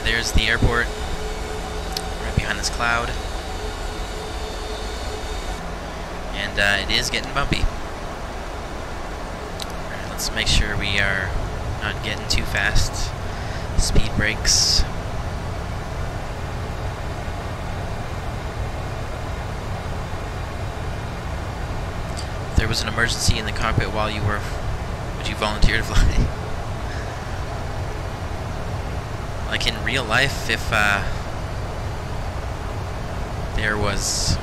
There's the airport, right behind this cloud. And it is getting bumpy. Alright, let's make sure we are not getting too fast. Speed brakes. was an emergency in the cockpit while you were, would you volunteer to fly? Like in real life, if there was,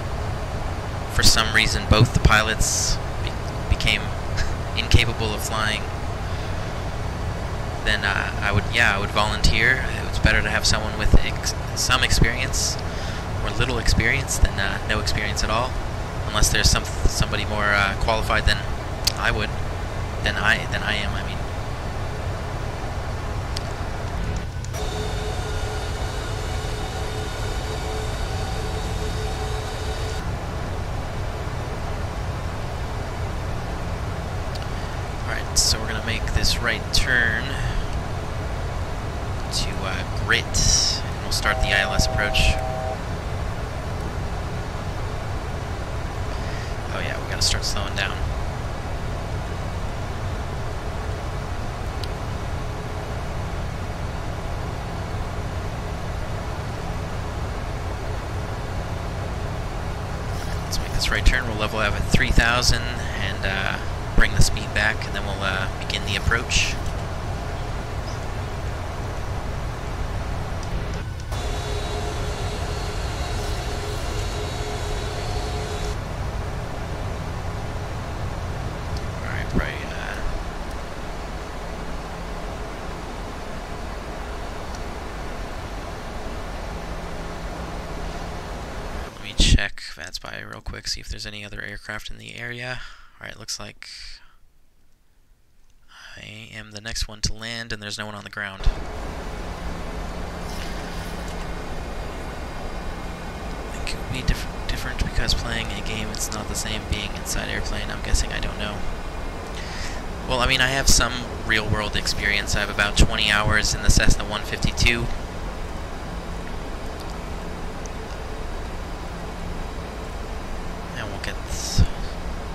for some reason, both the pilots became incapable of flying, then I would volunteer. It's better to have someone with some experience or little experience than no experience at all, unless there's somebody more qualified than I am. I mean. Alright, so we're gonna make this right turn to Grit, and we'll start the ILS approach. Oh yeah, we gotta start slowing down. Let's make this right turn. We'll level out at 3,000 and bring the speed back, and then we'll begin the approach. Check VATSIM real quick, see if there's any other aircraft in the area. Alright, looks like I am the next one to land and there's no one on the ground. I think it would be different because playing a game, it's not the same being inside airplane. I'm guessing, I don't know. Well, I mean, I have some real-world experience. I have about 20 hours in the Cessna 152.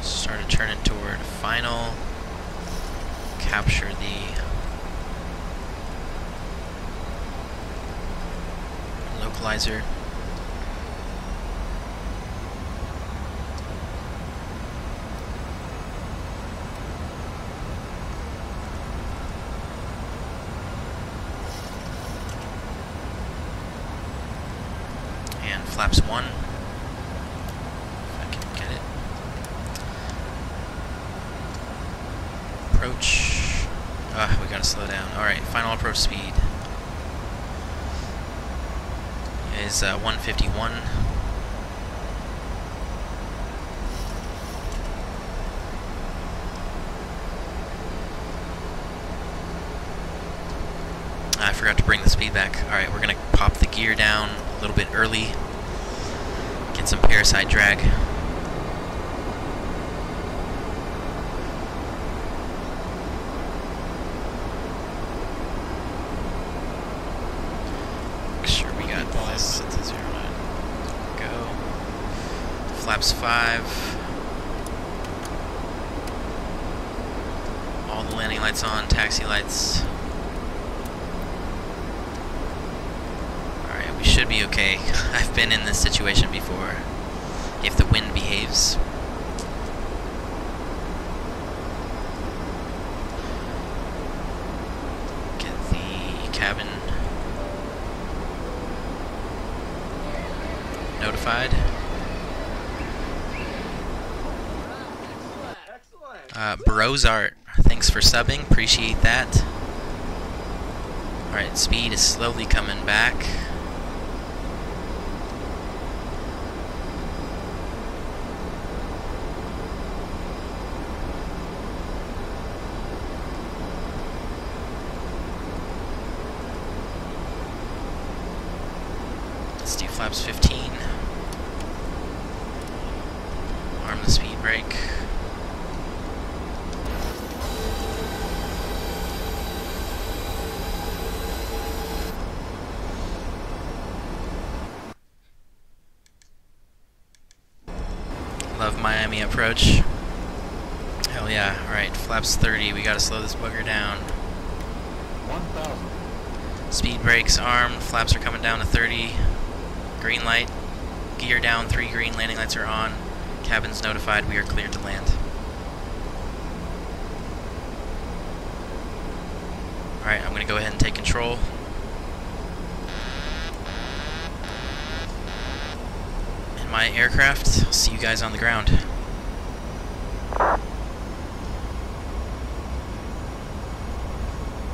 Started turning toward final, capture the localizer. And flaps 1. Approach. We gotta slow down. Alright, final approach speed is 151. I forgot to bring the speed back. Alright, we're gonna pop the gear down a little bit early, get some parasite drag. Flaps 5. All the landing lights on, taxi lights. Alright, we should be okay. I've been in this situation before. If the wind behaves. Get the cabin notified. Brosart, thanks for subbing, appreciate that. Alright, speed is slowly coming back. Let's do flaps 15. Arm the speed brake. Love Miami approach. Hell yeah. Alright, flaps 30. We gotta slow this bugger down. 1,000. Speed brakes armed. Flaps are coming down to 30. Green light. Gear down. 3 green. Landing lights are on. Cabin's notified. We are cleared to land. Alright, I'm going to go ahead and take control. In my aircraft. I'll see you guys on the ground.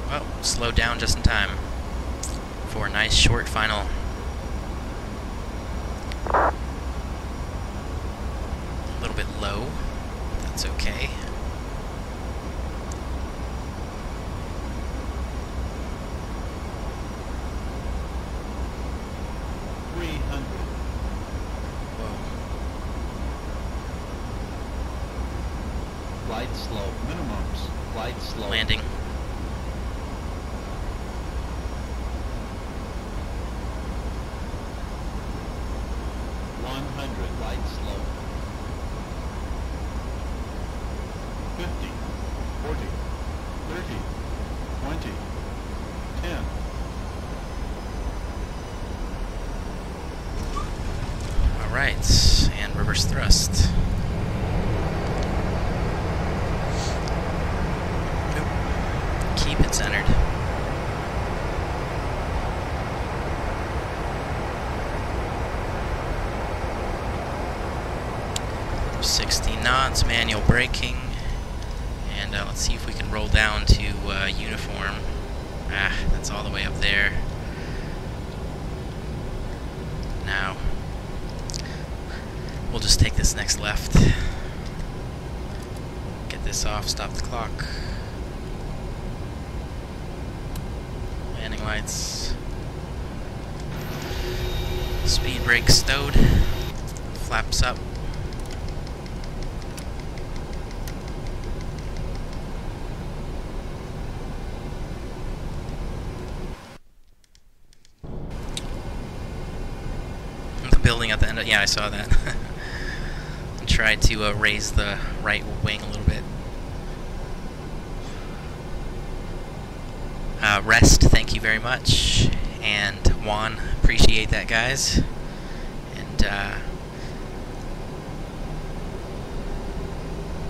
Well, slowed down just in time for a nice short final. A little bit low, but that's okay. Glide slow. Minimums. Glide slow. Landing. Glide slow. 50, 40, 30, 20, 10. Alright, and reverse thrust. Keep it centered. 60 knots, manual braking, and let's see if we can roll down to uniform. Ah, that's all the way up there. Now, we'll just take this next left. Get this off, stop the clock. Landing lights. Speed brake stowed. Flaps up. The building at the end of, yeah, I saw that. And tried to raise the right wing a little bit. Rest, thank you very much, and Juan, appreciate that, guys. And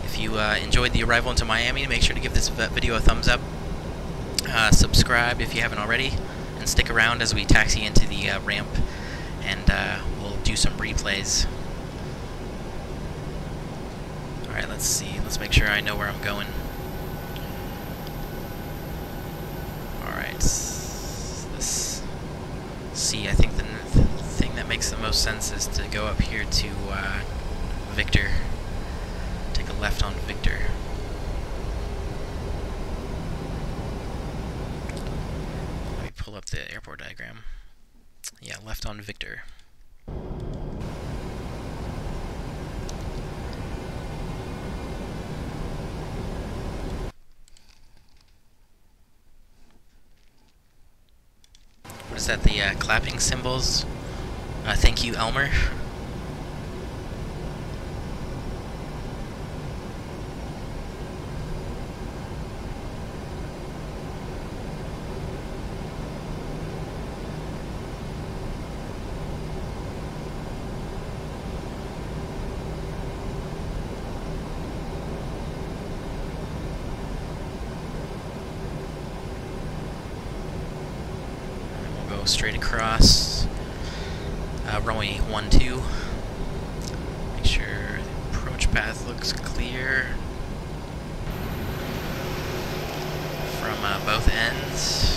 if you enjoyed the arrival into Miami, make sure to give this video a thumbs up. Subscribe if you haven't already, and stick around as we taxi into the ramp, and we'll do some replays. Alright, let's see. Let's make sure I know where I'm going. Let's see, I think the thing that makes the most sense is to go up here to Victor. Take a left on Victor. Let me pull up the airport diagram. Yeah, left on Victor. Is that the clapping symbols? Thank you, Elmer. Straight across, runway 12. Make sure the approach path looks clear from both ends.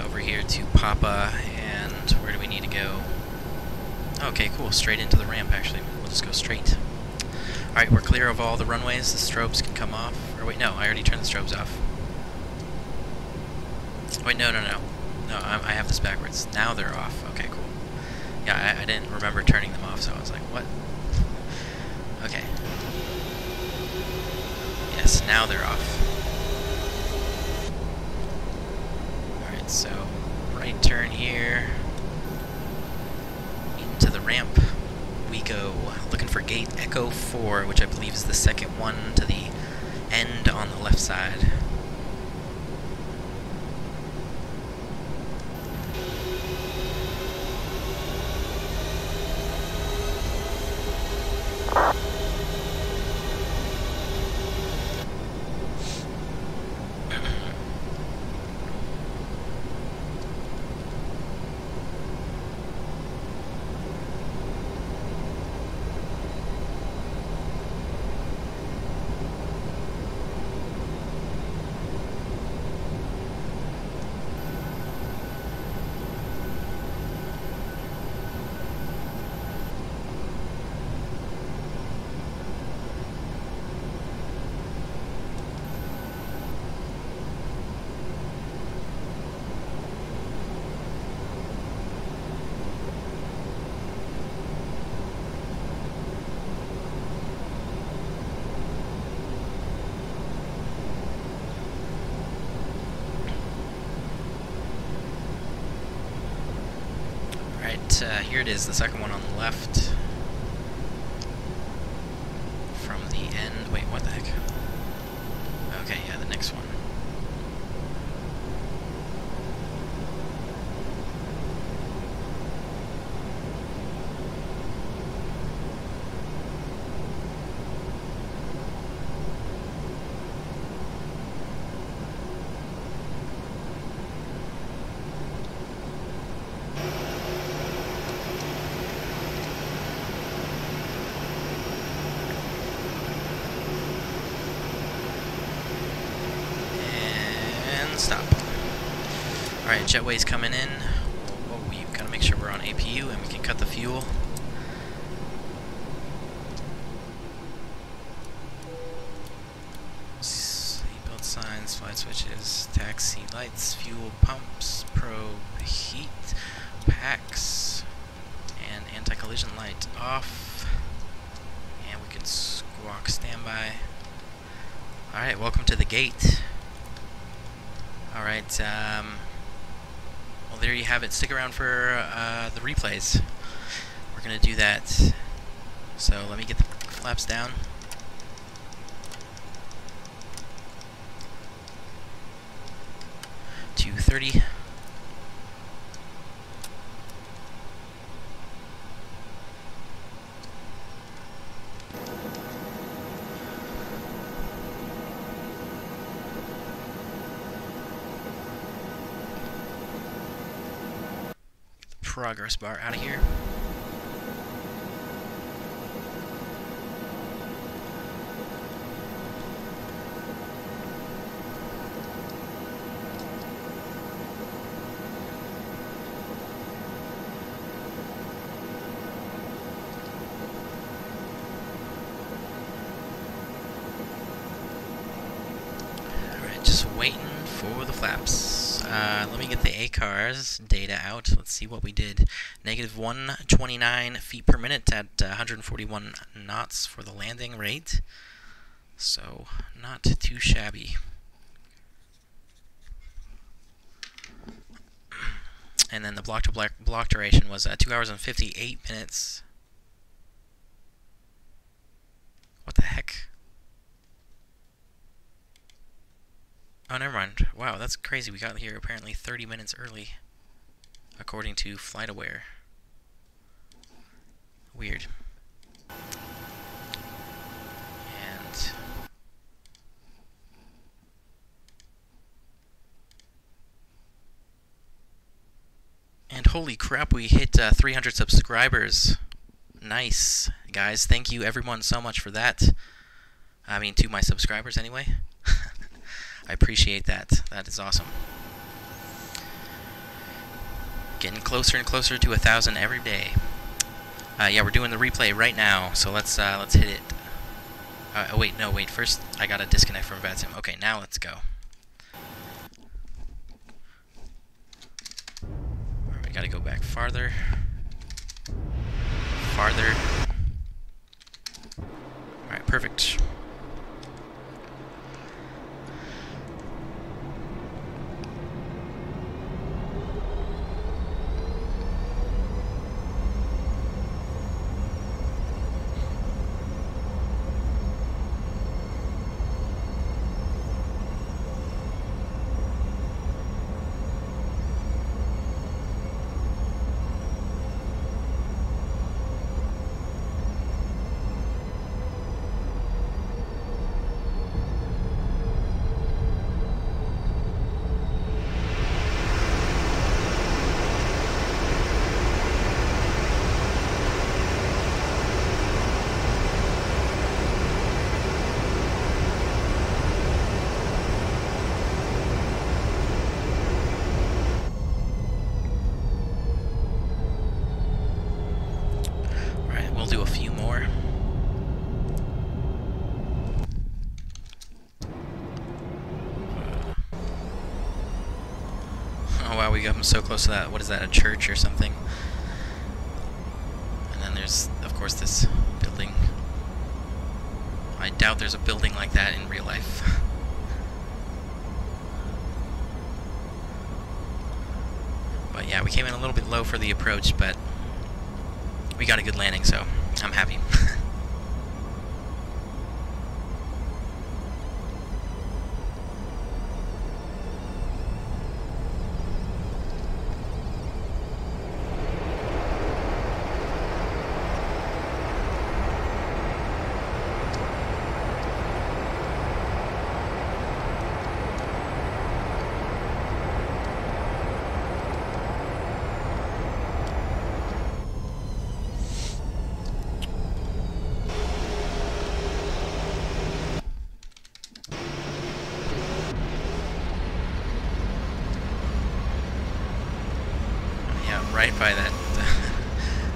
Over here to Papa, and where do we need to go? Okay, cool, straight into the ramp actually. We'll just go straight. Alright, we're clear of all the runways, the strobes can come off. Or wait, no, I already turned the strobes off. Wait, no. No, I have this backwards. Now they're off. Okay, cool. Yeah, I didn't remember turning them off, so I was like, what? Okay. Yes, now they're off. So turn here. Into the ramp we go. Looking for gate Echo 4, which I believe is the second one to the end on the left side. Here it is, the second one on the left. From the end. Wait, what the heck? Okay, yeah, the next one. Stop. Alright, jetway's coming in. Whoa, we've got to make sure we're on APU and we can cut the fuel. Seatbelt signs, flight switches, taxi lights, fuel pumps, probe, heat, packs, and anti-collision light off. And we can squawk standby. Alright, welcome to the gate. Alright, well there you have it. Stick around for the replays. We're going to do that. So let me get the flaps down. To 30. Progress bar out of here. Alright, just waiting for the flaps. Let me get the ACARS data out. Let's see what we did. Negative 129 feet per minute at 141 knots for the landing rate. So, not too shabby. And then the block duration was 2 hours and 58 minutes. What the heck? Oh, never mind. Wow, that's crazy. We got here apparently 30 minutes early, according to FlightAware. Weird. And holy crap, we hit 300 subscribers. Nice, guys. Thank you everyone so much for that. I mean, to my subscribers anyway. I appreciate that. That is awesome. Getting closer and closer to 1,000 every day. Yeah, we're doing the replay right now, so let's hit it. Oh wait, no, wait. First, I gotta disconnect from VATSIM. Okay, now let's go. Alright, we gotta go back farther. Farther. Alright, perfect. we come so close to that, what is that, a church or something? And then there's, of course, this building. I doubt there's a building like that in real life. But yeah, we came in a little bit low for the approach, but we got a good landing, so I'm happy. Right by that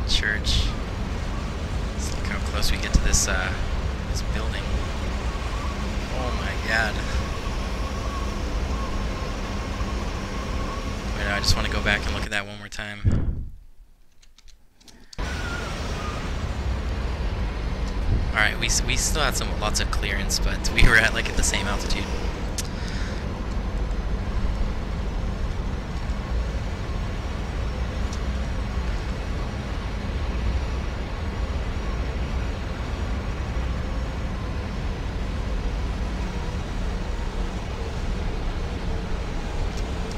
church. Let's look how close we get to this this building. Oh my god. Wait, I just want to go back and look at that one more time. Alright, we still had lots of clearance, but we were at the same altitude.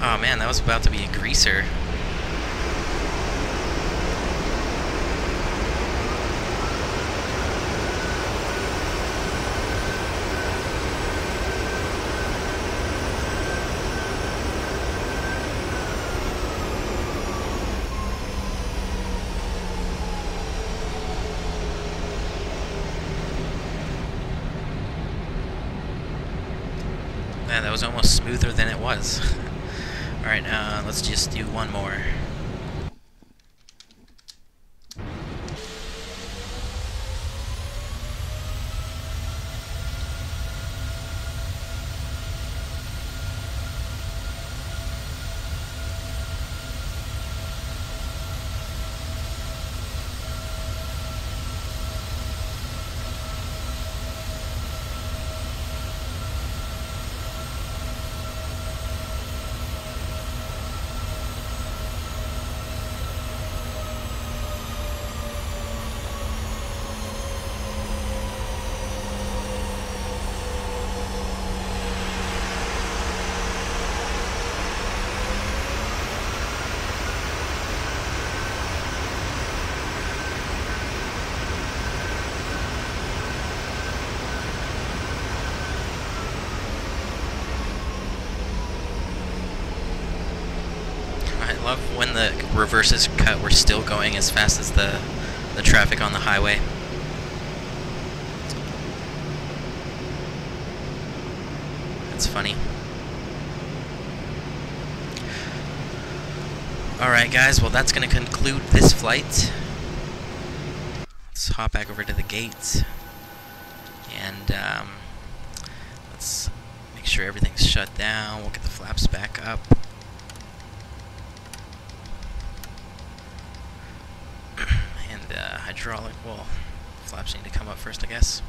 Oh man, that was about to be a greaser. Man, that was almost smoother than it was. Alright, let's just do one more. I love when the reverses cut, we're still going as fast as the traffic on the highway. That's funny. Alright guys, well that's going to conclude this flight. Let's hop back over to the gates. And let's make sure everything's shut down. We'll get the flaps back up. Hydraulic, well, flaps need to come up first, I guess.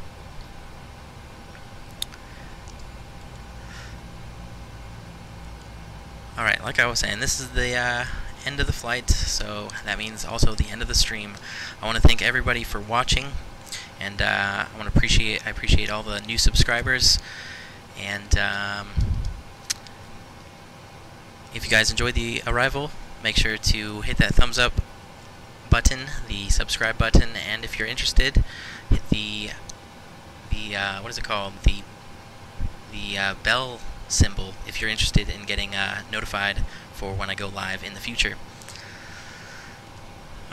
Alright, like I was saying, this is the end of the flight, so that means also the end of the stream. I want to thank everybody for watching, and I appreciate all the new subscribers, and if you guys enjoyed the arrival, make sure to hit that thumbs up button, the subscribe button, and if you're interested, hit the what is it called? The bell symbol if you're interested in getting notified for when I go live in the future.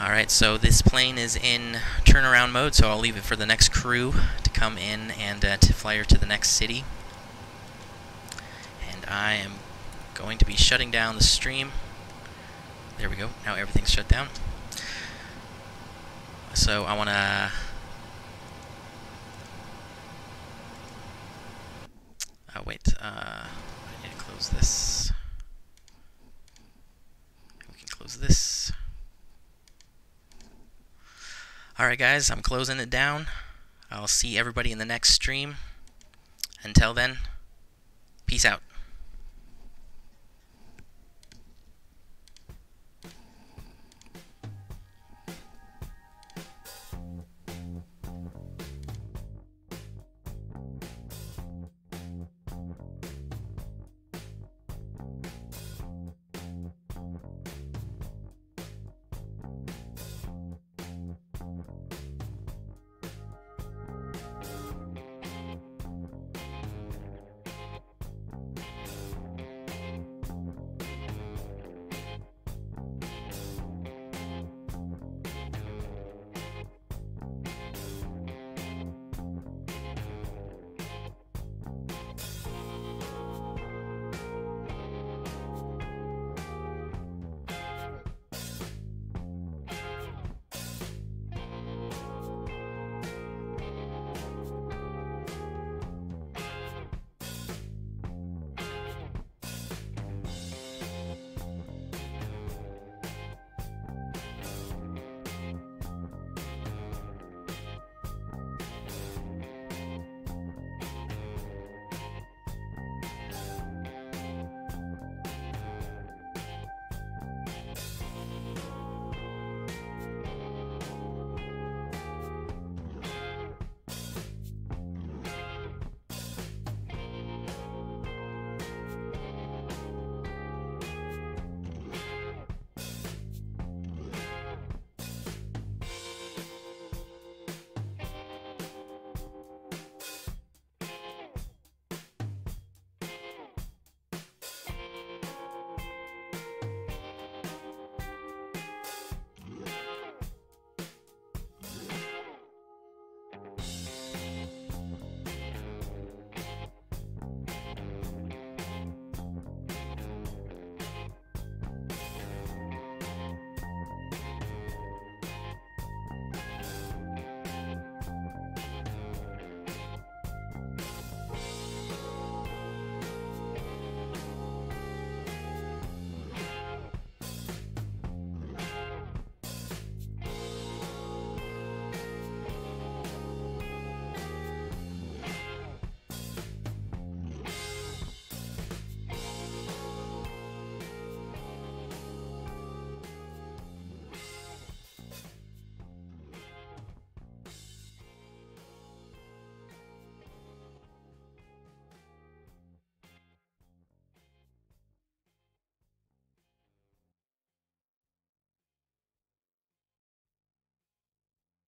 Alright, so this plane is in turnaround mode, so I'll leave it for the next crew to come in and to fly her to the next city. And I am going to be shutting down the stream. There we go, now everything's shut down. So I want to wait, I need to close this. close this. Alright guys, I'm closing it down. I'll see everybody in the next stream. Until then, peace out.